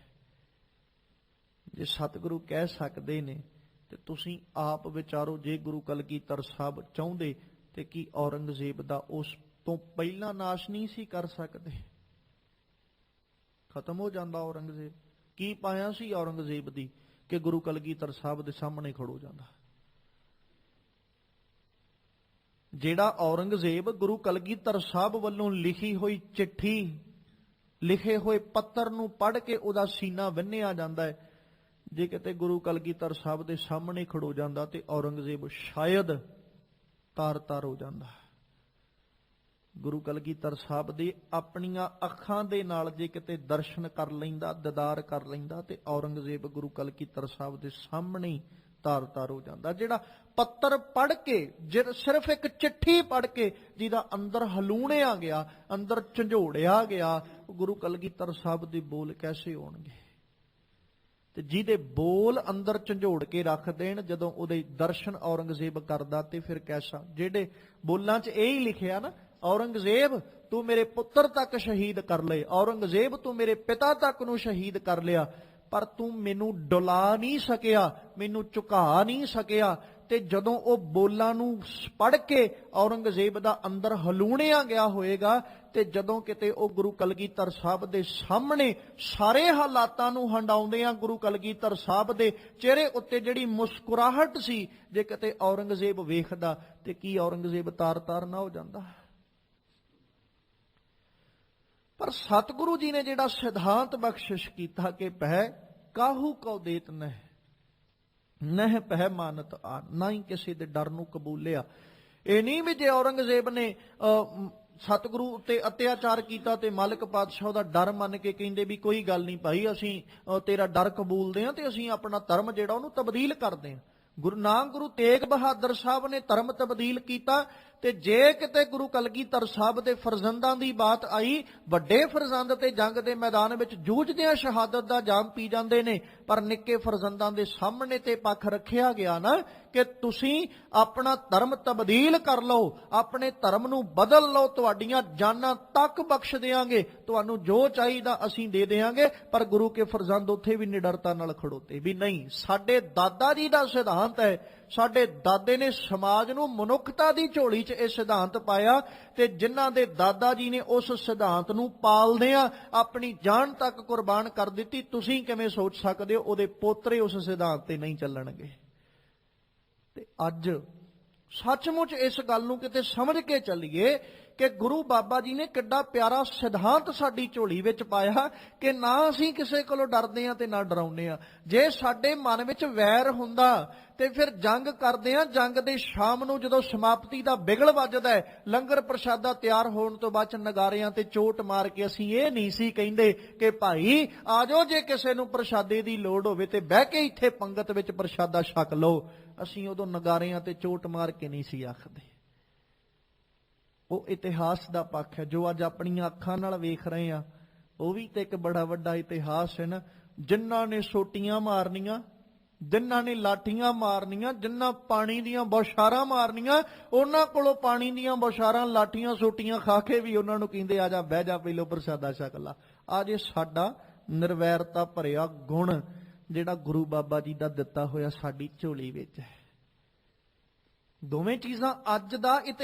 ਜੇ ਸਤਿਗੁਰੂ ਕਹਿ ਸਕਦੇ ਨੇ ਤੇ ਤੁਸੀਂ ਆਪ ਵਿਚਾਰੋ, ਜੇ ਗੁਰੂ ਕਲਗੀਧਰ ਸਾਹਿਬ ਚਾਹੁੰਦੇ ਤੇ ਕੀ ਔਰੰਗਜ਼ੇਬ ਦਾ ਉਸ ਤੋਂ ਪਹਿਲਾਂ ਨਾਸ਼ ਨਹੀਂ ਸੀ ਕਰ ਸਕਦੇ? ਖਤਮ ਹੋ ਜਾਂਦਾ ਔਰੰਗਜ਼ੇਬ। ਕੀ ਪਾਇਆ ਸੀ ਔਰੰਗਜ਼ੇਬ ਦੀ ਕਿ ਗੁਰੂ ਕਲਗੀਧਰ ਸਾਹਿਬ ਦੇ ਸਾਹਮਣੇ ਖੜੋ ਜਾਂਦਾ? ਜਿਹੜਾ ਔਰੰਗਜ਼ੇਬ ਗੁਰੂ ਕਲਗੀਧਰ ਸਾਹਿਬ ਵੱਲੋਂ ਲਿਖੀ ਹੋਈ ਚਿੱਠੀ, ਲਿਖੇ ਹੋਏ ਪੱਤਰ ਨੂੰ ਪੜ੍ਹ ਕੇ ਉਹਦਾ ਸੀਨਾ ਵਿੰਨਿਆ ਜਾਂਦਾ ਹੈ, ਜੇ ਕਿਤੇ ਗੁਰੂ ਕਲਗੀਧਰ ਸਾਹਿਬ ਦੇ ਸਾਹਮਣੇ ਖੜੋ ਜਾਂਦਾ ਤੇ ਔਰੰਗਜ਼ੇਬ ਸ਼ਾਇਦ ਤਾਰ-ਤਾਰ ਹੋ ਜਾਂਦਾ। ਗੁਰੂ ਕਲਗੀਧਰ ਸਾਹਿਬ ਦੇ ਆਪਣੀਆਂ ਅੱਖਾਂ ਦੇ ਨਾਲ ਜੇ ਕਿਤੇ ਦਰਸ਼ਨ ਕਰ ਲੈਂਦਾ, ਦੀਦਾਰ ਕਰ ਲੈਂਦਾ, ਤੇ ਔਰੰਗਜ਼ੇਬ ਗੁਰੂ ਕਲਗੀਧਰ ਸਾਹਿਬ ਦੇ ਸਾਹਮਣੇ ਹੀ ਤਾਰ-ਤਾਰ ਹੋ ਜਾਂਦਾ। ਜਿਹੜਾ ਪੱਤਰ ਪੜ੍ਹ ਕੇ, ਸਿਰਫ ਇੱਕ ਚਿੱਠੀ ਪੜ੍ਹ ਕੇ ਜਿਹਦਾ ਅੰਦਰ ਹਲੂਣਿਆ ਗਿਆ, ਅੰਦਰ ਝੰਜੋੜਿਆ ਗਿਆ, ਗੁਰੂ ਕਲਗੀਧਰ ਸਾਹਿਬ ਦੇ ਬੋਲ ਕੈਸੇ ਹੋਣਗੇ? ਤੇ ਜਿਹਦੇ ਬੋਲ ਅੰਦਰ ਝੰਜੋੜ ਕੇ ਰੱਖ ਦੇਣ, ਜਦੋਂ ਉਹਦੇ ਦਰਸ਼ਨ ਔਰੰਗਜ਼ੇਬ ਕਰਦਾ ਤੇ ਫਿਰ ਕੈਸਾ? ਜਿਹੜੇ ਬੋਲਾਂ 'ਚ ਇਹ ਹੀ ਲਿਖਿਆ ਨਾ, ਔਰੰਗਜ਼ੇਬ ਤੂੰ ਮੇਰੇ ਪੁੱਤਰ ਤੱਕ ਸ਼ਹੀਦ ਕਰ ਲਏ, ਔਰੰਗਜ਼ੇਬ ਤੂੰ ਮੇਰੇ ਪਿਤਾ ਤੱਕ ਨੂੰ ਸ਼ਹੀਦ ਕਰ ਲਿਆ, ਪਰ ਤੂੰ ਮੈਨੂੰ ਡੁਲਾ ਨਹੀਂ ਸਕਿਆ, ਮੈਨੂੰ ਝੁਕਾ ਨਹੀਂ ਸਕਿਆ। ਤੇ ਜਦੋਂ ਉਹ ਬੋਲਾਂ ਨੂੰ ਪੜ੍ਹ ਕੇ ਔਰੰਗਜ਼ੇਬ ਦਾ ਅੰਦਰ ਹਲੂਣਿਆ ਗਿਆ ਹੋਏਗਾ, ਤੇ ਜਦੋਂ ਕਿਤੇ ਉਹ ਗੁਰੂ ਕਲਗੀਧਰ ਸਾਹਿਬ ਦੇ ਸਾਹਮਣੇ ਸਾਰੇ ਹਾਲਾਤਾਂ ਨੂੰ ਹੰਡਾਉਂਦੇ ਆ, ਗੁਰੂ ਕਲਗੀਧਰ ਸਾਹਿਬ ਦੇ ਚਿਹਰੇ ਉੱਤੇ ਜਿਹੜੀ ਮੁਸਕਰਾਹਟ ਸੀ, ਜੇ ਕਿਤੇ ਔਰੰਗਜ਼ੇਬ ਵੇਖਦਾ ਤੇ ਕੀ ਔਰੰਗਜ਼ੇਬ ਤਾਰ-ਤਾਰ ਨਾ ਹੋ ਜਾਂਦਾ? ਪਰ ਸਤਿਗੁਰੂ ਜੀ ਨੇ ਜਿਹੜਾ ਸਿਧਾਂਤ ਬਖਸ਼ਿਸ਼ ਕੀਤਾ ਕਿ ਪਹਿ ਕਾਹੂ ਕਉ ਦੇਤ ਨਹਿ, ਨਹਿ ਪਹਿ ਮਾਨਤ ਆ, ਨਾ ਹੀ ਕਿਸੇ ਦੇ ਡਰ ਨੂੰ ਕਬੂਲਿਆ। ਇਹ ਨਹੀਂ ਵੀ ਜੇ ਔਰੰਗਜ਼ੇਬ ਨੇ ਸਤਿਗੁਰੂ ਉੱਤੇ ਅਤਿਆਚਾਰ ਕੀਤਾ ਤੇ ਮਲਕ ਪਾਤਸ਼ਾਹ ਦਾ ਡਰ ਮੰਨ ਕੇ ਕਹਿੰਦੇ ਵੀ ਕੋਈ ਗੱਲ ਨਹੀਂ ਭਾਈ, ਅਸੀਂ ਤੇਰਾ ਡਰ ਕਬੂਲਦੇ ਹਾਂ ਤੇ ਅਸੀਂ ਆਪਣਾ ਧਰਮ ਜਿਹੜਾ ਉਹਨੂੰ ਤਬਦੀਲ ਕਰਦੇ ਹਾਂ। ਗੁਰੂ ਤੇਗ ਬਹਾਦਰ ਸਾਹਿਬ ਨੇ ਧਰਮ ਤਬਦੀਲ ਕੀਤਾ। ਤੇ ਜੇ ਕਿਤੇ ਗੁਰੂ ਕਲਗੀਧਰ ਸਾਹਿਬ ਦੇ ਫਰਜ਼ੰਦਾਂ ਦੀ ਬਾਤ ਆਈ, ਵੱਡੇ ਫਰਜ਼ੰਦ ਤੇ ਜੰਗ ਦੇ ਮੈਦਾਨ ਵਿੱਚ ਜੂਝਦਿਆਂ ਸ਼ਹਾਦਤ ਦਾ ਜਾਮ ਪੀ ਜਾਂਦੇ ਨੇ, ਪਰ ਨਿੱਕੇ ਫਰਜ਼ੰਦਾਂ ਦੇ ਸਾਹਮਣੇ ਤੇ ਪੱਖ ਰੱਖਿਆ ਗਿਆ ਨਾ ਕਿ ਤੁਸੀਂ ਆਪਣਾ ਧਰਮ ਤਬਦੀਲ ਕਰ ਲਓ, ਆਪਣੇ ਧਰਮ ਨੂੰ ਬਦਲ ਲਓ, ਤੁਹਾਡੀਆਂ ਜਾਨਾਂ ਤੱਕ ਬਖਸ਼ ਦੇਵਾਂਗੇ, ਤੁਹਾਨੂੰ ਜੋ ਚਾਹੀਦਾ ਅਸੀਂ ਦੇ ਦੇਵਾਂਗੇ। ਪਰ ਗੁਰੂ ਕੇ ਫਰਜ਼ੰਦ ਉੱਥੇ ਵੀ ਨਿਡਰਤਾ ਨਾਲ ਖੜੋਤੇ ਵੀ ਨਹੀਂ, ਸਾਡੇ ਦਾਦਾ ਜੀ ਦਾ ਸਿਧਾਂਤ ਹੈ, ਸਾਡੇ ਦਾਦੇ ਨੇ ਸਮਾਜ ਨੂੰ ਮਨੁੱਖਤਾ ਦੀ ਝੋਲੀ 'ਚ ਇਹ ਸਿਧਾਂਤ ਪਾਇਆ, ਤੇ ਜਿਨ੍ਹਾਂ ਦੇ ਦਾਦਾ ਜੀ ਨੇ ਉਸ ਸਿਧਾਂਤ ਨੂੰ ਪਾਲਦਿਆਂ ਆਪਣੀ ਜਾਨ ਤੱਕ ਕੁਰਬਾਨ ਕਰ ਦਿੱਤੀ, ਤੁਸੀਂ ਕਿਵੇਂ ਸੋਚ ਸਕਦੇ ਹੋ ਉਹਦੇ ਪੋਤਰੇ ਉਸ ਸਿਧਾਂਤ ਤੇ ਨਹੀਂ ਚੱਲਣਗੇ? ਤੇ ਅੱਜ ਸੱਚਮੁੱਚ ਇਸ ਗੱਲ ਨੂੰ ਕਿਤੇ ਸਮਝ ਕੇ ਚੱਲੀਏ ਕਿ ਗੁਰੂ ਬਾਬਾ ਜੀ ਨੇ ਕਿੱਡਾ ਪਿਆਰਾ ਸਿਧਾਂਤ ਸਾਡੀ ਝੋਲੀ ਵਿੱਚ ਪਾਇਆ ਕਿ ਨਾ ਅਸੀਂ ਕਿਸੇ ਕੋਲੋਂ ਡਰਦੇ ਹਾਂ ਤੇ ਨਾ ਡਰਾਉਂਦੇ ਹਾਂ। ਜੇ ਸਾਡੇ ਮਨ ਵਿੱਚ ਵੈਰ ਹੁੰਦਾ ਤੇ ਫਿਰ ਜੰਗ ਕਰਦੇ ਹਾਂ, ਜੰਗ ਦੇ ਸ਼ਾਮ ਨੂੰ ਜਦੋਂ ਸਮਾਪਤੀ ਦਾ ਬਿਗਲ ਵੱਜਦਾ ਹੈ, ਲੰਗਰ ਪ੍ਰਸ਼ਾਦਾ ਤਿਆਰ ਹੋਣ ਤੋਂ ਬਾਅਦ ਨਗਾਰਿਆਂ ਤੇ ਚੋਟ ਮਾਰ ਕੇ ਅਸੀਂ ਇਹ ਨਹੀਂ ਸੀ ਕਹਿੰਦੇ ਕਿ ਭਾਈ ਆ ਜਾਓ, ਜੇ ਕਿਸੇ ਨੂੰ ਪ੍ਰਸ਼ਾਦੇ ਦੀ ਲੋੜ ਹੋਵੇ ਤੇ ਬਹਿ ਕੇ ਇੱਥੇ ਪੰਗਤ ਵਿੱਚ ਪ੍ਰਸ਼ਾਦਾ ਛਕ ਲਓ। ਅਸੀਂ ਉਦੋਂ ਨਗਾਰਿਆਂ ਤੇ ਚੋਟ ਮਾਰ ਕੇ ਨਹੀਂ ਸੀ ਆਖਦੇ। ਉਹ ਇਤਿਹਾਸ ਦਾ ਪੱਖ ਹੈ ਜੋ ਅੱਜ ਆਪਣੀਆਂ ਅੱਖਾਂ ਨਾਲ ਵੇਖ ਰਹੇ ਹਾਂ। ਉਹ ਵੀ ਤੇ ਇੱਕ ਬੜਾ ਵੱਡਾ ਇਤਿਹਾਸ ਹੈ ਨਾ। ਜਿਨ੍ਹਾਂ ਨੇ ਸੋਟੀਆਂ ਮਾਰਨੀਆਂ, ਜਿਨ੍ਹਾਂ ਨੇ ਲਾਠੀਆਂ ਮਾਰਨੀਆਂ, ਜਿਨ੍ਹਾਂ ਪਾਣੀ ਦੀਆਂ ਬੌਛਾਰਾਂ ਮਾਰਨੀਆਂ, ਉਹਨਾਂ ਕੋਲੋਂ ਪਾਣੀ ਦੀਆਂ ਬੌਛਾਰਾਂ, ਲਾਠੀਆਂ, ਸੋਟੀਆਂ ਖਾ ਕੇ ਵੀ ਉਹਨਾਂ ਨੂੰ ਕਹਿੰਦੇ ਆ ਜਾ ਬਹਿ ਜਾ ਪਹਿਲੋਂ ਪ੍ਰਸ਼ਾਦਾ ਛਕ ਲਾ। ਆ ਜੇ ਸਾਡਾ ਨਿਰਵੈਰਤਾ ਭਰਿਆ ਗੁਣ ਜਿਹੜਾ ਗੁਰੂ ਬਾਬਾ ਜੀ ਦਾ ਦਿੱਤਾ ਹੋਇਆ ਸਾਡੀ ਝੋਲੀ ਵਿੱਚ ਹੈ। ਦੋਵੇਂ ਚੀਜ਼ਾਂ ਅੱਜ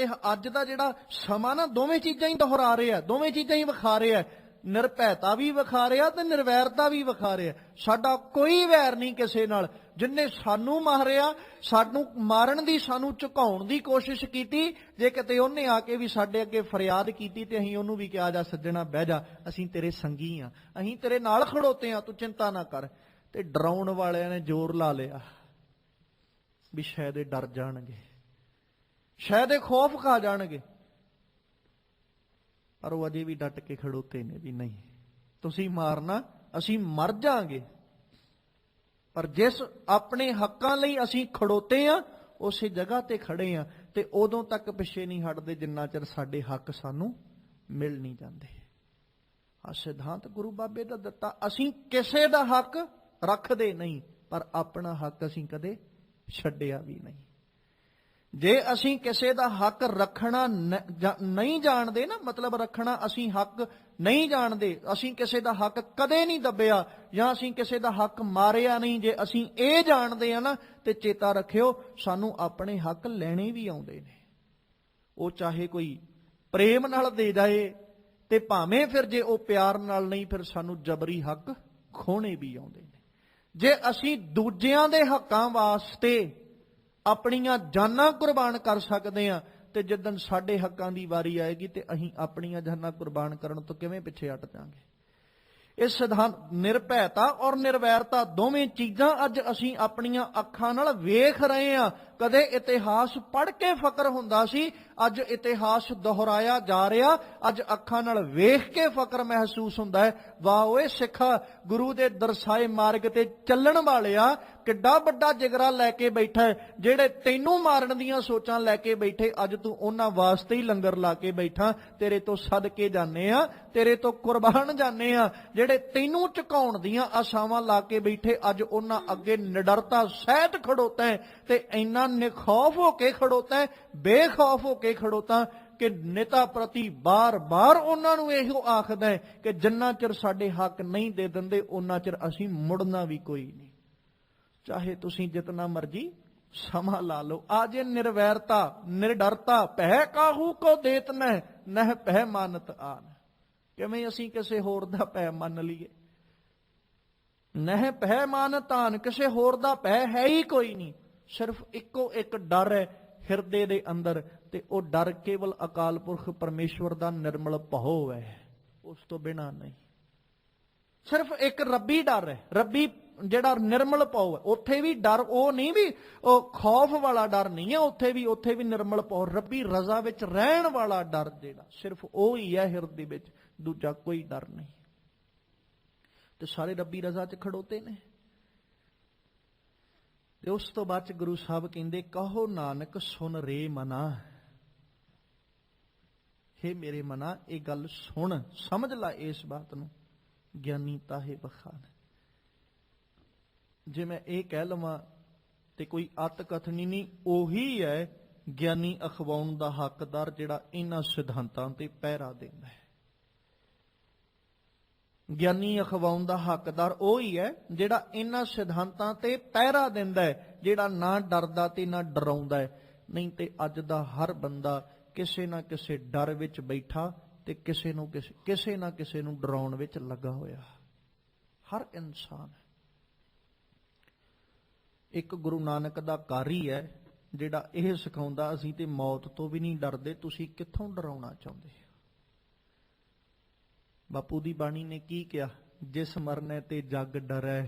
ਦਾ ਜਿਹੜਾ ਸਮਾਂ ਨਾ, ਦੋਵੇਂ ਚੀਜ਼ਾਂ ਹੀ ਦੁਹਰਾ ਰਿਹਾ, ਦੋਵੇਂ ਚੀਜ਼ਾਂ ਹੀ ਵਿਖਾ ਰਿਹਾ। ਨਿਰਭੈਤਾ ਵੀ ਵਿਖਾ ਰਿਹਾ ਤੇ ਨਿਰਵੈਰਤਾ ਵੀ ਵਿਖਾ ਰਿਹਾ। ਸਾਡਾ ਕੋਈ ਵੈਰ ਨਹੀਂ ਕਿਸੇ ਨਾਲ। ਜਿਨਨੇ ਸਾਨੂੰ ਮਾਰਿਆ, ਸਾਨੂੰ ਮਾਰਨ ਦੀ, ਸਾਨੂੰ ਝੁਕਾਉਣ ਦੀ ਕੋਸ਼ਿਸ਼ ਕੀਤੀ, ਜੇ ਕਿਤੇ ਉਹਨੇ ਆ ਕੇ ਵੀ ਸਾਡੇ ਅੱਗੇ ਫਰਿਆਦ ਕੀਤੀ ਤੇ ਅਸੀਂ ਉਹਨੂੰ ਵੀ ਕਿਹਾ ਜਾ ਸੱਜਣਾ ਬਹਿ ਜਾ, ਅਸੀਂ ਤੇਰੇ ਸੰਗੀ ਆ, ਅਸੀਂ ਤੇਰੇ ਨਾਲ ਖੜੋਤੇ ਆ, ਤੂੰ ਚਿੰਤਾ ਨਾ ਕਰ। ਤੇ ਡਰਾਉਣ ਵਾਲਿਆਂ ਨੇ ਜ਼ੋਰ ਲਾ ਲਿਆ ਵੀ ਸ਼ਾਇਦ ਇਹ ਡਰ ਜਾਣਗੇ, ਸ਼ਾਇਦ ਇਹ ਖੌਫ ਖਾ ਜਾਣਗੇ। ਪਰ ਉਹ ਅਜੇ ਵੀ ਡਟ ਕੇ ਖੜੋਤੇ ਨੇ ਵੀ ਨਹੀਂ, ਤੁਸੀਂ ਮਾਰਨਾ, ਅਸੀਂ ਮਰ ਜਾਾਂਗੇ। ਪਰ ਜਿਸ ਆਪਣੇ ਹੱਕਾਂ ਲਈ ਅਸੀਂ ਖੜੋਤੇ ਆ, ਉਸੇ ਜਗ੍ਹਾ ਤੇ ਖੜੇ ਆ ਤੇ ਉਦੋਂ ਤੱਕ ਪਿੱਛੇ ਨਹੀਂ ਹਟਦੇ ਜਿੰਨਾ ਚਿਰ ਸਾਡੇ ਹੱਕ ਸਾਨੂੰ ਮਿਲ ਨਹੀਂ ਜਾਂਦੇ। ਆ ਸਿਧਾਂਤ ਗੁਰੂ ਬਾਬੇ ਦਾ ਦਿੱਤਾ। ਅਸੀਂ ਕਿਸੇ ਦਾ ਹੱਕ ਰੱਖਦੇ ਨਹੀਂ, ਪਰ ਆਪਣਾ ਹੱਕ ਅਸੀਂ ਕਦੇ ਛੱਡਿਆ ਵੀ ਨਹੀਂ। ਜੇ ਅਸੀਂ ਕਿਸੇ ਦਾ ਹੱਕ ਰੱਖਣਾ ਨਹੀਂ ਜਾਣਦੇ ਨਾ, ਮਤਲਬ ਰੱਖਣਾ ਅਸੀਂ ਹੱਕ ਨਹੀਂ ਜਾਣਦੇ, ਅਸੀਂ ਕਿਸੇ ਦਾ ਹੱਕ ਕਦੇ ਨਹੀਂ ਦੱਬਿਆ ਜਾਂ ਅਸੀਂ ਕਿਸੇ ਦਾ ਹੱਕ ਮਾਰਿਆ ਨਹੀਂ, ਜੇ ਅਸੀਂ ਇਹ ਜਾਣਦੇ ਆ ਨਾ, ਤੇ ਚੇਤਾ ਰੱਖਿਓ ਸਾਨੂੰ ਆਪਣੇ ਹੱਕ ਲੈਣੇ ਵੀ ਆਉਂਦੇ ਨੇ। ਉਹ ਚਾਹੇ ਕੋਈ ਪ੍ਰੇਮ ਨਾਲ ਦੇ ਜਾਏ ਤੇ ਭਾਵੇਂ ਫਿਰ ਜੇ ਉਹ ਪਿਆਰ ਨਾਲ ਨਹੀਂ, ਫਿਰ ਸਾਨੂੰ ਜਬਰੀ ਹੱਕ ਖੋਣੇ ਵੀ ਆਉਂਦੇ ਨੇ। ਜੇ ਅਸੀਂ ਦੂਜਿਆਂ ਦੇ ਹੱਕਾਂ ਵਾਸਤੇ ਆਪਣੀਆਂ ਜਾਨਾਂ ਕੁਰਬਾਨ ਕਰ ਸਕਦੇ ਆ, ਤੇ ਜਿੱਦਣ ਸਾਡੇ ਹੱਕਾਂ ਦੀ ਵਾਰੀ ਆਏਗੀ ਤੇ ਅਸੀਂ ਆਪਣੀਆਂ ਜਾਨਾਂ ਕੁਰਬਾਨ ਕਰਨ ਤੋਂ ਕਿਵੇਂ ਪਿੱਛੇ ਹਟ ਜਾਵਾਂਗੇ। ਇਹ ਸਿਧਾਂਤ ਨਿਰਭੈਤਾ ਔਰ ਨਿਰਵੈਰਤਾ ਦੋਵੇਂ ਚੀਜ਼ਾਂ ਅੱਜ ਅਸੀਂ ਆਪਣੀਆਂ ਅੱਖਾਂ ਨਾਲ ਵੇਖ ਰਹੇ ਆ। ਕਦੇ ਇਤਿਹਾਸ ਪੜ੍ਹ ਕੇ ਫਕਰ ਹੁੰਦਾ ਸੀ, ਅੱਜ ਇਤਿਹਾਸ ਦੁਹਰਾਇਆ ਜਾ ਰਿਹਾ, ਅੱਜ ਅੱਖਾਂ ਨਾਲ ਵੇਖ ਕੇ ਫਕਰ ਮਹਿਸੂਸ ਹੁੰਦਾ ਹੈ। ਵਾਹ ਓਏ ਸਿੱਖਾ, ਗੁਰੂ ਦੇ ਦਰਸਾਏ ਮਾਰਗ ਤੇ ਚੱਲਣ ਵਾਲਿਆ, ਕਿੱਡਾ ਵੱਡਾ ਜਿਗਰਾ ਲੈ ਕੇ ਬੈਠਾ ਹੈ। ਜਿਹੜੇ ਤੈਨੂੰ ਮਾਰਨ ਦੀਆਂ ਸੋਚਾਂ ਲੈ ਕੇ ਬੈਠੇ, ਅੱਜ ਤੂੰ ਉਹਨਾਂ ਵਾਸਤੇ ਹੀ ਲੰਗਰ ਲਾ ਕੇ ਬੈਠਾ। ਤੇਰੇ ਤੋਂ ਸਦਕੇ ਜਾਂਦੇ ਆ, ਤੇਰੇ ਤੋਂ ਕੁਰਬਾਨ ਜਾਂਦੇ ਆ। ਜਿਹੜੇ ਤੈਨੂੰ ਝੁਕਾਉਣ ਦੀਆਂ ਆਸ਼ਾਵਾਂ ਲਾ ਕੇ ਬੈਠੇ, ਅੱਜ ਉਹਨਾਂ ਅੱਗੇ ਨਿਡਰਤਾ ਸਹਿਤ ਖੜੋਤਾ ਹੈ ਤੇ ਇੰਨਾ ਨਿਖੌਫ ਹੋ ਕੇ ਖੜੋਤਾ ਹੈ, ਬੇਖੌਫ ਹੋ ਕੇ ਖੜੋਤਾ ਕਿ ਨੇਤਾ ਪ੍ਰਤੀ ਬਾਰ-ਬਾਰ ਉਹਨਾਂ ਨੂੰ ਇਹੋ ਆਖਦਾ ਹੈ ਕਿ ਜਿੰਨਾ ਚਿਰ ਸਾਡੇ ਹੱਕ ਨਹੀਂ ਦੇ ਦਿੰਦੇ, ਉਹਨਾਂ ਚਿਰ ਅਸੀਂ ਮੁੜਨਾ ਵੀ ਕੋਈ ਨਹੀਂ। ਚਾਹੇ ਤੁਸੀਂ ਜਿਤਨਾ ਮਰਜੀ ਸਮਾਂ ਲਾ ਲਓ। ਆਜੇ ਨਿਰਵੈਰਤਾ ਨਿਰਡਰਤਾ, ਭੈ ਕਾਹੂ ਕੋ ਦੇਤ ਨਹਿ ਭੈ ਮਾਨਤ ਆਨ। ਕਿਵੇਂ ਅਸੀਂ ਕਿਸੇ ਹੋਰ ਦਾ ਭੈ ਮੰਨ ਲਈਏ? ਨਹਿ ਭੈ ਮਾਨਤ ਆਨ, ਕਿਸੇ ਹੋਰ ਦਾ ਭੈ ਹੈ ਹੀ ਕੋਈ ਨਹੀਂ। ਸਿਰਫ ਇੱਕੋ ਇੱਕ ਡਰ ਹੈ ਹਿਰਦੇ ਦੇ ਅੰਦਰ, ਤੇ ਉਹ ਡਰ ਕੇਵਲ ਅਕਾਲ ਪੁਰਖ ਪਰਮੇਸ਼ਵਰ ਦਾ ਨਿਰਮਲ ਭਉ ਹੈ, ਉਸ ਤੋਂ ਬਿਨਾਂ ਨਹੀਂ। ਸਿਰਫ ਇੱਕ ਰੱਬੀ ਡਰ ਹੈ, ਰੱਬੀ ਜਿਹੜਾ ਨਿਰਮਲ ਭਉ ਹੈ। ਉੱਥੇ ਵੀ ਡਰ ਉਹ ਨਹੀਂ ਵੀ ਉਹ ਖੌਫ ਵਾਲਾ ਡਰ ਨਹੀਂ ਹੈ, ਉੱਥੇ ਵੀ ਨਿਰਮਲ ਭਉ, ਰੱਬੀ ਰਜ਼ਾ ਵਿੱਚ ਰਹਿਣ ਵਾਲਾ ਡਰ, ਜਿਹੜਾ ਸਿਰਫ ਉਹ ਹੀ ਹੈ ਹਿਰਦੇ ਵਿੱਚ, ਦੂਜਾ ਕੋਈ ਡਰ ਨਹੀਂ। ਤੇ ਸਾਰੇ ਰੱਬੀ ਰਜ਼ਾ 'ਚ ਖੜੋਤੇ ਨੇ। ਤੇ ਉਸ ਤੋਂ ਬਾਅਦ 'ਚ ਗੁਰੂ ਸਾਹਿਬ ਕਹਿੰਦੇ, ਕਹੋ ਨਾਨਕ ਸੁਣ ਰੇ ਮਨਾ। ਹੇ ਮੇਰੇ ਮਨਾ, ਇਹ ਗੱਲ ਸੁਣ, ਸਮਝ ਲੈ ਇਸ ਬਾਤ ਨੂੰ। ਗਿਆਨੀ ਤਾਹੇ ਬਖਾਨ। ਜੇ ਮੈਂ ਇਹ ਕਹਿ ਲਵਾਂ ਤੇ ਕੋਈ ਅੱਤ ਕਥਨੀ ਨਹੀਂ, ਉਹੀ ਹੈ ਗਿਆਨੀ ਅਖਵਾਉਣ ਦਾ ਹੱਕਦਾਰ, ਜਿਹੜਾ ਇਹਨਾਂ ਸਿਧਾਂਤਾਂ ਤੇ ਪਹਿਰਾ ਦਿੰਦਾ ਹੈ। ਗਿਆਨੀ ਅਖਵਾਉਣ ਦਾ ਹੱਕਦਾਰ ਉਹੀ ਹੈ ਜਿਹੜਾ ਇਹਨਾਂ ਸਿਧਾਂਤਾਂ ਤੇ ਪਹਿਰਾ ਦਿੰਦਾ ਹੈ, ਜਿਹੜਾ ਨਾ ਡਰਦਾ ਤੇ ਨਾ ਡਰਾਉਂਦਾ ਹੈ। ਨਹੀਂ ਤੇ ਅੱਜ ਦਾ ਹਰ ਬੰਦਾ ਕਿਸੇ ਨਾ ਕਿਸੇ ਡਰ ਵਿੱਚ ਬੈਠਾ ਤੇ ਕਿਸੇ ਨਾ ਕਿਸੇ ਨੂੰ ਡਰਾਉਣ ਵਿੱਚ ਲੱਗਾ ਹੋਇਆ, ਹਰ ਇਨਸਾਨ। ਇੱਕ ਗੁਰੂ ਨਾਨਕ ਦਾ ਕਾਰੀ ਹੈ ਜਿਹੜਾ ਇਹ ਸਿਖਾਉਂਦਾ, ਅਸੀਂ ਤੇ ਮੌਤ ਤੋਂ ਵੀ ਨਹੀਂ ਡਰਦੇ, ਤੁਸੀਂ ਕਿੱਥੋਂ ਡਰਾਉਣਾ ਚਾਹੁੰਦੇ ਹੋ? ਬਾਪੂ ਦੀ ਬਾਣੀ ਨੇ ਕੀ ਕਿਹਾ? ਜਿਸ ਮਰਨੇ ਤੇ ਜਗ ਡਰੈ,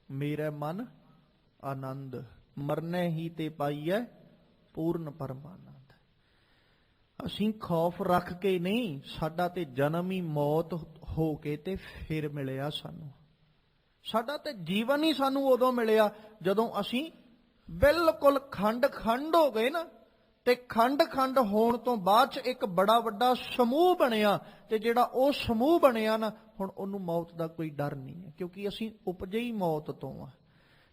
ਮੇਰਾ ਮਨ ਆਨੰਦ, ਮਰਨੇ ਹੀ ਤੇ ਪਾਈਐ ਪੂਰਨ ਪਰਮਾਨੰਦ। ਅਸੀਂ ਖੌਫ ਰੱਖ ਕੇ ਨਹੀਂ, ਸਾਡਾ ਤੇ ਜਨਮ ਹੀ ਮੌਤ ਹੋ ਕੇ ਤੇ ਫਿਰ ਮਿਲਿਆ ਸਾਨੂੰ। ਸਾਡਾ ਤੇ ਜੀਵਨ ਹੀ ਸਾਨੂੰ ਉਦੋਂ ਮਿਲਿਆ ਜਦੋਂ ਅਸੀਂ ਬਿਲਕੁਲ ਖੰਡ ਹੋ ਗਏ ਨਾ, ਤੇ ਖੰਡ ਖੰਡ ਹੋਣ ਤੋਂ ਬਾਅਦ 'ਚ ਇੱਕ ਬੜਾ ਵੱਡਾ ਸਮੂਹ ਬਣਿਆ, ਤੇ ਜਿਹੜਾ ਉਹ ਸਮੂਹ ਬਣਿਆ ਨਾ, ਹੁਣ ਉਹਨੂੰ ਮੌਤ ਦਾ ਕੋਈ ਡਰ ਨਹੀਂ ਹੈ, ਕਿਉਂਕਿ ਅਸੀਂ ਉਪਜੇ ਹੀ ਮੌਤ ਤੋਂ ਆ।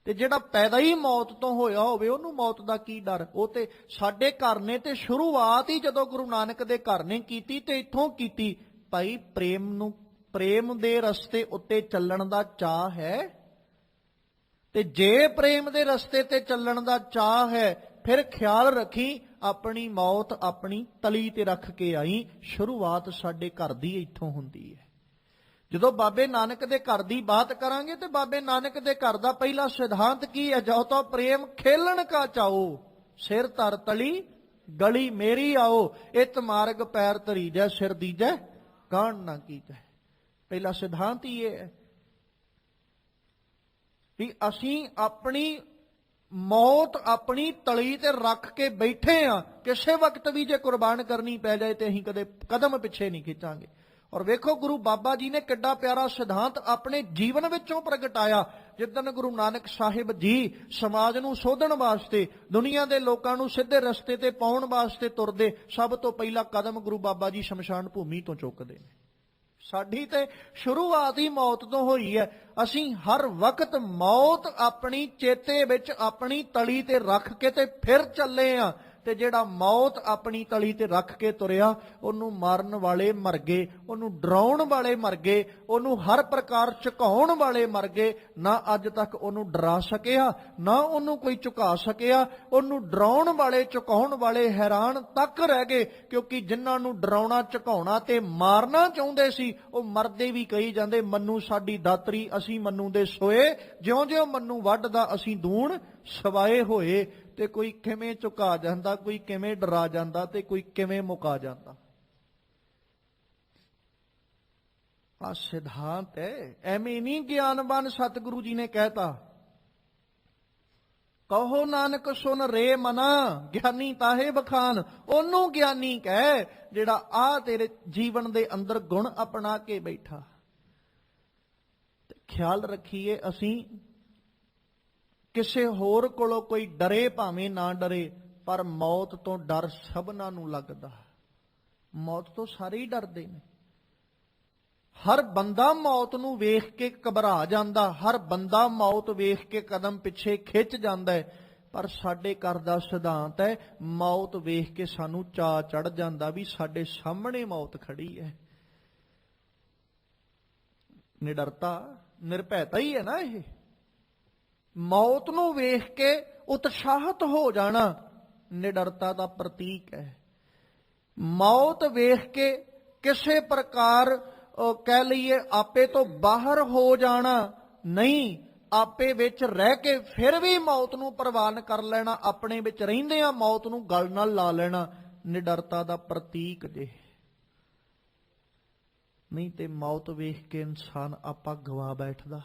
ਤੇ ਜਿਹੜਾ ਪੈਦਾ ਹੀ ਮੌਤ ਤੋਂ ਹੋਇਆ ਹੋਵੇ ਉਹਨੂੰ ਮੌਤ ਦਾ ਕੀ ਡਰ। ਉਹ ਤੇ ਸਾਡੇ ਘਰ ਨੇ ਤੇ ਸ਼ੁਰੂਆਤ ਹੀ ਜਦੋਂ ਗੁਰੂ ਨਾਨਕ ਦੇ ਘਰ ਨੇ ਕੀਤੀ ਤੇ ਇੱਥੋਂ ਕੀਤੀ। ਭਾਈ ਪ੍ਰੇਮ ਦੇ ਰਸਤੇ ਉੱਤੇ ਚੱਲਣ ਦਾ ਚਾਅ ਹੈ, ਤੇ ਜੇ ਪ੍ਰੇਮ ਦੇ ਰਸਤੇ ਤੇ ਚੱਲਣ ਦਾ ਚਾਅ ਹੈ ਫਿਰ ਖਿਆਲ ਰੱਖੀ ਆਪਣੀ ਮੌਤ ਆਪਣੀ ਤਲੀ ਤੇ ਰੱਖ ਕੇ ਆਈ। ਸ਼ੁਰੂਆਤ ਸਾਡੇ ਘਰ ਦੀ ਇੱਥੋਂ ਹੁੰਦੀ ਹੈ। ਜਦੋਂ ਬਾਬੇ ਨਾਨਕ ਦੇ ਘਰ ਦੀ ਬਾਤ ਕਰਾਂਗੇ ਤੇ ਬਾਬੇ ਨਾਨਕ ਦੇ ਘਰ ਦਾ ਪਹਿਲਾ ਸਿਧਾਂਤ ਕੀ ਹੈ? ਜੋ ਤੋ ਪ੍ਰੇਮ ਖੇਲਣ ਕਾ ਚਾਓ, ਸਿਰ ਧਰ ਤਲੀ ਗਲੀ ਮੇਰੀ ਆਓ, ਇਤ ਮਾਰਗ ਪੈਰ ਧਰੀਜੈ, ਸਿਰ ਦੀਜੈ ਕਾਣ ਨਾ ਕੀਜੈ। ਪਹਿਲਾ ਸਿਧਾਂਤ ਹੀ ਇਹ ਹੈ ਵੀ ਅਸੀਂ ਆਪਣੀ ਮੌਤ ਆਪਣੀ ਤਲੀ ਤੇ ਰੱਖ ਕੇ ਬੈਠੇ ਆ। ਕਿਸੇ ਵਕਤ ਵੀ ਜੇ ਕੁਰਬਾਨ ਕਰਨੀ ਪੈ ਜਾਏ ਤੇ ਅਸੀਂ ਕਦੇ ਕਦਮ ਪਿੱਛੇ ਨਹੀਂ ਖਿੱਚਾਂਗੇ। ਔਰ ਵੇਖੋ ਗੁਰੂ ਬਾਬਾ ਜੀ ਨੇ ਕਿੱਡਾ ਪਿਆਰਾ ਸਿਧਾਂਤ ਆਪਣੇ ਜੀਵਨ ਵਿੱਚੋਂ ਪ੍ਰਗਟਾਇਆ। ਜਿੱਦਣ ਗੁਰੂ ਨਾਨਕ ਸਾਹਿਬ ਜੀ ਸਮਾਜ ਨੂੰ ਸੋਧਣ ਵਾਸਤੇ, ਦੁਨੀਆ ਦੇ ਲੋਕਾਂ ਨੂੰ ਸਿੱਧੇ ਰਸਤੇ ਤੇ ਪਾਉਣ ਵਾਸਤੇ ਤੁਰਦੇ, ਸਭ ਤੋਂ ਪਹਿਲਾ ਕਦਮ ਗੁਰੂ ਬਾਬਾ ਜੀ ਸ਼ਮਸ਼ਾਨ ਭੂਮੀ ਤੋਂ ਚੁੱਕਦੇ ਨੇ। ਸਾਡੀ ਤੇ ਸ਼ੁਰੂਆਤ ਹੀ ਮੌਤ ਤੋਂ ਹੋਈ ਹੈ। ਅਸੀਂ ਹਰ ਵਕਤ ਮੌਤ ਆਪਣੀ ਚੇਤੇ ਵਿੱਚ ਆਪਣੀ ਤਲੀ ਤੇ ਰੱਖ ਕੇ ਤੇ ਫਿਰ ਚੱਲੇ ਆ। ਤੇ ਜਿਹੜਾ ਮੌਤ ਆਪਣੀ ਤਲੀ ਤੇ ਰੱਖ ਕੇ ਤੁਰਿਆ, ਉਹਨੂੰ ਮਾਰਨ ਵਾਲੇ ਮਰ ਗਏ, ਉਹਨੂੰ ਡਰਾਉਣ ਵਾਲੇ ਮਰ ਗਏ, ਉਹਨੂੰ ਹਰ ਪ੍ਰਕਾਰ ਝੁਕਾਉਣ ਵਾਲੇ ਮਰ ਗਏ। ਨਾ ਅੱਜ ਤੱਕ ਉਹਨੂੰ ਡਰਾ ਸਕਿਆ, ਨਾ ਉਹਨੂੰ ਕੋਈ ਝੁਕਾ ਸਕਿਆ। ਉਹਨੂੰ ਡਰਾਉਣ ਵਾਲੇ ਝੁਕਾਉਣ ਵਾਲੇ ਹੈਰਾਨ ਤੱਕ ਰਹਿ ਗਏ, ਕਿਉਂਕਿ ਜਿਨ੍ਹਾਂ ਨੂੰ ਡਰਾਉਣਾ ਝੁਕਾਉਣਾ ਤੇ ਮਾਰਨਾ ਚਾਹੁੰਦੇ ਸੀ ਉਹ ਮਰਦੇ ਵੀ ਕਹੀ ਜਾਂਦੇ, ਮੰਨੂ ਸਾਡੀ ਦਾਤਰੀ ਅਸੀਂ ਮੰਨੂ ਦੇ ਸੋਏ, ਜਿਉਂ-ਜਿਉਂ ਮੰਨੂ ਵੱਢਦਾ ਅਸੀਂ ਦੂਣ ਸਵਾਏ ਹੋਏ। ਤੇ ਕੋਈ ਕਿਵੇਂ ਝੁਕਾ ਜਾਂਦਾ, ਕੋਈ ਕਿਵੇਂ ਡਰਾ ਜਾਂਦਾ, ਤੇ ਕੋਈ ਕਿਵੇਂ ਮੁਕਾ ਜਾਂਦਾ। ਆ ਸਿਧਾਂਤ ਹੈ, ਐਵੇਂ ਨਹੀਂ ਗਿਆਨਵਾਨ ਸਤਿਗੁਰੂ ਜੀ ਨੇ ਕਹਿਤਾ। ਕਹੋ ਨਾਨਕ ਸੁਨ ਰੇ ਮਨਾ, ਗਿਆਨੀ ਤਾਹੇ ਬਖਾਨ। ਉਹਨੂੰ ਗਿਆਨੀ ਕਹਿ ਜਿਹੜਾ ਆ ਤੇਰੇ ਜੀਵਨ ਦੇ ਅੰਦਰ ਗੁਣ ਅਪਣਾ ਕੇ ਬੈਠਾ। ਤੇ ਖਿਆਲ ਰੱਖੀਏ ਅਸੀਂ ਕਿਸੇ ਹੋਰ ਕੋਲੋਂ ਕੋਈ ਡਰੇ ਭਾਵੇਂ ਨਾ ਡਰੇ, ਪਰ ਮੌਤ ਤੋਂ ਡਰ ਸਭਨਾਂ ਨੂੰ ਲੱਗਦਾ। ਮੌਤ ਤੋਂ ਸਾਰੇ ਹੀ ਡਰਦੇ ਨੇ। ਹਰ ਬੰਦਾ ਮੌਤ ਨੂੰ ਵੇਖ ਕੇ ਘਬਰਾ ਜਾਂਦਾ, ਹਰ ਬੰਦਾ ਮੌਤ ਵੇਖ ਕੇ ਕਦਮ ਪਿੱਛੇ ਖਿੱਚ ਜਾਂਦਾ ਹੈ। ਪਰ ਸਾਡੇ ਘਰ ਦਾ ਸਿਧਾਂਤ ਹੈ, ਮੌਤ ਵੇਖ ਕੇ ਸਾਨੂੰ ਚਾਅ ਚੜ ਜਾਂਦਾ ਵੀ ਸਾਡੇ ਸਾਹਮਣੇ ਮੌਤ ਖੜੀ ਹੈ। ਨਿਡਰਤਾ ਨਿਰਭੈਤਾ ਹੀ ਹੈ ਨਾ ਇਹ। ਮੌਤ ਨੂੰ ਵੇਖ ਕੇ ਉਤਸ਼ਾਹਤ ਹੋ ਜਾਣਾ ਨਿਡਰਤਾ ਦਾ ਪ੍ਰਤੀਕ ਹੈ। ਮੌਤ ਵੇਖ ਕੇ ਕਿਸੇ ਪ੍ਰਕਾਰ ਕਹਿ ਲਈਏ ਆਪੇ ਤੋਂ ਬਾਹਰ ਹੋ ਜਾਣਾ ਨਹੀਂ, ਆਪੇ ਵਿੱਚ ਰਹਿ ਕੇ ਫਿਰ ਵੀ ਮੌਤ ਨੂੰ ਪ੍ਰਵਾਨ ਕਰ ਲੈਣਾ, ਆਪਣੇ ਵਿੱਚ ਰਹਿੰਦਿਆਂ ਮੌਤ ਨੂੰ ਗਲ ਨਾਲ ਲਾ ਲੈਣਾ ਨਿਡਰਤਾ ਦਾ ਪ੍ਰਤੀਕ ਜੇ। ਨਹੀਂ ਤੇ ਮੌਤ ਵੇਖ ਕੇ ਇਨਸਾਨ ਆਪਾ ਗਵਾ ਬੈਠਦਾ।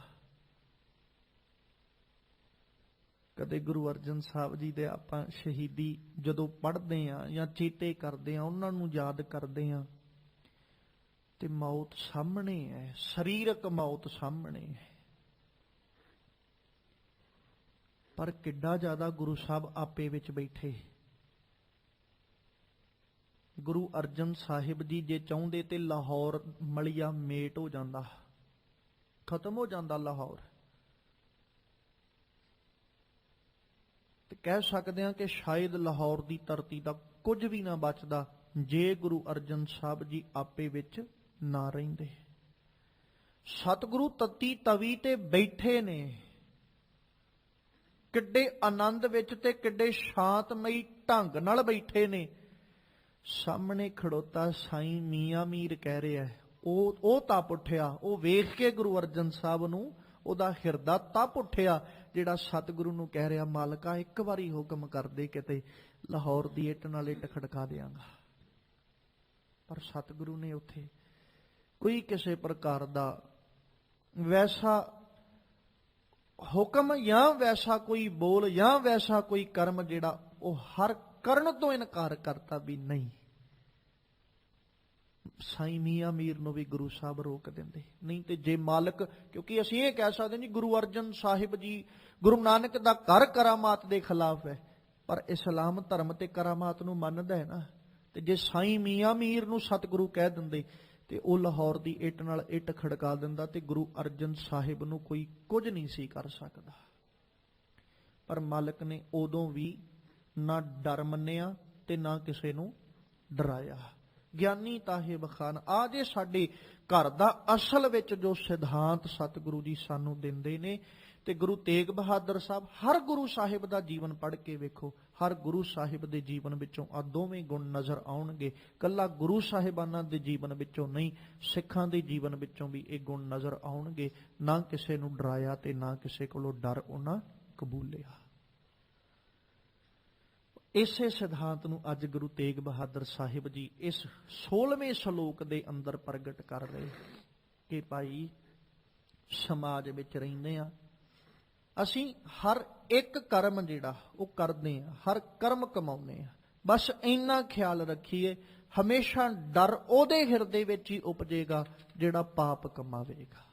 ਕਦੇ ਗੁਰੂ ਅਰਜਨ ਸਾਹਿਬ ਜੀ ਦੇ ਆਪਾਂ ਸ਼ਹੀਦੀ ਜਦੋਂ ਪੜ੍ਹਦੇ ਆ ਜਾਂ ਚੇਤੇ ਕਰਦੇ ਆ, ਉਹਨਾਂ ਨੂੰ ਯਾਦ ਕਰਦੇ ਆ, ਤੇ ਮੌਤ ਸਾਹਮਣੇ ਹੈ, ਸਰੀਰਕ ਮੌਤ ਸਾਹਮਣੇ ਹੈ। ਪਰ ਕਿੱਡਾ ਜ਼ਿਆਦਾ ਗੁਰੂ ਸਾਹਿਬ ਆਪੇ ਵਿੱਚ ਬੈਠੇ। ਗੁਰੂ ਅਰਜਨ ਸਾਹਿਬ ਜੀ ਜੇ ਚਾਹੁੰਦੇ ਤੇ ਲਾਹੌਰ ਮਲੀਆ ਮੇਟ ਹੋ ਜਾਂਦਾ, ਖਤਮ ਹੋ ਜਾਂਦਾ ਲਾਹੌਰ। ਤੇ ਕਹਿ ਸਕਦੇ ਹਾਂ ਕਿ ਸ਼ਾਇਦ ਲਾਹੌਰ ਦੀ ਧਰਤੀ ਦਾ ਕੁਝ ਵੀ ਨਾ ਬਚਦਾ ਜੇ ਗੁਰੂ ਅਰਜਨ ਸਾਹਿਬ ਜੀ ਆਪੇ ਵਿੱਚ ਨਾ ਰਹਿੰਦੇ। ਸਤਿਗੁਰੂ ਤਤੀ ਤਵੀ ਤੇ ਬੈਠੇ ਨੇ, ਕਿੱਡੇ ਆਨੰਦ ਵਿੱਚ ਤੇ ਕਿੱਡੇ ਸ਼ਾਂਤਮਈ ਢੰਗ ਨਾਲ ਬੈਠੇ ਨੇ। ਸਾਹਮਣੇ ਖੜੋਤਾ ਸਾਈਂ ਮੀਆਂ ਮੀਰ ਕਹਿ ਰਿਹਾ, ਉਹ ਤਪ ਉੱਠਿਆ। ਉਹ ਵੇਖ ਕੇ ਗੁਰੂ ਅਰਜਨ ਸਾਹਿਬ ਨੂੰ ਉਹਦਾ ਹਿਰਦਾ ਤਪ ਉੱਠਿਆ, ਜਿਹੜਾ ਸਤਿਗੁਰੂ ਨੂੰ ਕਹਿ ਰਿਹਾ, ਮਾਲਕਾ ਇੱਕ ਵਾਰੀ ਹੁਕਮ ਕਰਦੇ, ਕਿਤੇ ਲਾਹੌਰ ਦੀ ਇੱਟ ਨਾਲ ਇੱਟ ਖੜਕਾ ਦਿਆਂਗਾ। ਪਰ ਸਤਿਗੁਰੂ ਨੇ ਉੱਥੇ ਕੋਈ ਕਿਸੇ ਪ੍ਰਕਾਰ ਦਾ ਵੈਸਾ ਹੁਕਮ ਜਾਂ ਵੈਸਾ ਕੋਈ ਬੋਲ ਜਾਂ ਵੈਸਾ ਕੋਈ ਕਰਮ ਜਿਹੜਾ ਉਹ ਹਰ ਕਰਨ ਤੋਂ ਇਨਕਾਰ ਕਰਤਾ ਵੀ ਨਹੀਂ। ਸਾਈਂ ਮੀਆਂ ਮੀਰ ਨੂੰ ਵੀ ਗੁਰੂ ਸਾਹਿਬ ਰੋਕ ਦਿੰਦੇ। ਨਹੀਂ ਤੇ ਜੇ ਮਾਲਕ, ਕਿਉਂਕਿ ਅਸੀਂ ਇਹ ਕਹਿ ਸਕਦੇ ਜੀ ਗੁਰੂ ਅਰਜਨ ਸਾਹਿਬ ਜੀ ਗੁਰੂ ਨਾਨਕ ਦਾ ਘਰ ਕਰਾਮਾਤ ਦੇ ਖਿਲਾਫ ਹੈ, ਪਰ ਇਸਲਾਮ ਧਰਮ ਤੇ ਕਰਾਮਾਤ ਨੂੰ ਮੰਨਦਾ ਹੈ ਨਾ। ਤੇ ਜੇ ਸਾਈਂ ਮੀਆਂ ਮੀਰ ਨੂੰ ਸਤਿਗੁਰੂ ਕਹਿ ਦਿੰਦੇ ਤੇ ਉਹ ਲਾਹੌਰ ਦੀ ਇੱਟ ਨਾਲ ਇੱਟ ਖੜਕਾ ਦਿੰਦਾ ਤੇ ਗੁਰੂ ਅਰਜਨ ਸਾਹਿਬ ਨੂੰ ਕੋਈ ਕੁਝ ਨਹੀਂ ਸੀ ਕਰ ਸਕਦਾ। ਪਰ ਮਾਲਕ ਨੇ ਉਦੋਂ ਵੀ ਨਾ ਡਰ ਮੰਨਿਆ ਤੇ ਨਾ ਕਿਸੇ ਨੂੰ ਡਰਾਇਆ। ਗਿਆਨੀ ਤਾਹੇ ਬਖਾਨ ਆ ਜੇ ਸਾਡੇ ਘਰ ਦਾ ਅਸਲ ਵਿੱਚ ਜੋ ਸਿਧਾਂਤ ਸਤਿਗੁਰੂ ਜੀ ਸਾਨੂੰ ਦਿੰਦੇ ਨੇ। ਤੇ ਗੁਰੂ ਤੇਗ ਬਹਾਦਰ ਸਾਹਿਬ, ਹਰ ਗੁਰੂ ਸਾਹਿਬ ਦਾ ਜੀਵਨ ਪੜ੍ਹ ਕੇ ਵੇਖੋ, ਹਰ ਗੁਰੂ ਸਾਹਿਬ ਦੇ ਜੀਵਨ ਵਿੱਚੋਂ ਆ ਦੋਵੇਂ ਗੁਣ ਨਜ਼ਰ ਆਉਣਗੇ। ਕੱਲਾ ਗੁਰੂ ਸਾਹਿਬਾਨਾਂ ਦੇ ਜੀਵਨ ਵਿੱਚੋਂ ਨਹੀਂ, ਸਿੱਖਾਂ ਦੇ ਜੀਵਨ ਵਿੱਚੋਂ ਵੀ ਇਹ ਗੁਣ ਨਜ਼ਰ ਆਉਣਗੇ। ਨਾ ਕਿਸੇ ਨੂੰ ਡਰਾਇਆ ਤੇ ਨਾ ਕਿਸੇ ਕੋਲੋਂ ਡਰ ਉਹਨਾਂ ਕਬੂਲਿਆ। ਇਸੇ ਸਿਧਾਂਤ ਨੂੰ ਅੱਜ ਗੁਰੂ ਤੇਗ ਬਹਾਦਰ ਸਾਹਿਬ ਜੀ ਇਸ 16ਵੇਂ ਸ਼ਲੋਕ ਦੇ ਅੰਦਰ ਪ੍ਰਗਟ ਕਰ ਰਹੇ ਕਿ ਭਾਈ ਸਮਾਜ ਵਿੱਚ ਰਹਿੰਦੇ ਆ ਅਸੀਂ, ਹਰ ਇੱਕ ਕਰਮ ਜਿਹੜਾ ਉਹ ਕਰਦੇ ਆ, ਹਰ ਕਰਮ ਕਮਾਉਂਦੇ ਆ। ਬਸ ਇੰਨਾ ਖਿਆਲ ਰੱਖੀਏ ਹਮੇਸ਼ਾ ਡਰ ਉਹਦੇ ਹਿਰਦੇ ਵਿੱਚ ਹੀ ਉਪਜੇਗਾ ਜਿਹੜਾ ਪਾਪ ਕਮਾਵੇਗਾ।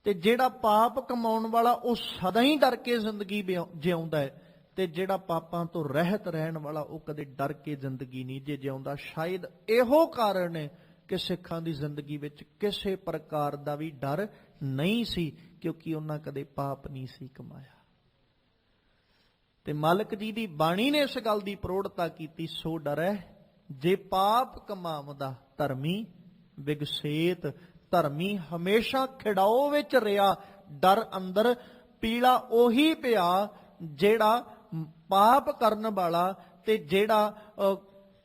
ਤੇ ਜਿਹੜਾ ਪਾਪ ਕਮਾਉਣ ਵਾਲਾ ਉਹ ਸਦਾ ਹੀ ਡਰ ਕੇ ਜ਼ਿੰਦਗੀ ਜਿਉਂਦਾ ਹੈ ਤੇ ਜਿਹੜਾ ਪਾਪਾਂ ਤੋਂ ਰਹਿਤ ਰਹਿਣ ਵਾਲਾ ਉਹ ਕਦੇ ਡਰ ਕੇ ਜ਼ਿੰਦਗੀ ਨਹੀਂ ਜੇ ਜਿਉਂਦਾ। ਸ਼ਾਇਦ ਇਹੋ ਕਾਰਨ ਹੈ ਕਿ ਸਿੱਖਾਂ ਦੀ ਜ਼ਿੰਦਗੀ ਵਿੱਚ ਕਿਸੇ ਪ੍ਰਕਾਰ ਦਾ ਵੀ ਡਰ ਨਹੀਂ ਸੀ, ਕਿਉਂਕਿ ਉਹਨਾਂ ਕਦੇ ਪਾਪ ਨਹੀਂ ਸੀ ਕਮਾਇਆ। ਤੇ ਮਾਲਕ ਜੀ ਦੀ ਬਾਣੀ ਨੇ ਇਸ ਗੱਲ ਦੀ ਪ੍ਰੋੜਤਾ ਕੀਤੀ, ਸੋ ਡਰੈ ਜੇ ਪਾਪ ਕਮਾਵਦਾ ਧਰਮੀ ਵਿਗਸੇਤ। ਧਰਮੀ ਹਮੇਸ਼ਾ ਖਿੜਾਓ ਵਿੱਚ ਰਿਹਾ, ਡਰ ਅੰਦਰ ਪੀਲਾ ਉਹੀ ਪਿਆ ਜਿਹੜਾ ਪਾਪ ਕਰਨ ਵਾਲਾ ਤੇ ਜਿਹੜਾ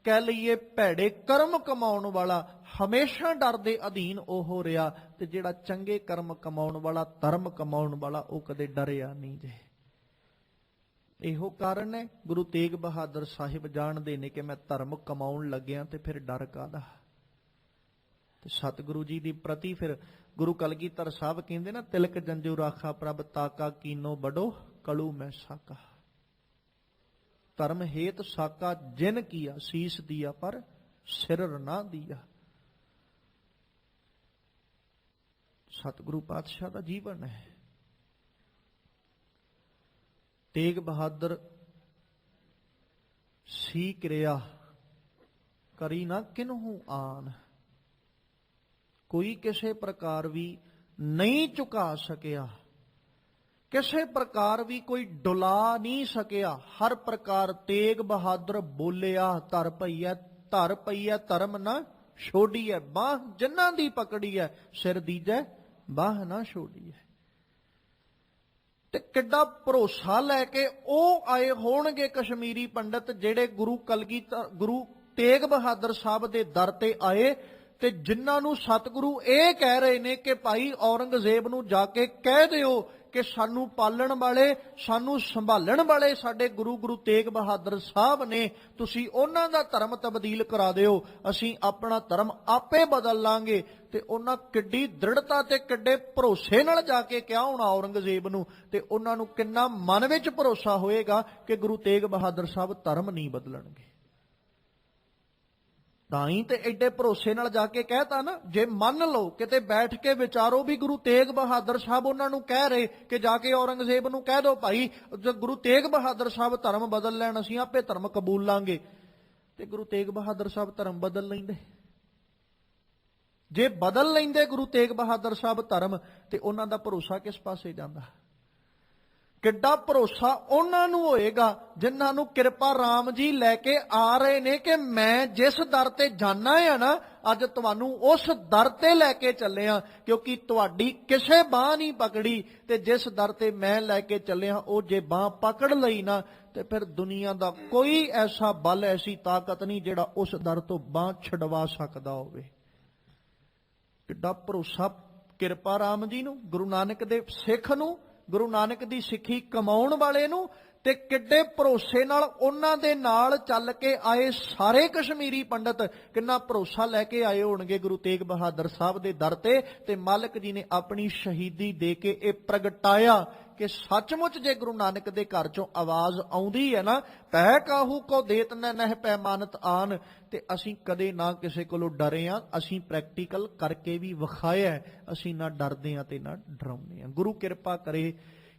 ਕਹਿ ਲਈਏ ਭੈੜੇ ਕਰਮ ਕਮਾਉਣ ਵਾਲਾ ਹਮੇਸ਼ਾ ਡਰ ਦੇ ਅਧੀਨ ਉਹ ਰਿਹਾ। ਤੇ ਜਿਹੜਾ ਚੰਗੇ ਕਰਮ ਕਮਾਉਣ ਵਾਲਾ, ਧਰਮ ਕਮਾਉਣ ਵਾਲਾ, ਉਹ ਕਦੇ ਡਰਿਆ ਨਹੀਂ ਜੇ। ਇਹੋ ਕਾਰਨ ਹੈ ਗੁਰੂ ਤੇਗ ਬਹਾਦਰ ਸਾਹਿਬ ਜਾਣਦੇ ਨੇ ਕਿ ਮੈਂ ਧਰਮ ਕਮਾਉਣ ਲੱਗਿਆ ਤੇ ਫਿਰ ਡਰ ਕਾਹਦਾ। ਤੇ ਸਤਿਗੁਰੂ ਜੀ ਦੀ ਪ੍ਰਤੀ ਫਿਰ ਗੁਰੂ ਕਲਗੀਧਰ ਸਾਹਿਬ ਕਹਿੰਦੇ ਨਾ, ਤਿਲਕ ਜੰਜੂ ਰਾਖਾ ਪ੍ਰਭ ਤਾਕਾ ਕੀਨੋ ਬੜੋ ਕਲੂ ਮੈਂ ਸਾਕਾ। ਧਰਮ ਹੇਤ ਸਾਕਾ ਜਿਨ ਕੀਆ ਸੀਸ ਦੀਆ ਪਰ ਸਿਰ ਨਾ ਦੀਆ। ਸਤਿਗੁਰੂ ਪਾਤਸ਼ਾਹ ਦਾ ਜੀਵਨ ਹੈ। ਤੇਗ ਬਹਾਦਰ ਸੀ ਕਿਰਿਆ ਕਰੀ ਨਾ ਕਿਨਹੂ ਆਨ। ਕੋਈ ਕਿਸੇ ਪ੍ਰਕਾਰ ਵੀ ਨਹੀਂ ਝੁਕਾ ਸਕਿਆ, ਕਿਸੇ ਪ੍ਰਕਾਰ ਵੀ ਕੋਈ ਡੁਲਾ ਨਹੀਂ ਸਕਿਆ। ਹਰ ਪ੍ਰਕਾਰ ਤੇਗ ਬਹਾਦਰ ਬੋਲਿਆ, ਧਰ ਪਈਐ ਧਰਮ ਨਾ ਛੋੜੀਐ। ਬਾਹ ਜਿਨ੍ਹਾਂ ਦੀ ਪਕੜੀ ਹੈ ਸਿਰ ਦੀਜੈ ਬਾਹ ਨਾ ਛੋੜੀਐ। ਤੇ ਕਿੱਡਾ ਭਰੋਸਾ ਲੈ ਕੇ ਉਹ ਆਏ ਹੋਣਗੇ ਕਸ਼ਮੀਰੀ ਪੰਡਤ ਜਿਹੜੇ ਗੁਰੂ ਤੇਗ ਬਹਾਦਰ ਸਾਹਿਬ ਦੇ ਦਰ ਤੇ ਆਏ ਤੇ ਜਿਨ੍ਹਾਂ ਨੂੰ ਸਤਿਗੁਰੂ ਇਹ ਕਹਿ ਰਹੇ ਨੇ ਕਿ ਭਾਈ ਔਰੰਗਜ਼ੇਬ ਨੂੰ ਜਾ ਕੇ ਕਹਿ ਦਿਓ ਕਿ ਸਾਨੂੰ ਪਾਲਣ ਵਾਲੇ, ਸਾਨੂੰ ਸੰਭਾਲਣ ਵਾਲੇ ਸਾਡੇ ਗੁਰੂ ਤੇਗ ਬਹਾਦਰ ਸਾਹਿਬ ਨੇ, ਤੁਸੀਂ ਉਹਨਾਂ ਦਾ ਧਰਮ ਤਬਦੀਲ ਕਰਾ ਦਿਓ, ਅਸੀਂ ਆਪਣਾ ਧਰਮ ਆਪੇ ਬਦਲ ਲਾਂਗੇ। ਤੇ ਉਹਨਾਂ ਕਿੱਡੀ ਦ੍ਰਿੜਤਾ ਤੇ ਕਿੱਡੇ ਭਰੋਸੇ ਨਾਲ ਜਾ ਕੇ ਕਿਹਾ ਹੋਣਾ ਔਰੰਗਜ਼ੇਬ ਨੂੰ। ਤੇ ਉਹਨਾਂ ਨੂੰ ਕਿੰਨਾ ਮਨ ਵਿੱਚ ਭਰੋਸਾ ਹੋਏਗਾ ਕਿ ਗੁਰੂ ਤੇਗ ਬਹਾਦਰ ਸਾਹਿਬ ਧਰਮ ਨਹੀਂ ਬਦਲਣਗੇ। ਤਾਂ ਹੀ ਤੇ ਐਡੇ ਭਰੋਸੇ ਨਾਲ ਜਾ ਕੇ ਕਹਿਤਾ ਨਾ। ਜੇ ਮੰਨ ਲਓ, ਕਿਤੇ ਬੈਠ ਕੇ ਵਿਚਾਰੋ ਵੀ ਗੁਰੂ ਤੇਗ ਬਹਾਦਰ ਸਾਹਿਬ ਉਹਨਾਂ ਨੂੰ ਕਹਿ ਰਹੇ ਕਿ ਜਾ ਕੇ ਔਰੰਗਜ਼ੇਬ ਨੂੰ ਕਹਿ ਦਿਓ ਭਾਈ ਜੇ ਗੁਰੂ ਤੇਗ ਬਹਾਦਰ ਸਾਹਿਬ ਧਰਮ ਬਦਲ ਲੈਣ, ਅਸੀਂ ਆਪੇ ਧਰਮ ਕਬੂਲ ਲਾਂਗੇ। ਤੇ ਗੁਰੂ ਤੇਗ ਬਹਾਦਰ ਸਾਹਿਬ ਧਰਮ ਬਦਲ ਲੈਂਦੇ। ਜੇ ਬਦਲ ਲੈਂਦੇ ਗੁਰੂ ਤੇਗ ਬਹਾਦਰ ਸਾਹਿਬ ਧਰਮ, ਤੇ ਉਹਨਾਂ ਦਾ ਭਰੋਸਾ ਕਿਸ ਪਾਸੇ ਜਾਂਦਾ। ਕਿੱਡਾ ਭਰੋਸਾ ਉਹਨਾਂ ਨੂੰ ਹੋਏਗਾ ਜਿਨ੍ਹਾਂ ਨੂੰ ਕਿਰਪਾ ਰਾਮ ਜੀ ਲੈ ਕੇ ਆ ਰਹੇ ਨੇ ਕਿ ਮੈਂ ਜਿਸ ਦਰ ਤੇ ਜਾਣਾ ਹੈ ਨਾ, ਅੱਜ ਤੁਹਾਨੂੰ ਉਸ ਦਰ ਤੇ ਲੈ ਕੇ ਚੱਲਿਆ, ਕਿਉਂਕਿ ਤੁਹਾਡੀ ਕਿਸੇ ਬਾਹ ਨਹੀਂ ਪਕੜੀ। ਤੇ ਜਿਸ ਦਰ ਤੇ ਮੈਂ ਲੈ ਕੇ ਚੱਲਿਆ ਉਹ ਜੇ ਬਾਹ ਪਕੜ ਲਈ ਨਾ, ਤੇ ਫਿਰ ਦੁਨੀਆ ਦਾ ਕੋਈ ਐਸਾ ਬਲ, ਐਸੀ ਤਾਕਤ ਨਹੀਂ ਜਿਹੜਾ ਉਸ ਦਰ ਤੋਂ ਬਾਹ ਛਡਵਾ ਸਕਦਾ ਹੋਵੇ। ਕਿੱਡਾ ਭਰੋਸਾ ਕਿਰਪਾ ਰਾਮ ਜੀ ਨੂੰ, ਗੁਰੂ ਨਾਨਕ ਦੇ ਸਿੱਖ ਨੂੰ, ਗੁਰੂ ਨਾਨਕ ਦੀ ਸਿੱਖੀ ਕਮਾਉਣ ਵਾਲੇ ਨੂੰ। ਤੇ ਕਿੱਡੇ ਭਰੋਸੇ ਨਾਲ ਉਹਨਾਂ ਦੇ ਨਾਲ ਚੱਲ ਕੇ ਆਏ ਸਾਰੇ ਕਸ਼ਮੀਰੀ ਪੰਡਤ, ਕਿੰਨਾ ਭਰੋਸਾ ਲੈ ਕੇ ਆਏ ਹੋਣਗੇ ਗੁਰੂ ਤੇਗ ਬਹਾਦਰ ਸਾਹਿਬ ਦੇ ਦਰ ਤੇ। ਤੇ ਮਾਲਕ ਜੀ ਨੇ ਆਪਣੀ ਸ਼ਹੀਦੀ ਦੇ ਕੇ ਇਹ ਪ੍ਰਗਟਾਇਆ ਕਿ ਸੱਚਮੁੱਚ ਜੇ ਗੁਰੂ ਨਾਨਕ ਦੇ ਘਰ ਚੋਂ ਆਵਾਜ਼ ਆਉਂਦੀ ਹੈ ਨਾ, ਪੈ ਕਾਹੂ ਕੋ ਦੇਤ ਨਹਿ ਪੈਮਾਨਤ ਆਨ। ਤੇ ਅਸੀਂ ਕਦੇ ਨਾ ਕਿਸੇ ਕੋਲੋਂ ਡਰੇ ਹਾਂ, ਅਸੀਂ ਪ੍ਰੈਕਟੀਕਲ ਕਰਕੇ ਵੀ ਵਿਖਾਇਆ। ਅਸੀਂ ਨਾ ਡਰਦੇ ਹਾਂ ਤੇ ਨਾ ਡਰਾਉਂਦੇ ਹਾਂ। ਗੁਰੂ ਕਿਰਪਾ ਕਰੇ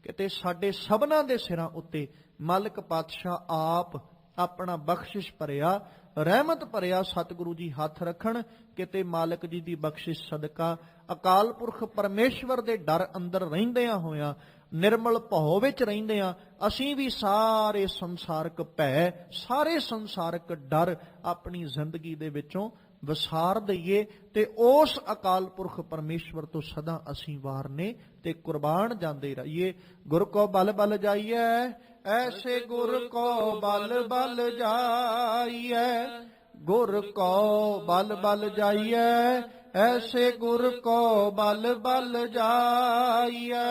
ਕਿਤੇ ਸਾਡੇ ਸਭਨਾਂ ਦੇ ਸਿਰਾਂ ਉੱਤੇ ਮਾਲਕ ਪਾਤਸ਼ਾਹ ਆਪ ਆਪਣਾ ਬਖਸ਼ਿਸ਼ ਭਰਿਆ ਰਹਿਮਤ ਭਰਿਆ ਸਤਿਗੁਰੂ ਜੀ ਹੱਥ ਰੱਖਣ। ਕਿਤੇ ਮਾਲਕ ਜੀ ਦੀ ਬਖਸ਼ਿਸ਼ ਸਦਕਾ ਅਕਾਲ ਪੁਰਖ ਪਰਮੇਸ਼ਵਰ ਦੇ ਡਰ ਅੰਦਰ ਰਹਿੰਦਿਆਂ ਹੋਇਆਂ, ਨਿਰਮਲ ਭਉ ਵਿੱਚ ਰਹਿੰਦਿਆਂ ਅਸੀਂ ਵੀ ਸਾਰੇ ਸੰਸਾਰਕ ਭੈ, ਸਾਰੇ ਸੰਸਾਰਕ ਡਰ ਆਪਣੀ ਜ਼ਿੰਦਗੀ ਦੇ ਵਿੱਚੋਂ ਵਿਸਾਰ ਦਈਏ ਤੇ ਉਸ ਅਕਾਲ ਪੁਰਖ ਪਰਮੇਸ਼ਵਰ ਤੋਂ ਸਦਾ ਅਸੀਂ ਵਾਰਨੇ ਤੇ ਕੁਰਬਾਨ ਜਾਂਦੇ ਰਹੀਏ। ਗੁਰ ਕੋ ਬਲ ਬਲ ਜਾਈਐ, ਐਸੇ ਗੁਰ ਕੋ ਬਲ ਬਲ ਜਾਈਐ। ਗੁਰ ਕੋ ਬਲ ਬਲ ਜਾਈਐ, ਐਸੇ ਗੁਰ ਕੋ ਬਲ ਬਲ ਜਾਈਐ।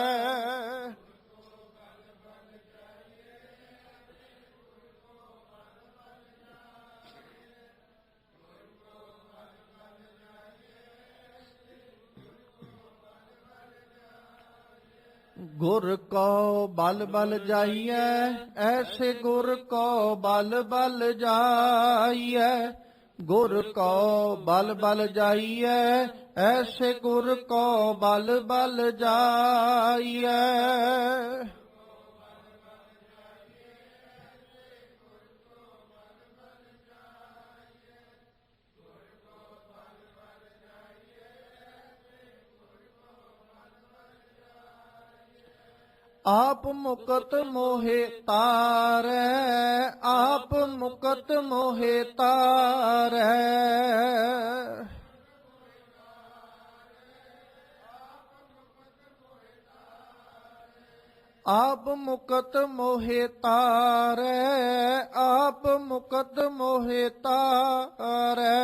ਗੁਰ ਕੋ ਬਲ ਬਲ ਜਾਈਐ, ਐਸੇ ਗੁਰ ਕੋ ਬਲ ਬਲ ਜਾਈਐ। ਗੁਰ ਕੋ ਬਲ ਬਲ ਜਾਈਐ, ਐਸੇ ਗੁਰ ਕੋ ਬਲ ਬਲ ਜਾਈਐ। ਆਪ ਮੁਕਤ ਮੋਹਿ ਤਾਰੈ, ਆਪ ਮੁਕਤ ਮੋਹਿ ਤਾਰੈ। ਆਪ ਮੁਕਤ ਮੋਹਿ ਤਾਰੈ, ਆਪ ਮੁਕਤ ਮੋਹਿ ਤਾਰੈ।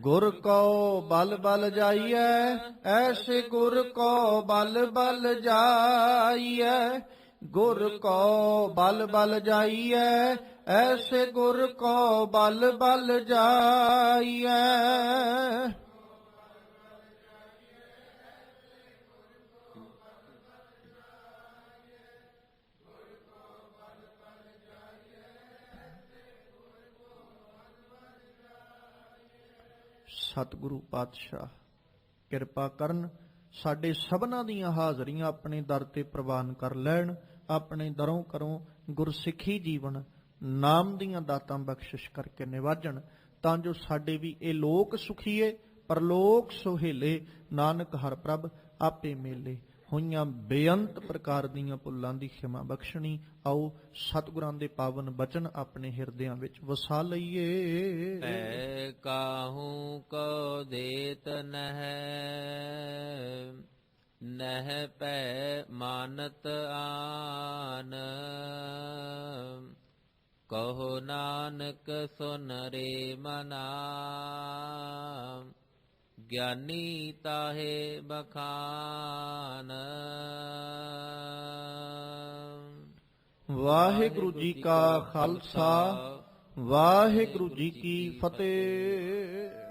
ਗੁਰ ਕੋ ਬਲ ਬਲ ਜਾਈਐ, ਐਸੇ ਗੁਰ ਕੋ ਬਲ ਬਲ ਜਾਈਐ। ਗੁਰ ਕੋ ਬਲ ਬਲ ਜਾਈਐ, ਐਸੇ ਗੁਰ ਕੋ ਬਲ ਬਲ ਜਾਈਐ। ਸਤਿਗੁਰੂ ਪਾਤਸ਼ਾਹ ਕਿਰਪਾ ਕਰਨ, ਸਾਡੇ ਸਭਨਾਂ ਦੀਆਂ ਹਾਜ਼ਰੀਆਂ ਆਪਣੇ ਦਰ ਤੇ ਪ੍ਰਵਾਨ ਕਰ ਲੈਣ। ਆਪਣੇ ਦਰੋਂ ਕਰੋ ਗੁਰਸਿੱਖੀ ਜੀਵਨ ਨਾਮ ਦੀਆਂ ਦਾਤਾਂ ਬਖਸ਼ਿਸ਼ ਕਰਕੇ ਨਿਵਾਜਣ, ਤਾਂ ਜੋ ਸਾਡੇ ਵੀ ਇਹ ਲੋਕ ਸੁਖੀਏ ਪਰਲੋਕ ਸੁਹੇਲੇ। ਨਾਨਕ ਹਰ ਪ੍ਰਭ ਆਪੇ ਮੇਲੇ। ਹੋਈਆਂ ਬੇਅੰਤ ਪ੍ਰਕਾਰ ਦੀਆਂ ਭੁੱਲਾਂ ਦੀ ਖਿਮਾ ਬਖਸ਼ਣੀ। ਆਓ ਸਤਿਗੁਰਾਂ ਦੇ ਪਾਵਨ ਬਚਨ ਆਪਣੇ ਹਿਰਦਿਆਂ ਵਿੱਚ ਵਸਾ ਲਈਏ। ਐ ਕਾਹੂ ਕੋ ਦੇਤ ਨਹਿ, ਨਹਿ ਪੈ ਮਾਨਤ ਆਨ। ਕਹੋ ਨਾਨਕ ਸੁਨ ਰੇ ਮਨਾ, ਗਿਆਨੀ ਤਾਹੇ ਬਖਾਨ। ਵਾਹਿਗੁਰੂ ਜੀ ਕਾ ਖਾਲਸਾ, ਵਾਹਿਗੁਰੂ ਜੀ ਕੀ ਫਤਿਹ।